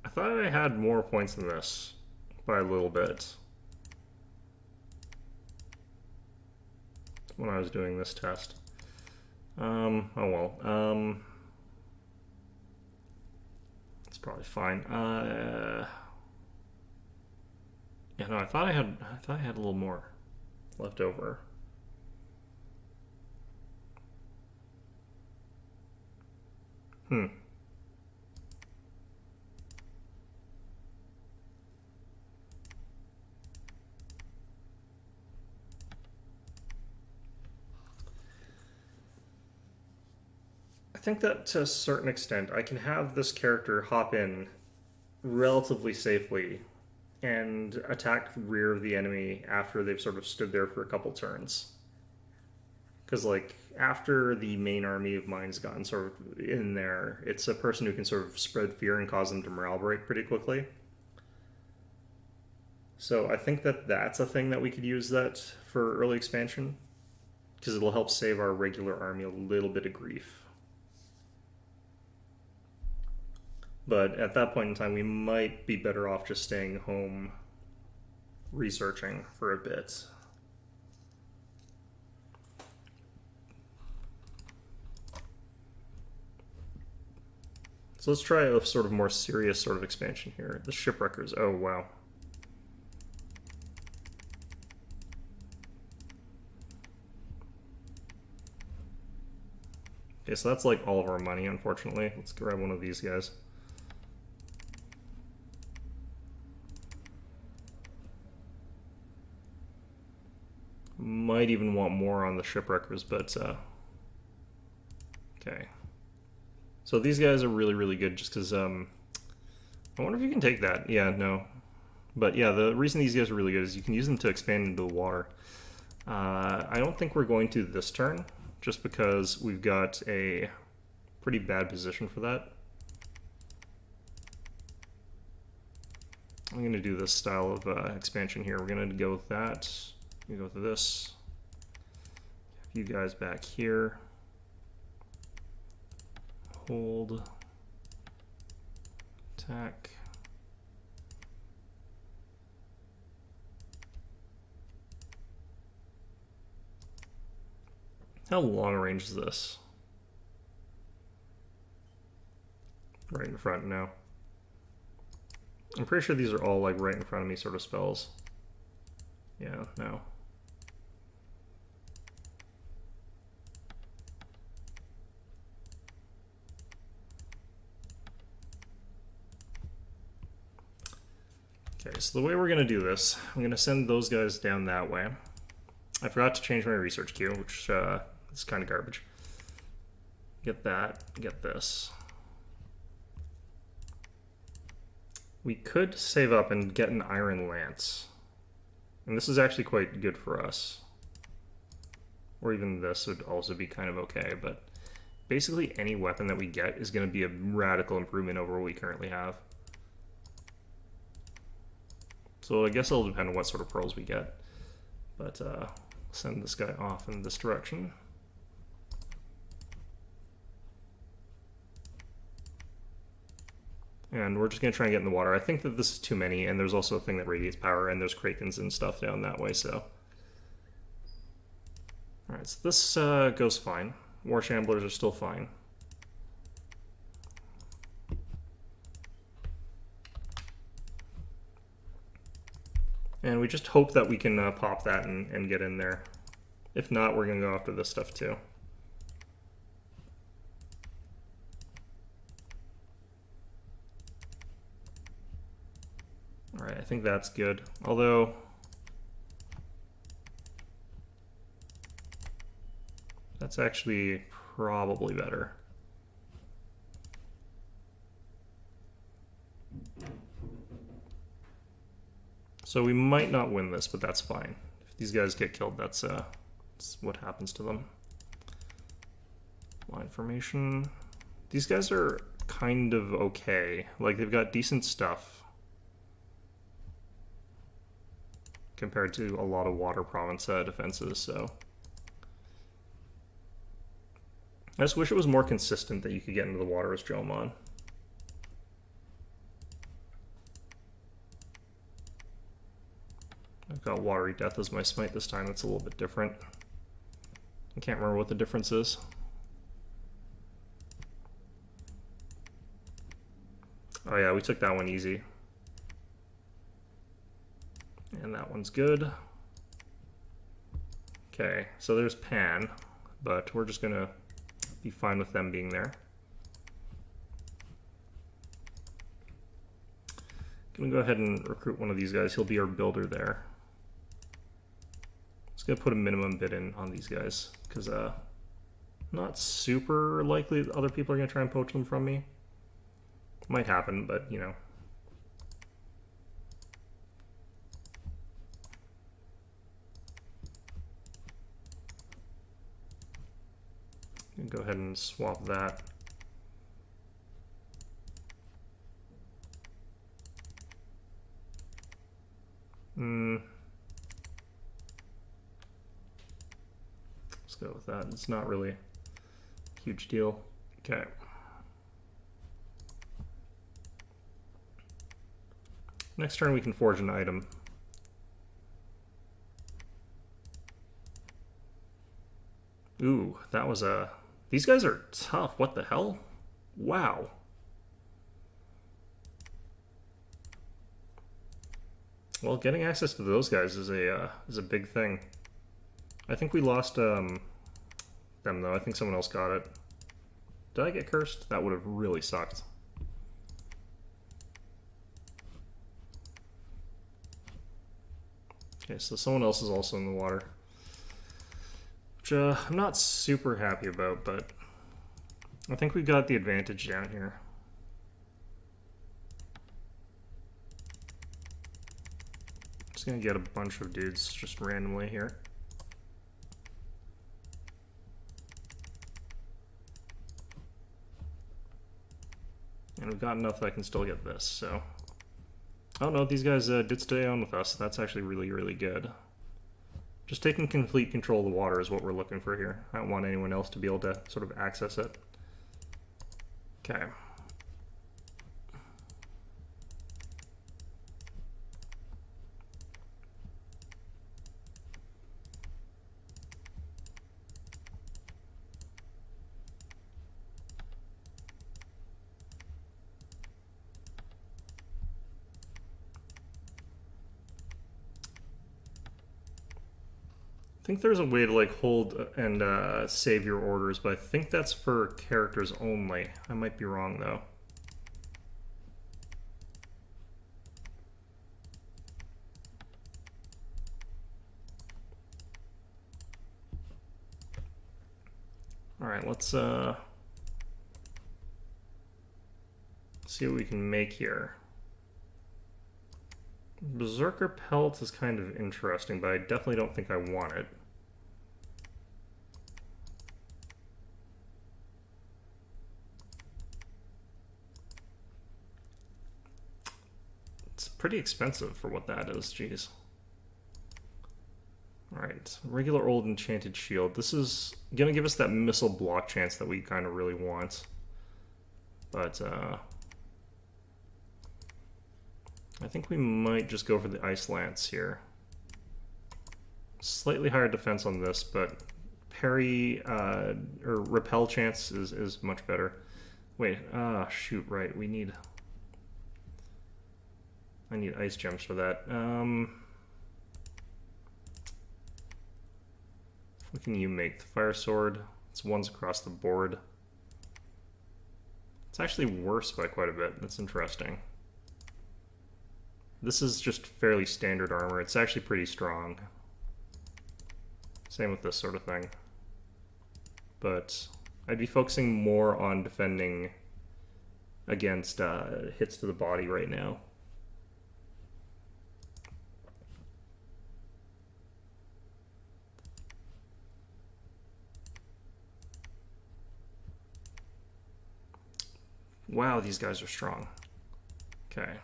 I thought I had more points than this by a little bit when I was doing this test. Oh well. It's probably fine. Yeah, no, I thought I had a little more left over. I think that to a certain extent, I can have this character hop in relatively safely and attack rear of the enemy after they've sort of stood there for a couple turns. Because, like, after the main army of mine's gotten sort of in there, it's a person who can sort of spread fear and cause them to morale break pretty quickly. So I think that that's a thing that we could use that for early expansion, because it'll help save our regular army a little bit of grief. But at that point in time, we might be better off just staying home researching for a bit. So let's try a sort of more serious sort of expansion here. The Shipwreckers. Oh, wow. Okay, so that's like all of our money, unfortunately. Let's grab one of these guys. Might even want more on the Shipwreckers, but okay. So these guys are really, really good just because, I wonder if you can take that. Yeah, no. But yeah, the reason these guys are really good is you can use them to expand into the water. I don't think we're going to this turn, just because we've got a pretty bad position for that. I'm going to do this style of expansion here. We're going to go with that. We go with this. You guys back here. Hold. Attack. How long a range is this? Right in front now. I'm pretty sure these are all like right in front of me sort of spells. Yeah, no. Okay, so the way we're going to do this, I'm going to send those guys down that way. I forgot to change my research queue, which is kind of garbage. Get that, get this. We could save up and get an Iron Lance. And this is actually quite good for us. Or even this would also be kind of okay, but basically any weapon that we get is going to be a radical improvement over what we currently have. So I guess it'll depend on what sort of pearls we get. But send this guy off in this direction. And we're just going to try and get in the water. I think that this is too many, and there's also a thing that radiates power, and there's Krakens and stuff down that way, so. Alright, so this goes fine. War Shamblers are still fine. And we just hope that we can pop that and get in there. If not, we're going to go after this stuff too. Alright, I think that's good. Although, that's actually probably better. So we might not win this, but that's fine. If these guys get killed, that's what happens to them. Line formation. These guys are kind of okay. Like, they've got decent stuff compared to a lot of water province defenses, so. I just wish it was more consistent that you could get into the water as Jomon. I've got Watery Death as my smite this time. That's a little bit different. I can't remember what the difference is. Oh yeah, we took that one easy. And that one's good. Okay, so there's Pan, but we're just gonna be fine with them being there. Gonna go ahead and recruit one of these guys. He'll be our builder there. Just gonna put a minimum bid in on these guys, because not super likely other people are gonna try and poach them from me. Might happen, but you know. Go ahead and swap that. Let's go with that. It's not really a huge deal. Okay. Next turn we can forge an item. Ooh, that was a... These guys are tough. What the hell? Wow. Well, getting access to those guys is a big thing. I think we lost them though. I think someone else got it. Did I get cursed? That would have really sucked. Okay, so someone else is also in the water. Which I'm not super happy about, but I think we got the advantage down here. Just gonna get a bunch of dudes just randomly here. And we've got enough that I can still get this, so... Oh no, these guys did stay on with us. That's actually really, really good. Just taking complete control of the water is what we're looking for here. I don't want anyone else to be able to sort of access it. Okay. I think there's a way to like hold and save your orders, but I think that's for characters only. I might be wrong though. All right, let's see what we can make here. Berserker Pelt is kind of interesting, but I definitely don't think I want it. It's pretty expensive for what that is, jeez. Alright, regular old enchanted shield. This is gonna give us that missile block chance that we kind of really want. But, I think we might just go for the Ice Lance here. Slightly higher defense on this, but parry or repel chance is much better. Wait, shoot, right, we need... I need ice gems for that. What can you make? The Fire Sword. It's ones across the board. It's actually worse by quite a bit. That's interesting. This is just fairly standard armor. It's actually pretty strong. Same with this sort of thing. But I'd be focusing more on defending against hits to the body right now. Wow, these guys are strong. Okay.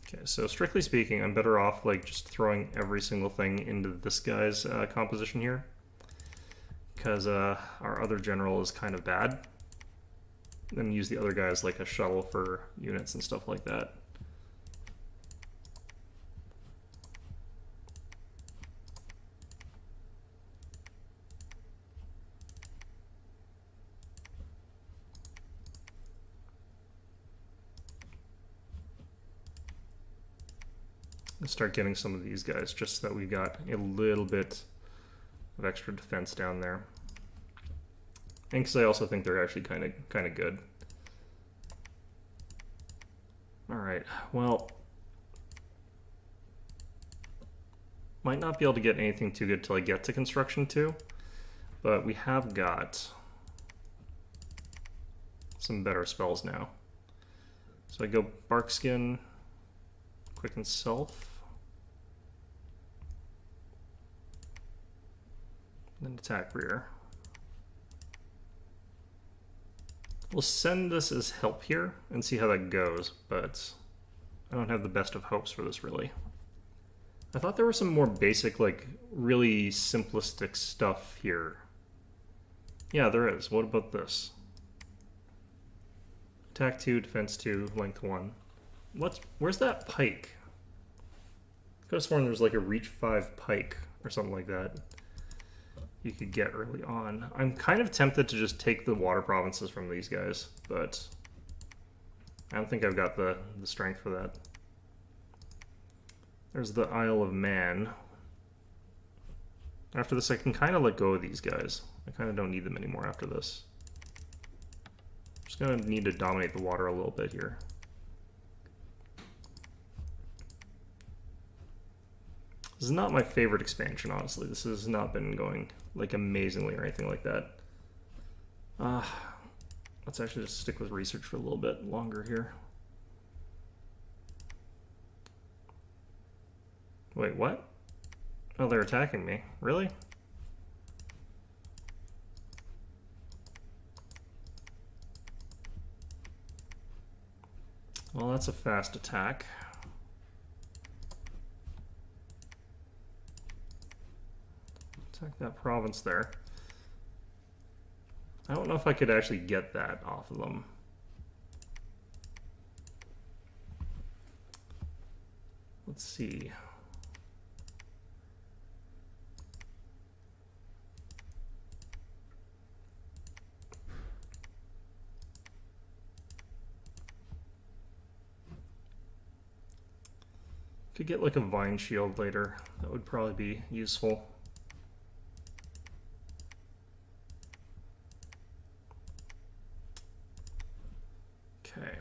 Okay, so strictly speaking, I'm better off like just throwing every single thing into this guy's composition here. because our other general is kind of bad. Then use the other guy as like a shuttle for units and stuff like that. Let's start getting some of these guys just so that we got a little bit of extra defense down there. And because I also think they're actually kind of good. All right, well, might not be able to get anything too good till I get to construction 2, but we have got some better spells now. So I go Barkskin, Quicken Self, then attack rear. We'll send this as help here and see how that goes, but I don't have the best of hopes for this, really. I thought there were some more basic, like, really simplistic stuff here. Yeah, there is. What about this? Attack 2, defense 2, length 1. Where's that pike? I could have sworn there was like a reach 5 pike or something like that you could get early on. I'm kind of tempted to just take the water provinces from these guys, but I don't think I've got the strength for that. There's the Isle of Man. After this, I can kind of let go of these guys. I kind of don't need them anymore after this. Just gonna need to dominate the water a little bit here. This is not my favorite expansion, honestly. This has not been going like amazingly or anything like that. Let's actually just stick with research for a little bit longer here. Wait, what? Oh, they're attacking me. Really? Well, that's a fast attack. Attack that province there. I don't know if I could actually get that off of them. Let's see. Could get like a vine shield later. That would probably be useful. Okay.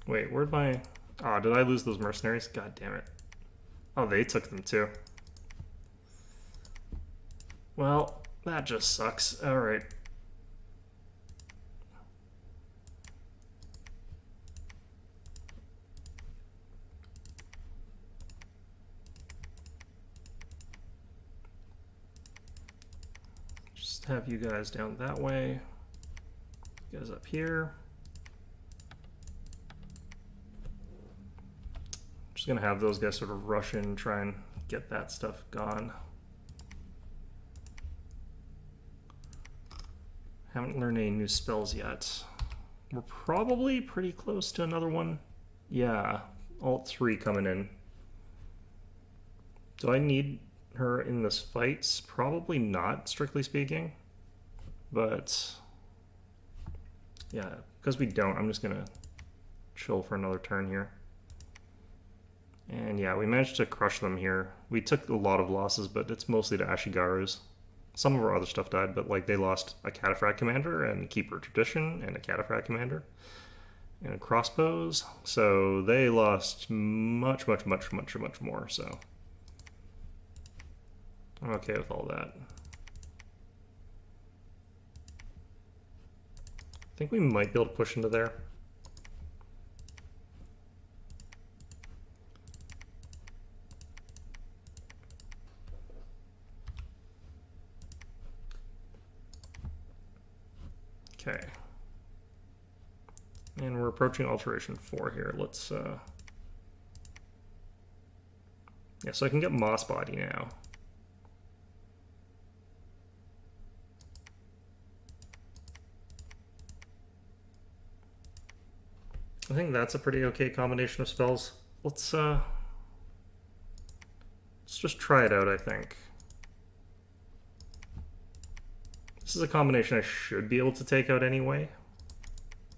Wait, where'd my... Oh, did I lose those mercenaries? God damn it. Oh, they took them too. Well, that just sucks. Alright. Just have you guys down that way. You guys up here. Just gonna have those guys sort of rush in and try and get that stuff gone. Haven't learned any new spells yet. We're probably pretty close to another one. Yeah, Alt 3 coming in. Do I need her in this fight? Probably not, strictly speaking. But yeah, because we don't, I'm just gonna chill for another turn here. And yeah, we managed to crush them here. We took a lot of losses, but it's mostly to Ashigaru's. Some of our other stuff died, but like they lost a Cataphract commander and Keeper Tradition and a Cataphract commander and a crossbows. So they lost much more, so I'm okay with all that. I think we might be able to push into there. Okay. And we're approaching Alteration 4 here. Let's Yeah, so I can get Moss Body now. I think that's a pretty okay combination of spells. Let's just try it out, I think. This is a combination I should be able to take out anyway.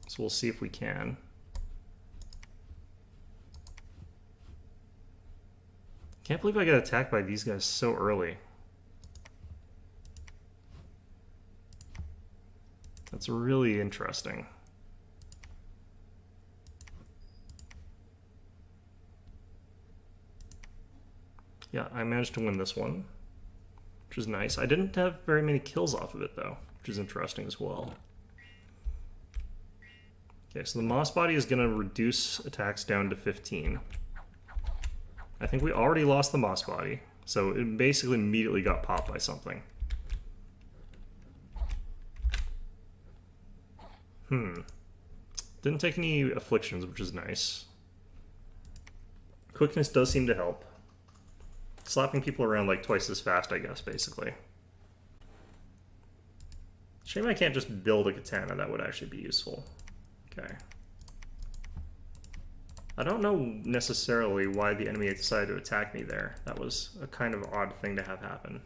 So we'll see if we can. Can't believe I got attacked by these guys so early. That's really interesting. Yeah, I managed to win this one, which is nice. I didn't have very many kills off of it, though, which is interesting as well. Okay, so the Moss Body is going to reduce attacks down to 15. I think we already lost the Moss Body, so it basically immediately got popped by something. Didn't take any afflictions, which is nice. Quickness does seem to help. Slapping people around like twice as fast, I guess, basically. Shame I can't just build a katana, that would actually be useful. Okay. I don't know necessarily why the enemy decided to attack me there. That was a kind of odd thing to have happen.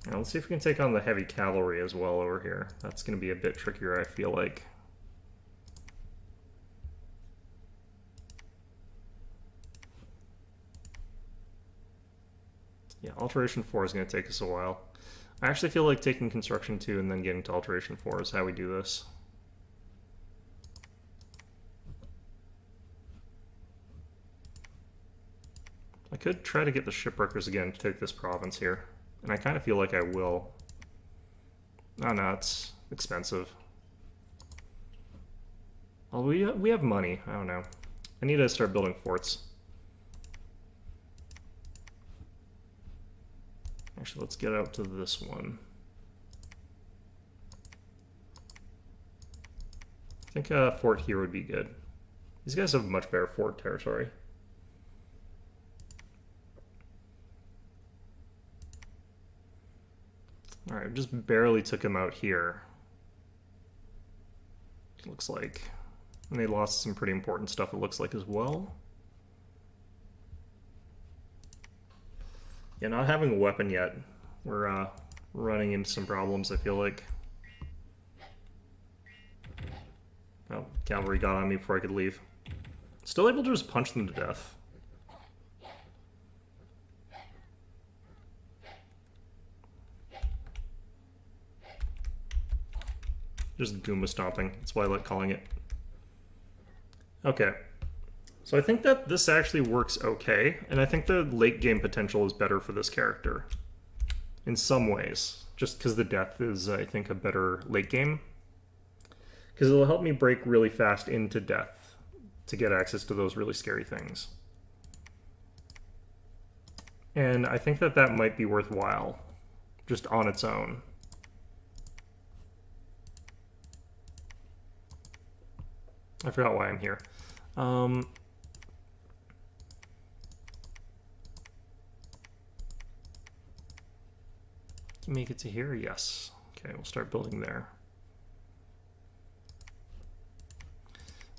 Now let's see if we can take on the heavy cavalry as well over here. That's going to be a bit trickier, I feel like. Yeah, Alteration 4 is going to take us a while. I actually feel like taking Construction 2 and then getting to Alteration 4 is how we do this. I could try to get the Shipwreckers again to take this province here. And I kind of feel like I will. Oh no, it's expensive. Well, we have money. I don't know. I need to start building forts. Actually, let's get out to this one. I think a fort here would be good. These guys have much better fort territory. Alright, just barely took him out here. It looks like. And they lost some pretty important stuff, it looks like, as well. Yeah, not having a weapon yet. We're running into some problems, I feel like. Oh, cavalry got on me before I could leave. Still able to just punch them to death. Just Goomba stomping. That's why I like calling it. Okay. So I think that this actually works okay, and I think the late game potential is better for this character. In some ways. Just because the death is, I think, a better late game. Because it'll help me break really fast into death to get access to those really scary things. And I think that that might be worthwhile, just on its own. I forgot why I'm here. Can you make it to here? Yes. Okay, we'll start building there.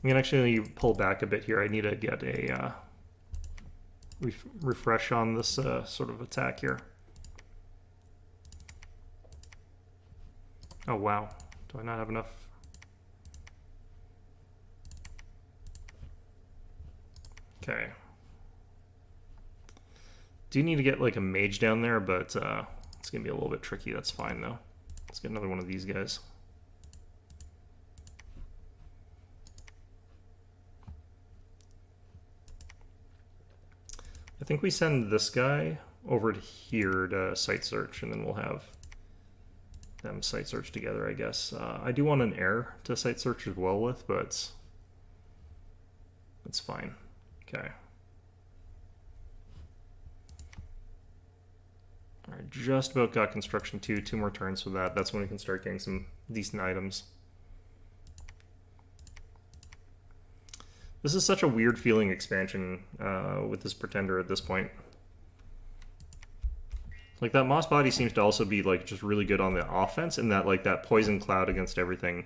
I'm going to actually pull back a bit here. I need to get a refresh on this sort of attack here. Oh, wow. Do I not have enough? Okay. Do need to get like a mage down there, but it's going to be a little bit tricky. That's fine, though. Let's get another one of these guys. I think we send this guy over to here to site search, and then we'll have them site search together, I guess. I do want an heir to site search as well with, but it's fine. Okay. Alright, just about got construction 2, 2 more turns for that. That's when we can start getting some decent items. This is such a weird feeling expansion with this Pretender at this point. Like, that Moss Body seems to also be, like, just really good on the offense, and that, like, that Poison Cloud against everything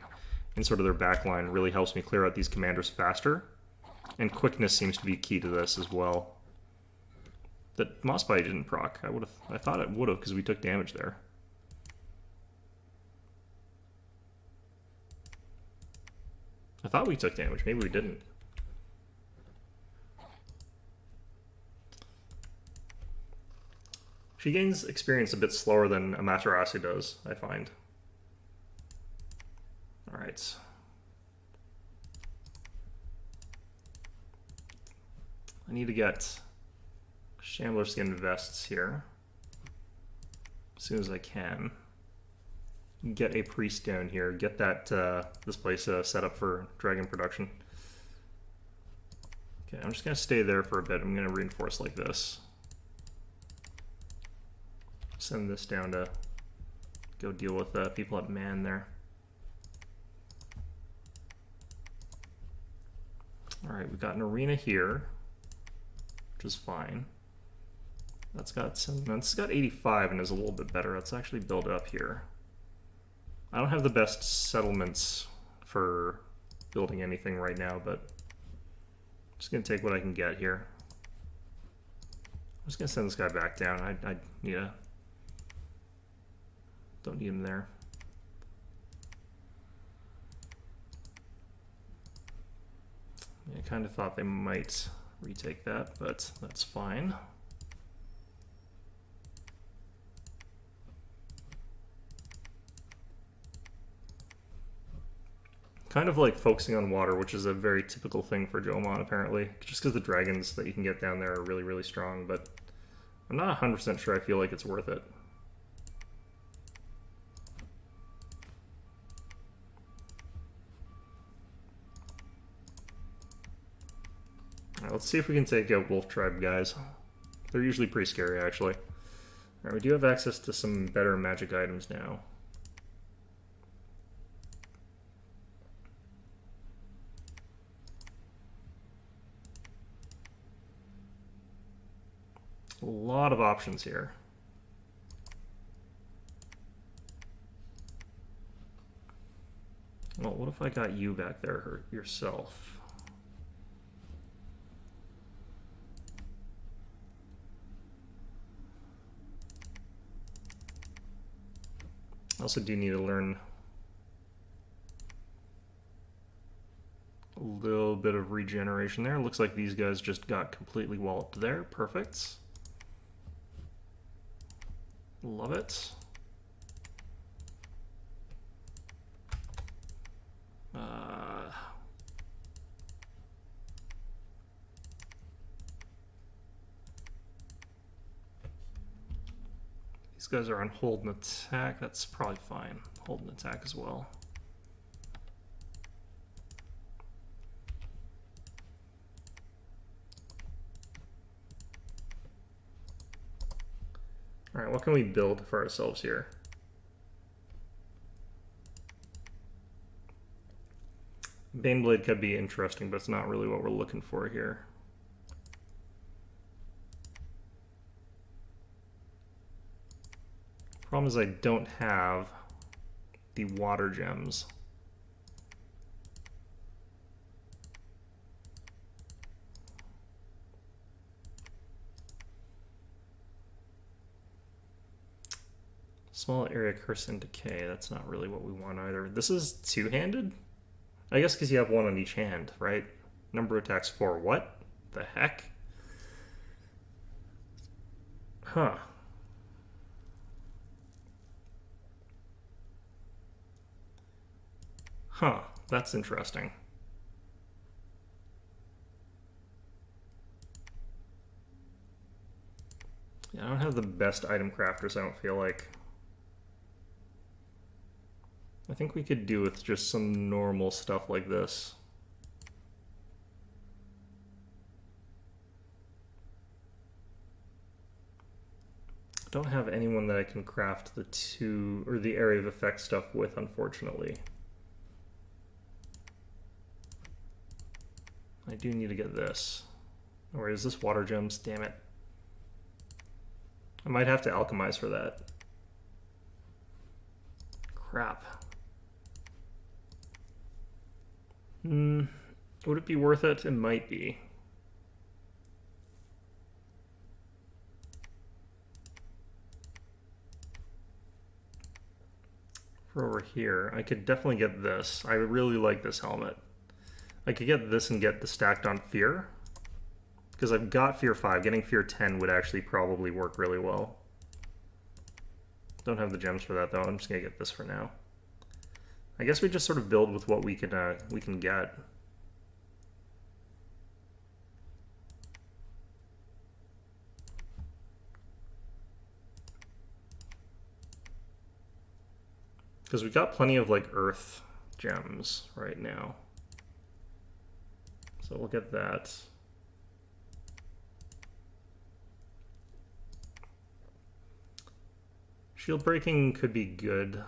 in sort of their backline really helps me clear out these commanders faster. And quickness seems to be key to this as well. That Moss Body didn't proc. I thought it would have, because we took damage there. I thought we took damage. Maybe we didn't. She gains experience a bit slower than Amaterasu does, I find. Alright. I need to get Shambler Skin vests here as soon as I can. Get a priest down here. Get that this place set up for dragon production. Okay, I'm just gonna stay there for a bit. I'm gonna reinforce like this. Send this down to go deal with people at man there. All right, we've got an arena here, which is fine. That's got 85 and is a little bit better. Let's actually build it up here. I don't have the best settlements for building anything right now, but I'm just gonna take what I can get here. I'm just gonna send this guy back down. I need a... Don't need him there. I kind of thought they might retake that, but that's fine. Kind of like focusing on water, which is a very typical thing for Jomon, apparently. Just because the dragons that you can get down there are really, really strong, but I'm not 100% sure I feel like it's worth it. Let's see if we can take out Wolf Tribe guys. They're usually pretty scary, actually. Alright, we do have access to some better magic items now. A lot of options here. Well, what if I got you back there yourself? I also do need to learn a little bit of regeneration there. Looks like these guys just got completely walloped there. Perfect. Love it. These guys are on hold and attack. That's probably fine. Hold and attack as well. Alright, what can we build for ourselves here? Baneblade could be interesting, but it's not really what we're looking for here. Problem is I don't have the water gems. Small area curse and decay, that's not really what we want either. This is two-handed? I guess because you have one on each hand, right? Number of attacks 4. What the heck? Huh. Huh, that's interesting. Yeah, I don't have the best item crafters, I don't feel like. I think we could do with just some normal stuff like this. I don't have anyone that I can craft the the area of effect stuff with, unfortunately. I do need to get this. Or is this water gems? Damn it. I might have to alchemize for that. Crap. Would it be worth it? It might be. For over here, I could definitely get this. I really like this helmet. I could get this and get the stacked on fear. Because I've got fear 5. Getting fear 10 would actually probably work really well. Don't have the gems for that though. I'm just gonna get this for now. I guess we just sort of build with what we can get. Because we've got plenty of like earth gems right now. So we'll get that. Shield breaking could be good.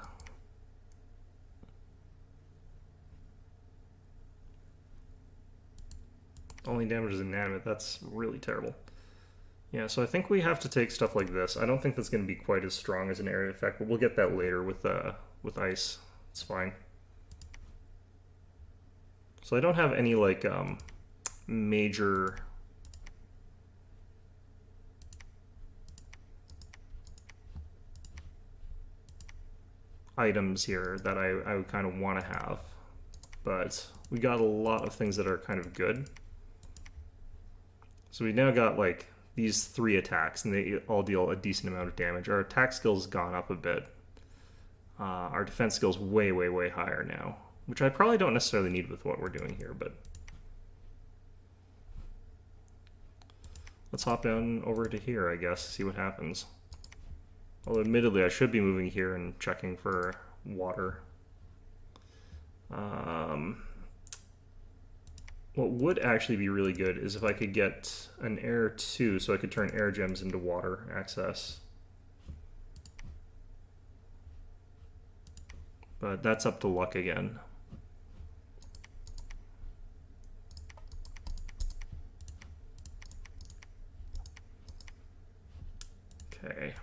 Only damages inanimate, that's really terrible. Yeah, so I think we have to take stuff like this. I don't think that's going to be quite as strong as an area effect, but we'll get that later with ice. It's fine. So I don't have any like major items here that I would kind of want to have, but we got a lot of things that are kind of good. So we now got like these 3 attacks, and they all deal a decent amount of damage. Our attack skill's gone up a bit. Our defense skill's way, way, way higher now, which I probably don't necessarily need with what we're doing here, but let's hop down over to here, I guess, see what happens. Although admittedly, I should be moving here and checking for water. What would actually be really good is if I could get an air 2, so I could turn air gems into water access. But that's up to luck again. Okay.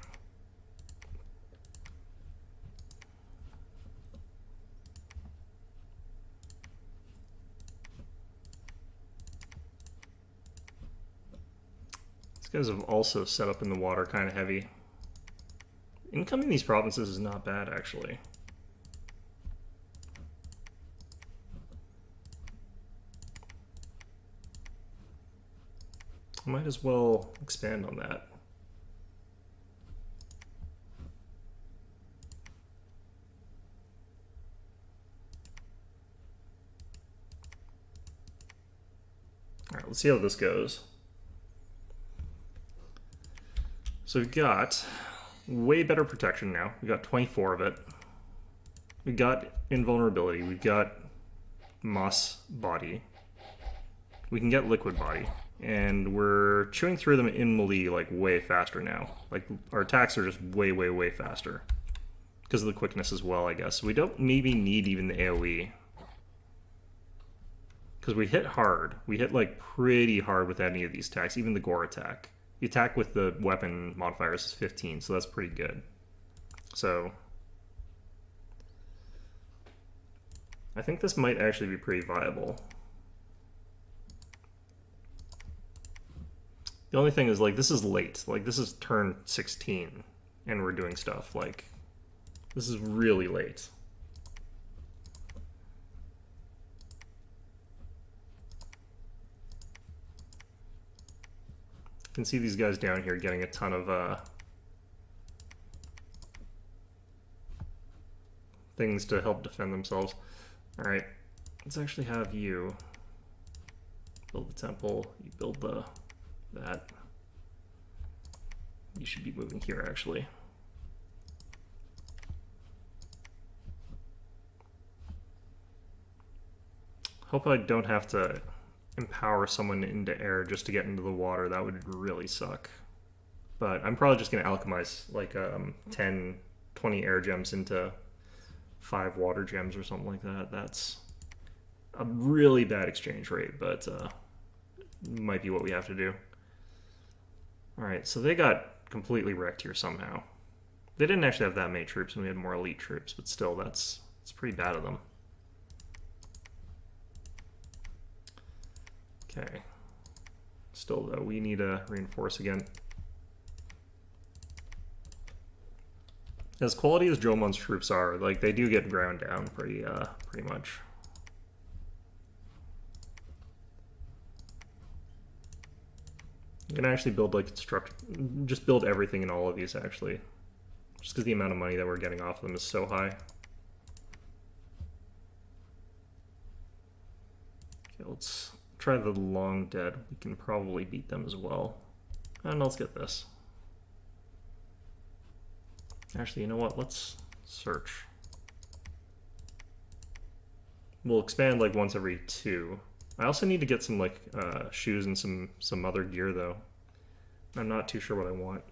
These guys have also set up in the water kind of heavy. Incoming these provinces is not bad, actually. I might as well expand on that. All right, let's see how this goes. So we've got way better protection now. We've got 24 of it. We've got invulnerability. We've got moss body. We can get liquid body. And we're chewing through them in melee like way faster now. Like our attacks are just way, way, way faster. Because of the quickness as well, I guess. So we don't maybe need even the AoE. Because we hit hard. We hit like pretty hard with any of these attacks, even the gore attack. The attack with the weapon modifiers is 15, so that's pretty good. So I think this might actually be pretty viable. The only thing is, like, this is late. Like, this is turn 16, and we're doing stuff. Like, this is really late. You can see these guys down here getting a ton of things to help defend themselves. Alright, let's actually have you build the temple, you build that. You should be moving here, actually. Hope I don't have to empower someone into air just to get into the water. That would really suck. But I'm probably just going to alchemize like 10, 20 air gems into 5 water gems or something like that. That's a really bad exchange rate, but might be what we have to do. Alright, so they got completely wrecked here somehow. They didn't actually have that many troops, and we had more elite troops, but still, it's pretty bad of them. Okay. Still, though, we need to reinforce again. As quality as Jomon's troops are, like, they do get ground down pretty much. I'm gonna actually build, like, just build everything in all of these, actually. Just because the amount of money that we're getting off of them is so high. Okay, let's try the Long Dead. We can probably beat them as well. And let's get this. Actually, you know what? Let's search. We'll expand like once every 2. I also need to get some like shoes and some other gear though. I'm not too sure what I want.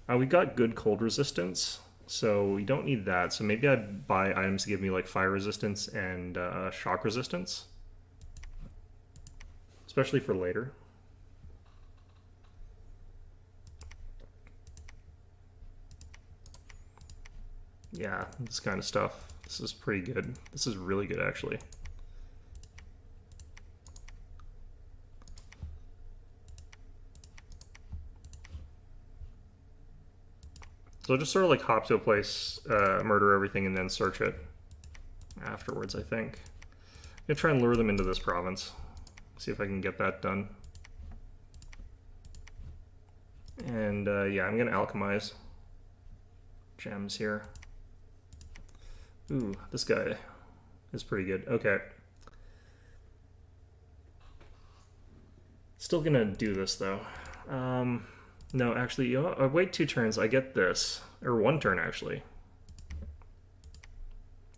We got good cold resistance, so we don't need that. So maybe I buy items to give me like fire resistance and shock resistance, especially for later. Yeah, this kind of stuff. This is pretty good. This is really good, actually. So I'll just sort of like hop to a place, murder everything, and then search it afterwards, I think. I'm gonna try and lure them into this province. See if I can get that done. And yeah, I'm gonna alchemize gems here. Ooh, this guy is pretty good. Okay. Still gonna do this though. No, actually, you know what? I wait 2 turns. I get this. Or 1 turn, actually.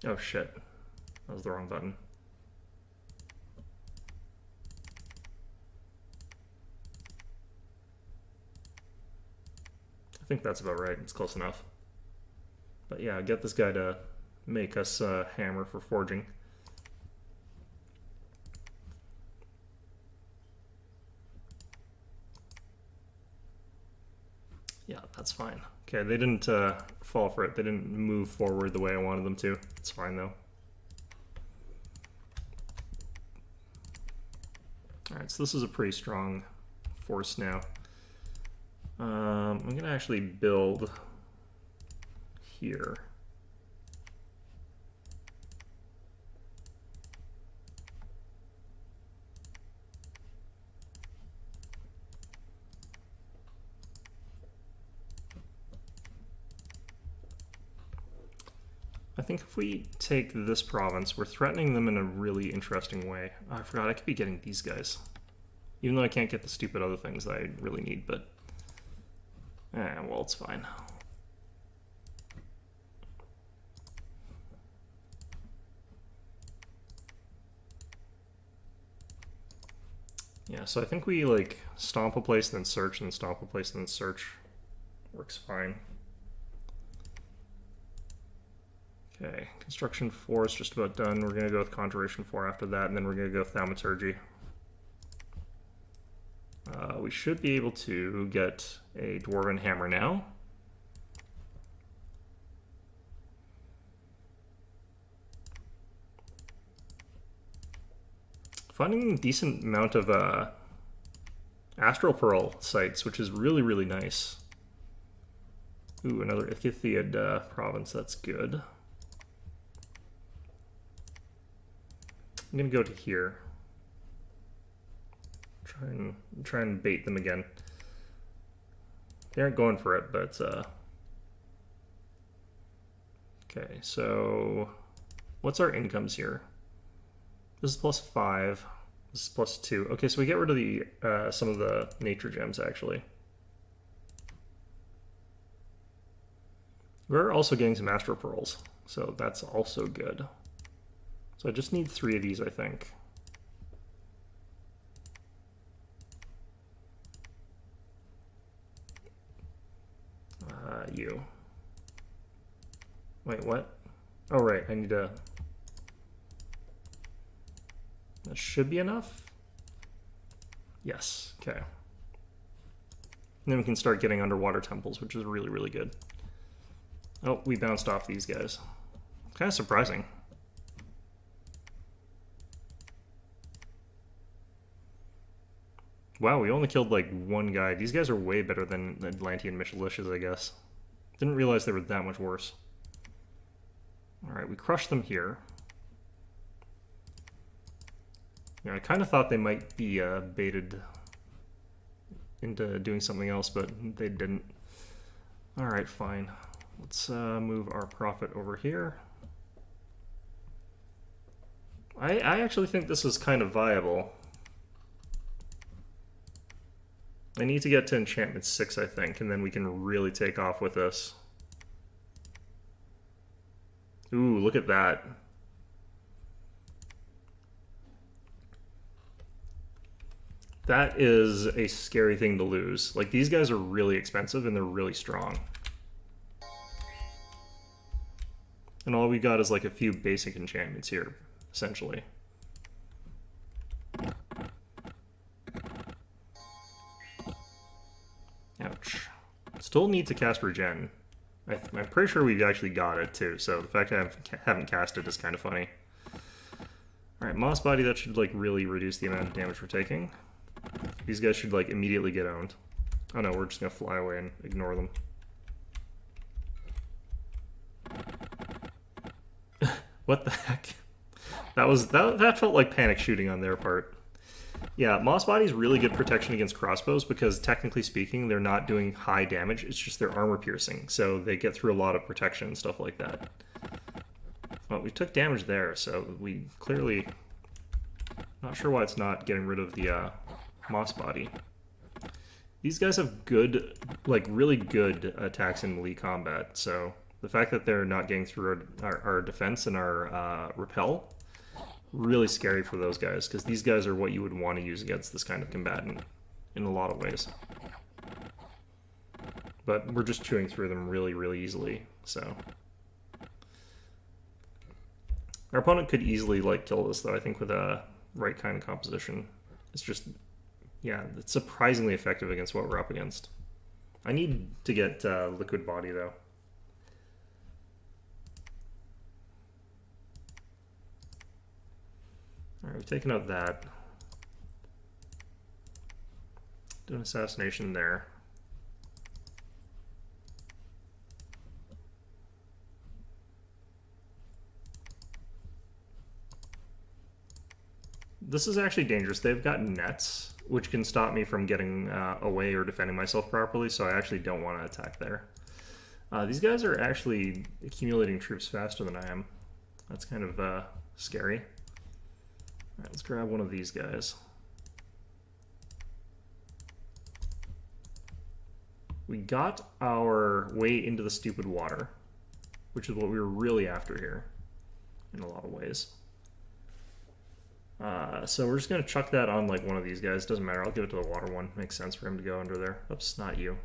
Oh, shit. That was the wrong button. I think that's about right. It's close enough. But yeah, get this guy to make us a hammer for forging. Yeah, that's fine. Okay, they didn't fall for it. They didn't move forward the way I wanted them to. It's fine, though. Alright, so this is a pretty strong force now. I'm going to actually build here. I think if we take this province, we're threatening them in a really interesting way. Oh, I forgot, I could be getting these guys. Even though I can't get the stupid other things that I really need, but... well, it's fine. Yeah, so I think we, like, stomp a place and then search, and then stomp a place and then search. Works fine. Okay, Construction 4 is just about done. We're going to go with Conjuration 4 after that, and then we're going to go with Thaumaturgy. We should be able to get a Dwarven Hammer now. Finding a decent amount of Astral Pearl sites, which is really, really nice. Ooh, another Ichthyid province, that's good. I'm gonna go to here. Try and bait them again. They aren't going for it, but okay, so what's our incomes here? This is +5. This is +2. Okay, so we get rid of the some of the nature gems actually. We're also getting some astral pearls, so that's also good. So I just need 3 of these, I think. You. Wait, what? Oh, right, I need to... That should be enough? Yes, okay. And then we can start getting underwater temples, which is really, really good. Oh, we bounced off these guys. Kind of surprising. Wow, we only killed like one guy. These guys are way better than Atlantean militias, I guess. Didn't realize they were that much worse. Alright, we crushed them here. Yeah, I kind of thought they might be baited into doing something else, but they didn't. Alright, fine. Let's move our profit over here. I actually think this is kind of viable. I need to get to enchantment 6, I think, and then we can really take off with this. Ooh, look at that. That is a scary thing to lose. Like, these guys are really expensive and they're really strong. And all we got is like a few basic enchantments here, essentially. Ouch. Still need to cast Regen. I'm pretty sure we've actually got it too, so the fact that I haven't cast it is kind of funny. Alright, Moss Body, that should like really reduce the amount of damage we're taking. These guys should like immediately get owned. Oh no, we're just gonna fly away and ignore them. What the heck? That felt like panic shooting on their part. Yeah, Moss Body's really good protection against crossbows because technically speaking, they're not doing high damage. It's just their armor piercing, so they get through a lot of protection and stuff like that. Well, we took damage there, so we clearly... Not sure why it's not getting rid of the Moss Body. These guys have good, like really good attacks in melee combat, so the fact that they're not getting through our defense and our repel, really scary for those guys, because these guys are what you would want to use against this kind of combatant in a lot of ways. But we're just chewing through them really, really easily, so... Our opponent could easily, like, kill this, though, I think, with a right kind of composition. It's just... Yeah, it's surprisingly effective against what we're up against. I need to get Liquid Body, though. Alright, we've taken out that. Do an assassination there. This is actually dangerous. They've got nets, which can stop me from getting away or defending myself properly, so I actually don't want to attack there. These guys are actually accumulating troops faster than I am. That's kind of scary. Alright, let's grab one of these guys. We got our way into the stupid water, which is what we were really after here, in a lot of ways. So we're just going to chuck that on like one of these guys. Doesn't matter, I'll give it to the water one. Makes sense for him to go under there. Oops, not you.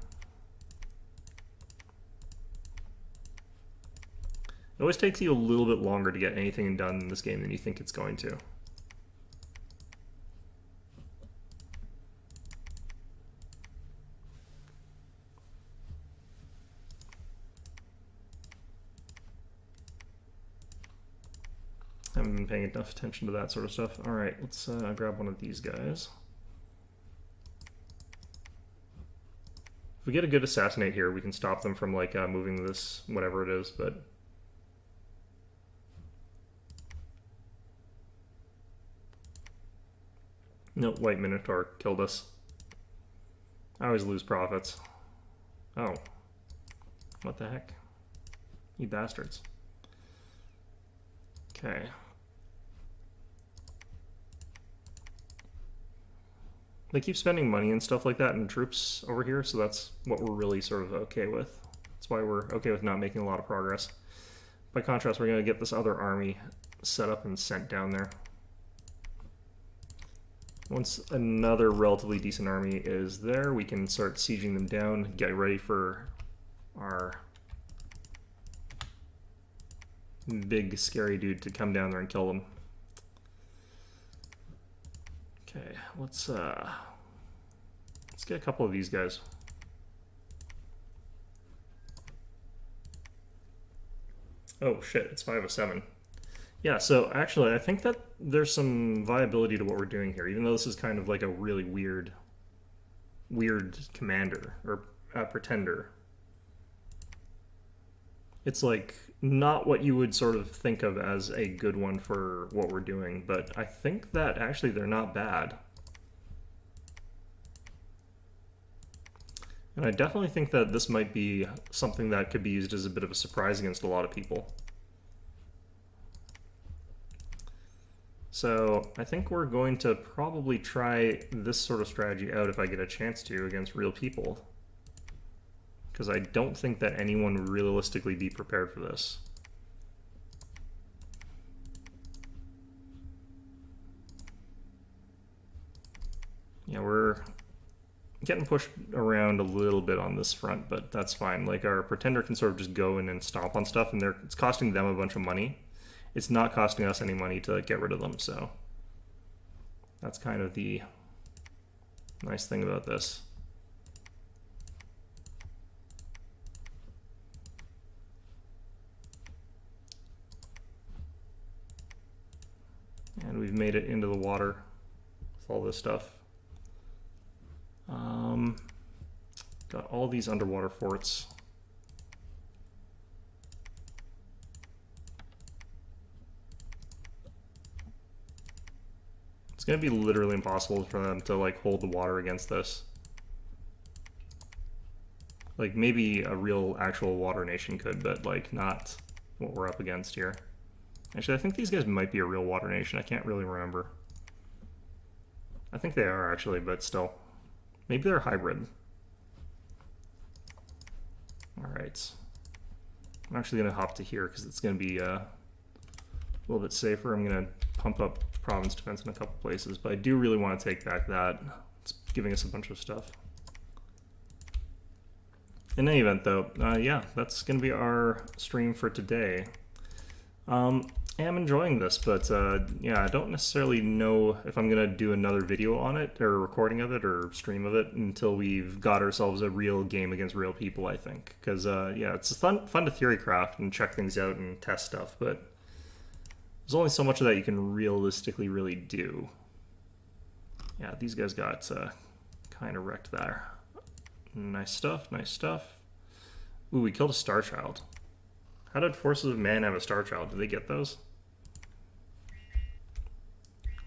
It always takes you a little bit longer to get anything done in this game than you think it's going to. I haven't been paying enough attention to that sort of stuff. Alright, let's grab one of these guys. If we get a good assassinate here, we can stop them from like moving this, whatever it is, but... Nope, White Minotaur killed us. I always lose profits. Oh. What the heck? You bastards. Okay. They keep spending money and stuff like that in troops over here, so that's what we're really sort of okay with. That's why we're okay with not making a lot of progress. By contrast, we're going to get this other army set up and sent down there. Once another relatively decent army is there, we can start sieging them down, get ready for our big scary dude to come down there and kill them. Okay, let's get a couple of these guys. Oh shit, it's 507. Yeah, so actually I think that there's some viability to what we're doing here, even though this is kind of like a really weird commander, or pretender. It's like not what you would sort of think of as a good one for what we're doing, but I think that actually they're not bad. And I definitely think that this might be something that could be used as a bit of a surprise against a lot of people. So I think we're going to probably try this sort of strategy out if I get a chance to against real people. Because I don't think that anyone would realistically be prepared for this. Yeah, we're getting pushed around a little bit on this front, but that's fine. Like, our pretender can sort of just go in and stomp on stuff, and it's costing them a bunch of money. It's not costing us any money to get rid of them, so that's kind of the nice thing about this. And we've made it into the water with all this stuff. Got all these underwater forts. It's going to be literally impossible for them to like hold the water against this. Like maybe a real actual water nation could, but like not what we're up against here. Actually, I think these guys might be a real water nation. I can't really remember. I think they are actually, but still. Maybe they're a hybrid. Alright. I'm actually going to hop to here because it's going to be a little bit safer. I'm going to pump up province defense in a couple places, but I do really want to take back that. It's giving us a bunch of stuff. In any event, though, yeah, that's going to be our stream for today. I am enjoying this, but yeah, I don't necessarily know if I'm going to do another video on it, or recording of it, or stream of it, until we've got ourselves a real game against real people, I think. Because, yeah, it's fun to theory craft and check things out and test stuff, but there's only so much of that you can realistically really do. Yeah, these guys got kind of wrecked there. Nice stuff, nice stuff. Ooh, we killed a Star Child. How did Forces of Man have a Star Child? Did they get those?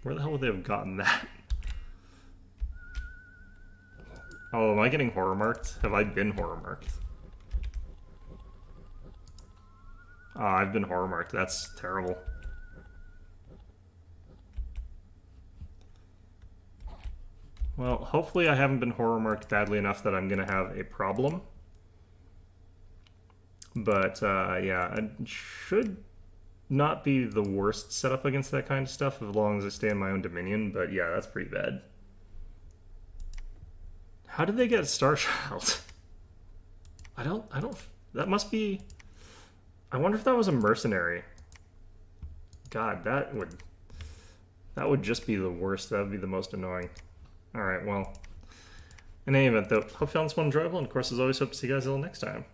Where the hell would they have gotten that? Oh, am I getting horror marked? Have I been horror marked? Ah, I've been horror marked. That's terrible. Well, hopefully I haven't been horror marked badly enough that I'm going to have a problem. But, yeah, it should not be the worst setup against that kind of stuff as long as I stay in my own dominion, but yeah, that's pretty bad. How did they get Star Child? I don't, that must be, I wonder if that was a mercenary. God, that would just be the worst. That would be the most annoying. Alright, well, in any event though, hope you found this one enjoyable, and of course as always, hope to see you guys all next time.